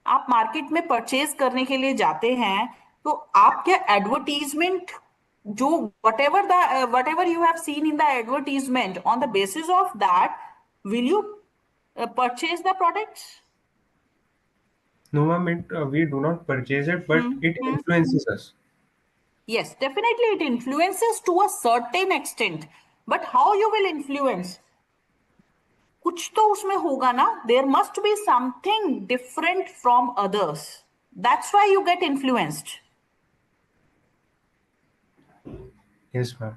आप market में purchase करने के लिए जाते हैं तो आप क्या एडवर्टीजमेंट, जो whatever you have seen in the advertisement, on the basis of that will you purchase the products? no, ma'am, we do not purchase it, but it Hmm. influences us. Yes, definitely it influences to a certain extent, but how you will influence? कुछ तो उसमें होगा ना. There must be something different from others. That's why you get influenced, Yes, ma'am.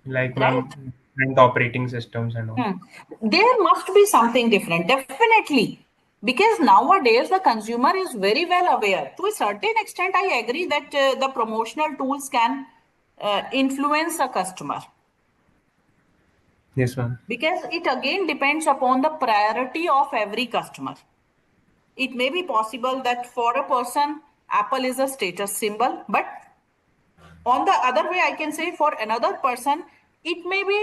Like, right? ma'am, different operating systems and all. There must be something different, definitely. Because nowadays the consumer is very well aware. To a certain extent, I agree that the promotional tools can influence a customer. Yes, ma'am. Because it again depends upon the priority of every customer. It may be possible that for a person, Apple is a status symbol, but on the other way, I can say for another person, it may be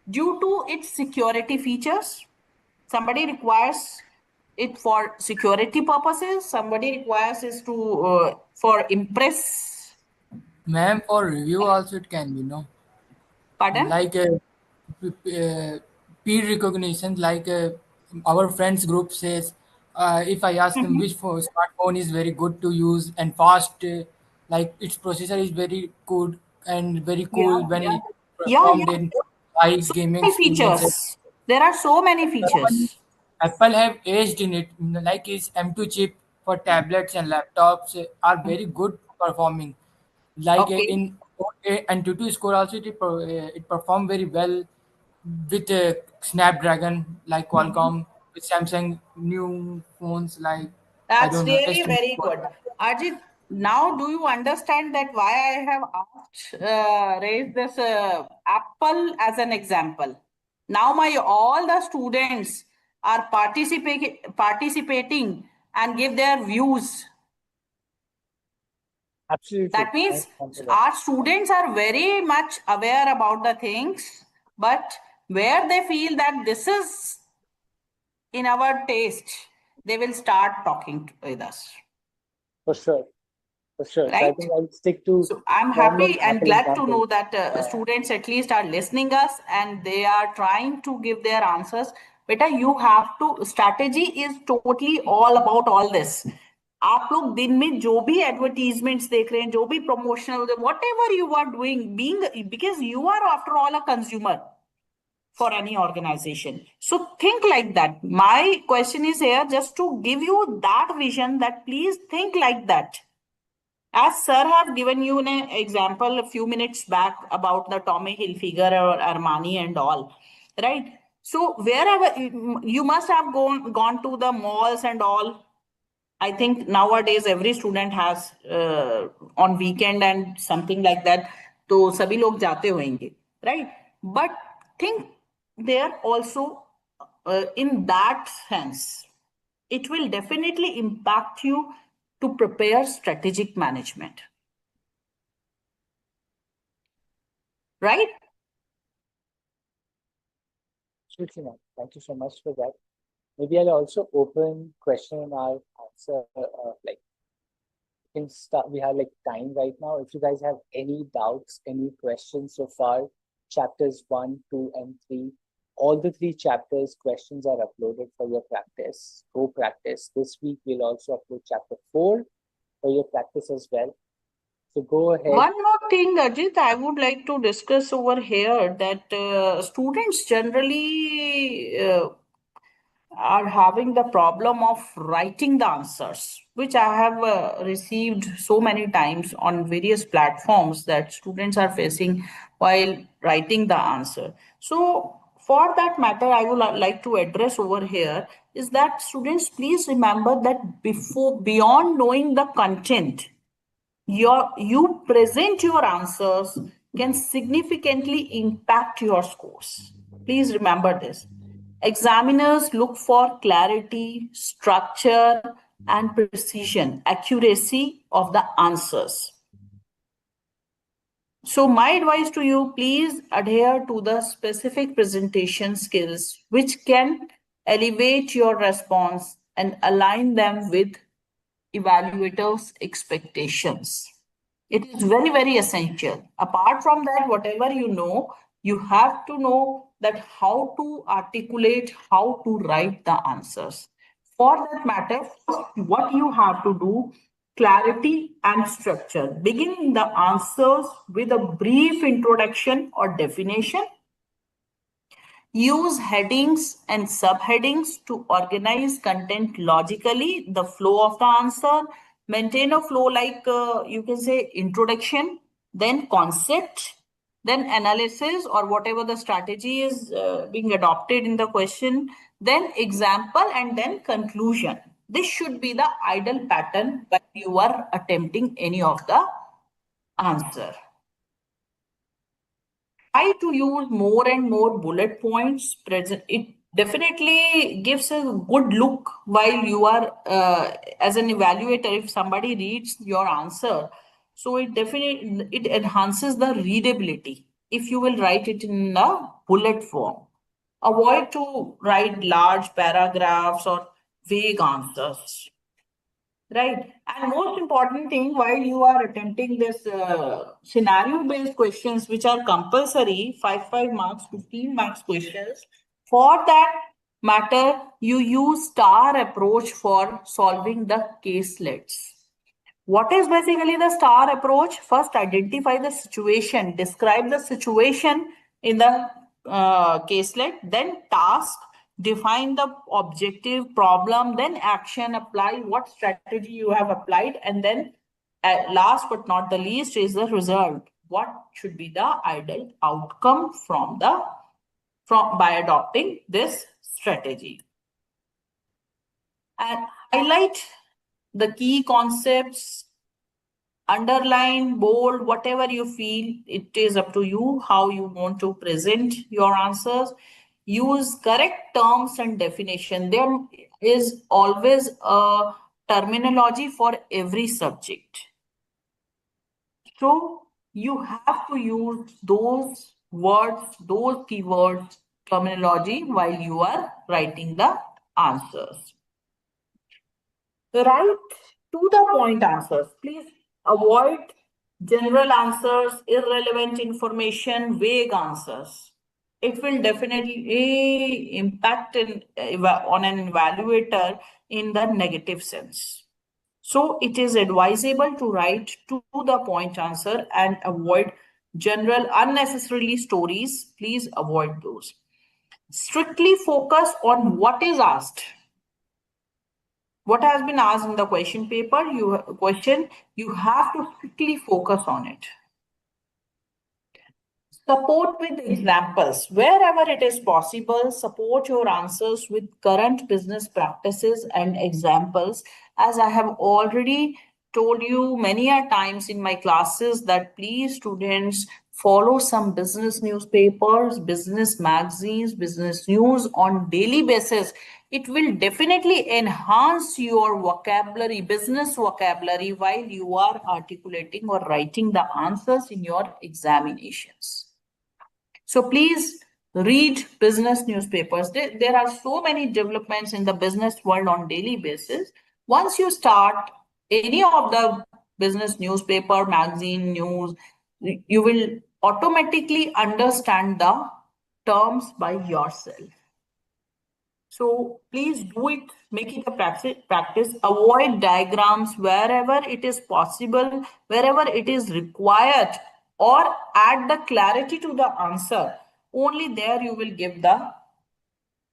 due to its security features. Somebody requires it for security purposes. Somebody requires it to for impress. Ma'am, for review also it can be, no? Pardon? Like peer recognition, like our friends group says, if I ask them which smartphone is very good to use and fast, like its processor is very good and very Yeah, cool when it performed yeah. in high So gaming many experiences. features. There are so many Apple, features. Apple have aged in it, like its M2 chip for tablets and laptops are very good performing. Like Okay. in and Tutu score also it performed very well with Snapdragon like Qualcomm with Samsung new phones like I That's don't know really S20. very good. Ajit, now do you understand that why I have asked, raised this Apple as an example? Now my all the students are participating and give their views. Absolutely. That means Thanks, Pankaj. our students are very much aware about the things, but where they feel that this is in our taste, they will start talking with us. For sure. For sure. So I Right? think I'll stick to So I'm common happy and apple glad to examples. know that students at least are listening us and they are trying to give their answers. Beta, you have to, strategy is totally all about all this. आप लोग दिन में जो भी advertisements देख रहे हैं, जो भी promotional, whatever you are doing, because you are after all a consumer for any organization. So think like that. My question is here just to give you that vision that please think like that. As sir have given you an example a few minutes back about the Tommy Hilfiger or Armani and all, right? So wherever you must have gone to the malls and all. I think nowadays every student has on weekend and something like that. तो सभी लोग जाते होंगे, right? But think there also in that sense, it will definitely impact you to prepare strategic management. Right? Absolutely, ma'am. Thank you so much for that. Maybe I'll also open question and I'll answer. Like, we can start. We have like time right now. If you guys have any doubts, any questions so far, chapters 1, 2, and 3, all the 3 chapters questions are uploaded for your practice. Go practice. This week we'll also upload chapter 4 for your practice as well. So go ahead. One more thing, Ajit, I would like to discuss over here that students generally are having the problem of writing the answers, which I have received so many times on various platforms that students are facing while writing the answer. So, for that matter, I would like to address over here is that students, please remember that beyond knowing the content, you present your answers can significantly impact your scores. Please remember this. Examiners look for clarity, structure, and precision, accuracy of the answers. So my advice to you, please adhere to the specific presentation skills which can elevate your response and align them with evaluators' expectations. It is very, very essential. Apart from that, whatever you have to know that how to articulate, how to write the answers. For that matter, what you have to do, clarity and structure. Begin the answers with a brief introduction or definition. Use headings and subheadings to organize content logically, the flow of the answer. Maintain a flow like you can say introduction, then concept, then analysis or whatever the strategy is being adopted in the question, then example, and then conclusion. This should be the ideal pattern when you are attempting any of the answer. Try to use more and more bullet points present. It definitely gives a good look while you are as an evaluator. If somebody reads your answer, so it enhances the readability if you will write it in a bullet form. Avoid to write large paragraphs or vague answers. Right. And most important thing, while you are attempting this scenario-based questions, which are compulsory, 5 marks, 15 marks questions, for that matter, you use STAR approach for solving the caselets. What is basically the STAR approach? First, identify the situation, describe the situation in the caselet, then task, define the objective problem, then action, apply what strategy you have applied, and then last but not the least is the result. What should be the ideal outcome by adopting this strategy? And highlight the key concepts, underline, bold, whatever you feel. It is up to you how you want to present your answers. Use correct terms and definition. There is always a terminology for every subject. So you have to use those words, those keywords, terminology while you are writing the answers. Write to the point answers. Please avoid general answers, irrelevant information, vague answers. It will definitely impact on an evaluator in the negative sense. So it is advisable to write to the point answer and avoid general unnecessarily stories. Please avoid those. Strictly focus on what is asked. What has been asked in the question paper, you have to strictly focus on it. Support with examples. Wherever it is possible, support your answers with current business practices and examples. As I have already told you many a times in my classes that please students follow some business newspapers, business magazines, business news on daily basis. It will definitely enhance your vocabulary, business vocabulary, while you are articulating or writing the answers in your examinations. So please read business newspapers. There are so many developments in the business world on daily basis. Once you start any of the business newspaper, magazine, news, you will automatically understand the terms by yourself. So please do it, make it a practice. Avoid diagrams wherever it is possible, wherever it is required, or add the clarity to the answer. Only there you will give the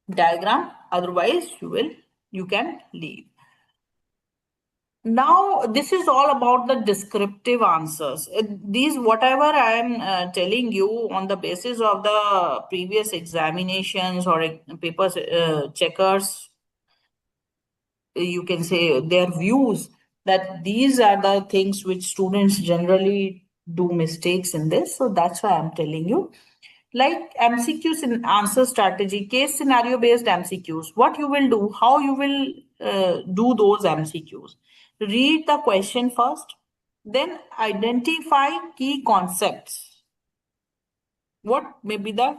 diagram, otherwise you can leave. Now, this is all about the descriptive answers. These, whatever I am telling you on the basis of the previous examinations or papers, checkers, you can say their views, that these are the things which students generally do mistakes in this. So that's why I'm telling you. Like MCQs in answer strategy, case scenario based MCQs, what you will do, how you will do those MCQs. Read the question first, then identify key concepts. What may be the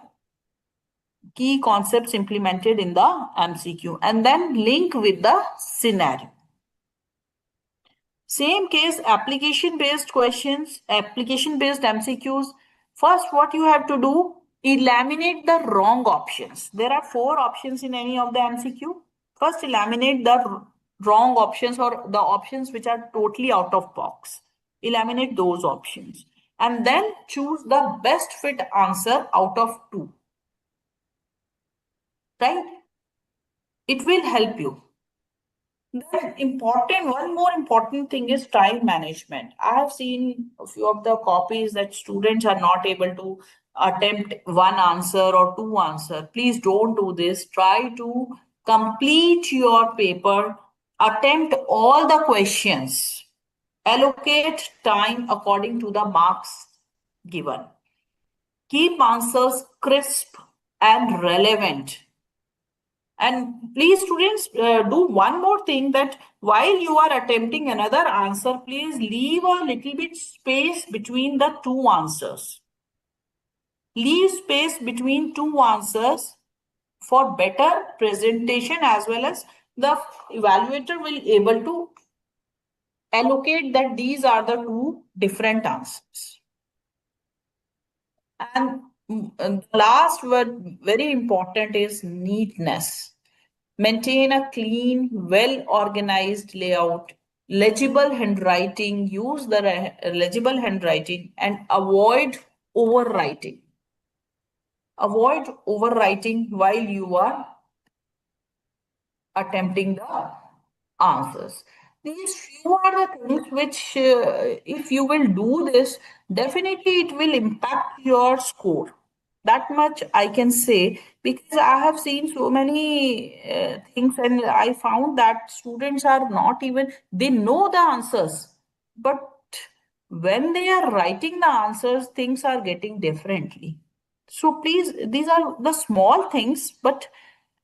key concepts implemented in the MCQ, and then link with the scenario. Same case, application based questions, application based MCQs. First, what you have to do, eliminate the wrong options. There are 4 options in any of the MCQ. First, eliminate the wrong options or the options which are totally out of box. Eliminate those options. And then choose the best fit answer out of 2. Right? It will help you. One more important thing is time management. I have seen a few of the copies that students are not able to attempt one answer or 2 answer. Please don't do this. Try to complete your paper, attempt all the questions, allocate time according to the marks given. Keep answers crisp and relevant. And please, students, do one more thing, that while you are attempting another answer, please leave a little bit space between the 2 answers. Leave space between 2 answers for better presentation, as well as the evaluator will able to allocate that these are the 2 different answers. And the last word, very important, is neatness. Maintain a clean, well-organized layout, legible handwriting, use the legible handwriting, and avoid overwriting. Avoid overwriting while you are attempting the answers. These few are the things which, if you will do this, definitely it will impact your score. That much I can say, because I have seen so many things, and I found that students are not even, they know the answers, but when they are writing the answers, things are getting differently. So please, these are the small things, but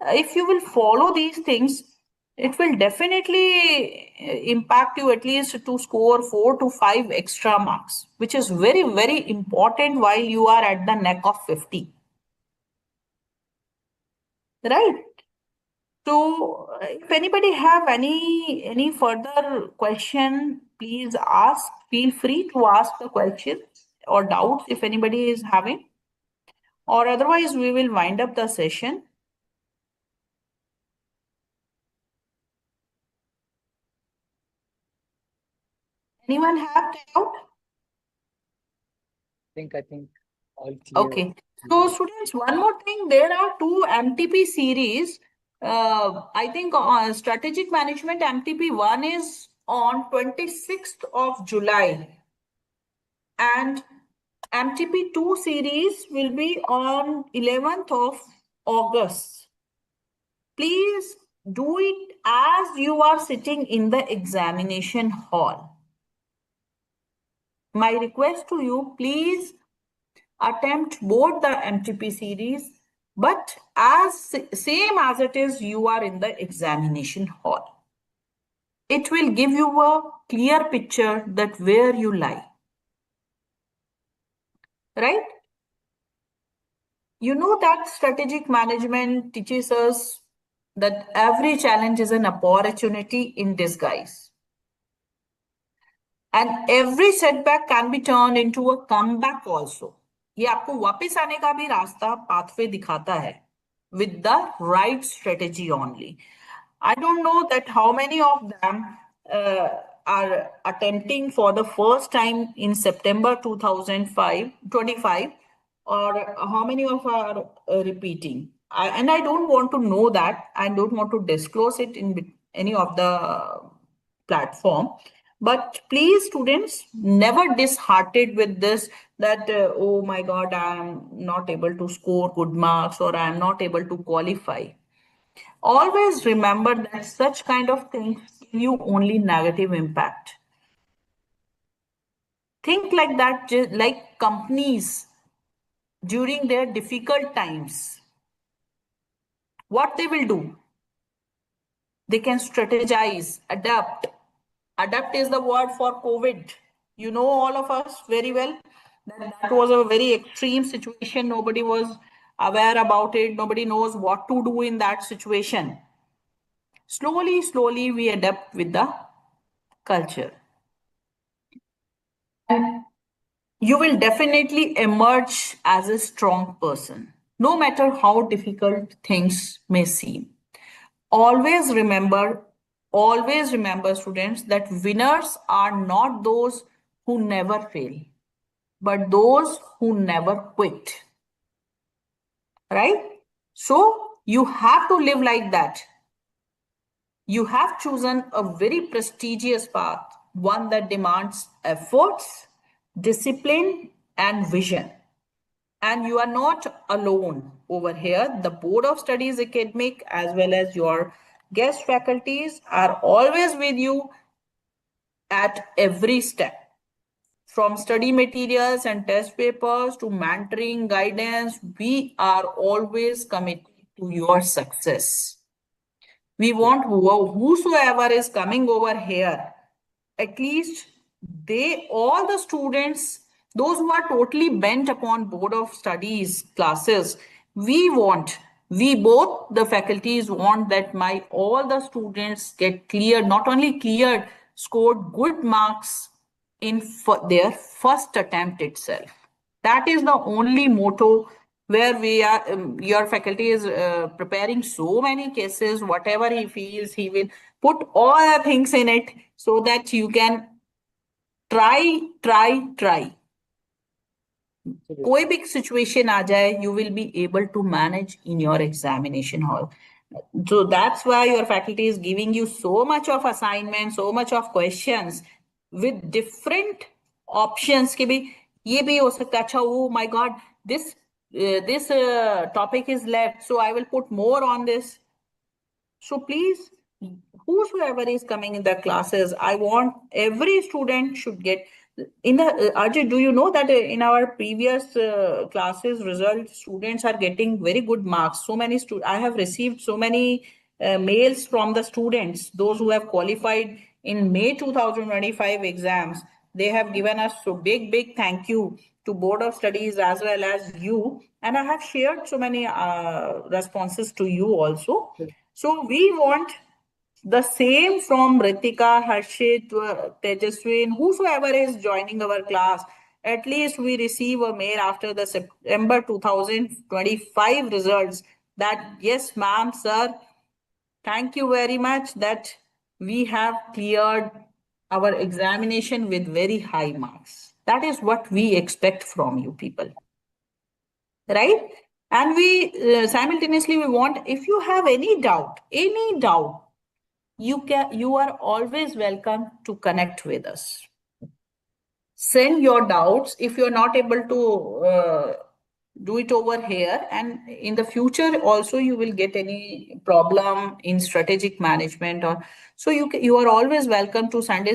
if you will follow these things, it will definitely impact you at least to score 4 to 5 extra marks, which is very, very important while you are at the neck of 50. Right? So if anybody have any further question, please ask. Feel free to ask the questions or doubts if anybody is having, or otherwise we will wind up the session. Anyone have doubt? I think all clear. Okay. So students, one more thing, there are two MTP series. I think strategic management MTP 1 is on 26th of July and MTP 2 series will be on 11th of August. Please do it as you are sitting in the examination hall. My request to you, please attempt both the MTP series, but as same as it is you are in the examination hall. It will give you a clear picture that where you lie. Right? You know that strategic management teaches us that every challenge is an opportunity in disguise. And every setback can be turned into a comeback also. ये आपको वापस आने का भी रास्ता pathway दिखाता है with the right strategy only. I don't know that how many of them are attempting for the first time in September 2025, or how many of are repeating. And I don't want to know that. I don't want to disclose it in any of the platform. But please, students, never disheartened with this that, oh my God, I am not able to score good marks or I am not able to qualify. Always remember that such kind of things give you only negative impact. Think like that, like companies during their difficult times. What they will do? They can strategize, adapt. Adapt is the word for COVID. You know, all of us very well that was a very extreme situation. Nobody was aware about it. Nobody knows what to do in that situation. Slowly, slowly, we adapt with the culture. And you will definitely emerge as a strong person, no matter how difficult things may seem. Always remember, students, that winners are not those who never fail, but those who never quit. Right? So you have to live like that. You have chosen a very prestigious path, one that demands efforts, discipline, and vision. And you are not alone over here. The Board of Studies Academic as well as your guest faculties are always with you at every step. From study materials and test papers to mentoring, guidance, we are always committed to your success. We want whosoever is coming over here, at least all the students, those who are totally bent upon Board of Studies classes, we both the faculties want that all the students get cleared, not only cleared, scored good marks in their first attempt itself. That is the only motto where we are. Your faculty is preparing so many cases. Whatever he feels, he will put all the things in it so that you can try. कोई भी situation आ जाए, you will be able to manage in your examination hall. So that's why your faculty is giving you so much of assignments, so much of questions with different options. कि भी ये भी हो सकता है. अच्छा, oh my God, this topic is left, so I will put more on this. So please, whosoever is coming in the classes, I want every student should get In the Arjit, do you know that in our previous classes results, students are getting very good marks. So many I have received so many mails from the students, those who have qualified in May 2025 exams. They have given us so big thank you to Board of Studies as well as you. And I have shared so many responses to you also. So we want the same from Ritika, Harshit, Tejaswin, whosoever is joining our class. At least we receive a mail after the September 2025 results that yes, ma'am, sir, thank you very much that we have cleared our examination with very high marks. That is what we expect from you people, right? And we simultaneously we want, if you have any doubt, you are always welcome to connect with us. Send your doubts if you're not able to do it over here, and in the future also you will get any problem in strategic management, or so you are always welcome to send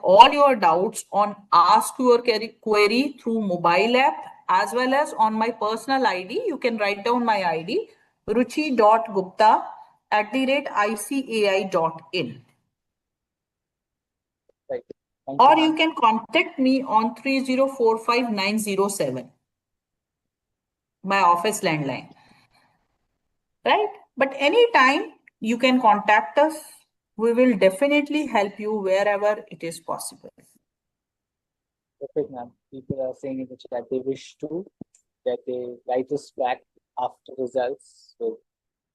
all your doubts on ask your query through mobile app, as well as on my personal ID. You can write down my ID, ruchi.gupta@icai.in. Right. Thank Or you, you ma'am. can contact me on 3045907, my office landline, right? But anytime you can contact us. We will definitely help you wherever it is possible. Perfect, ma'am. People are saying in the chat they wish to that they write us back after results with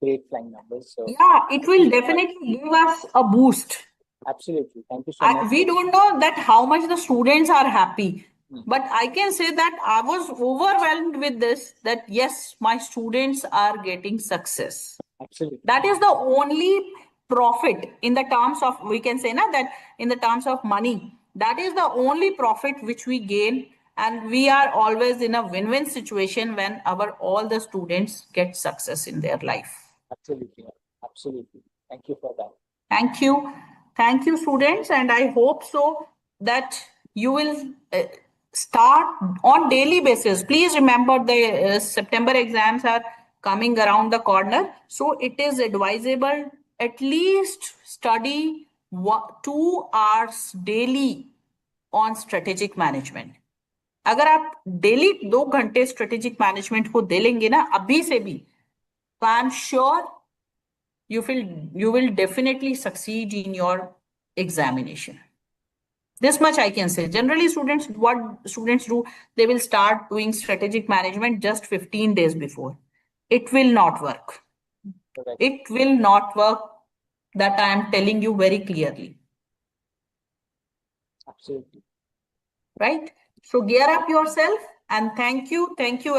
great flying numbers. So Yeah, it will definitely give us a boost. absolutely. Thank you so much. We don't know that how much the students are happy, Hmm. but I can say that I was overwhelmed with this, that yes, my students are getting success. Absolutely. That is the only profit in the terms of, we can say na, that in the terms of money, that is the only profit which we gain, and we are always in a win-win situation when our all the students get success in their life. Absolutely. Absolutely. Thank you for that. Thank you. Thank you, students. And I hope so that you will start on daily basis. Please remember the September exams are coming around the corner. So it is advisable at least study 2 hours daily on strategic management. अगर आप daily 2 घंटे strategic management को दे लेंगे ना अभी से भी, तो I am sure you will definitely succeed in your examination. This much I can say. Generally, what students do, they will start doing strategic management just 15 days before. It will not work. Correct. It will not work. That I am telling you very clearly. Absolutely. Right? So gear up yourself, and thank you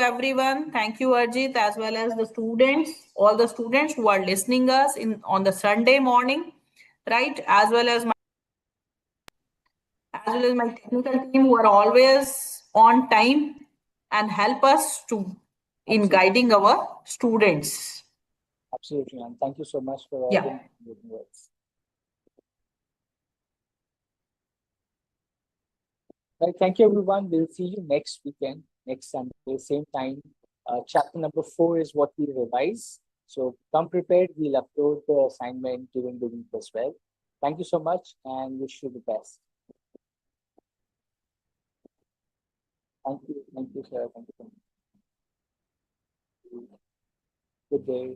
everyone. Thank you, Arjit, as well as the students, all the students who are listening us on the Sunday morning, right? As well as my technical team who are always on time and help us in guiding our students. Absolutely, ma'am. Thank you so much for all Yeah. the motivating words. Right, thank you, everyone. We'll see you next weekend, next Sunday, same time. Chapter number 4 is what we revise. So come prepared. We'll upload the assignment during the week as well. Thank you so much and wish you the best. Thank you, sir. Thank you. Good day.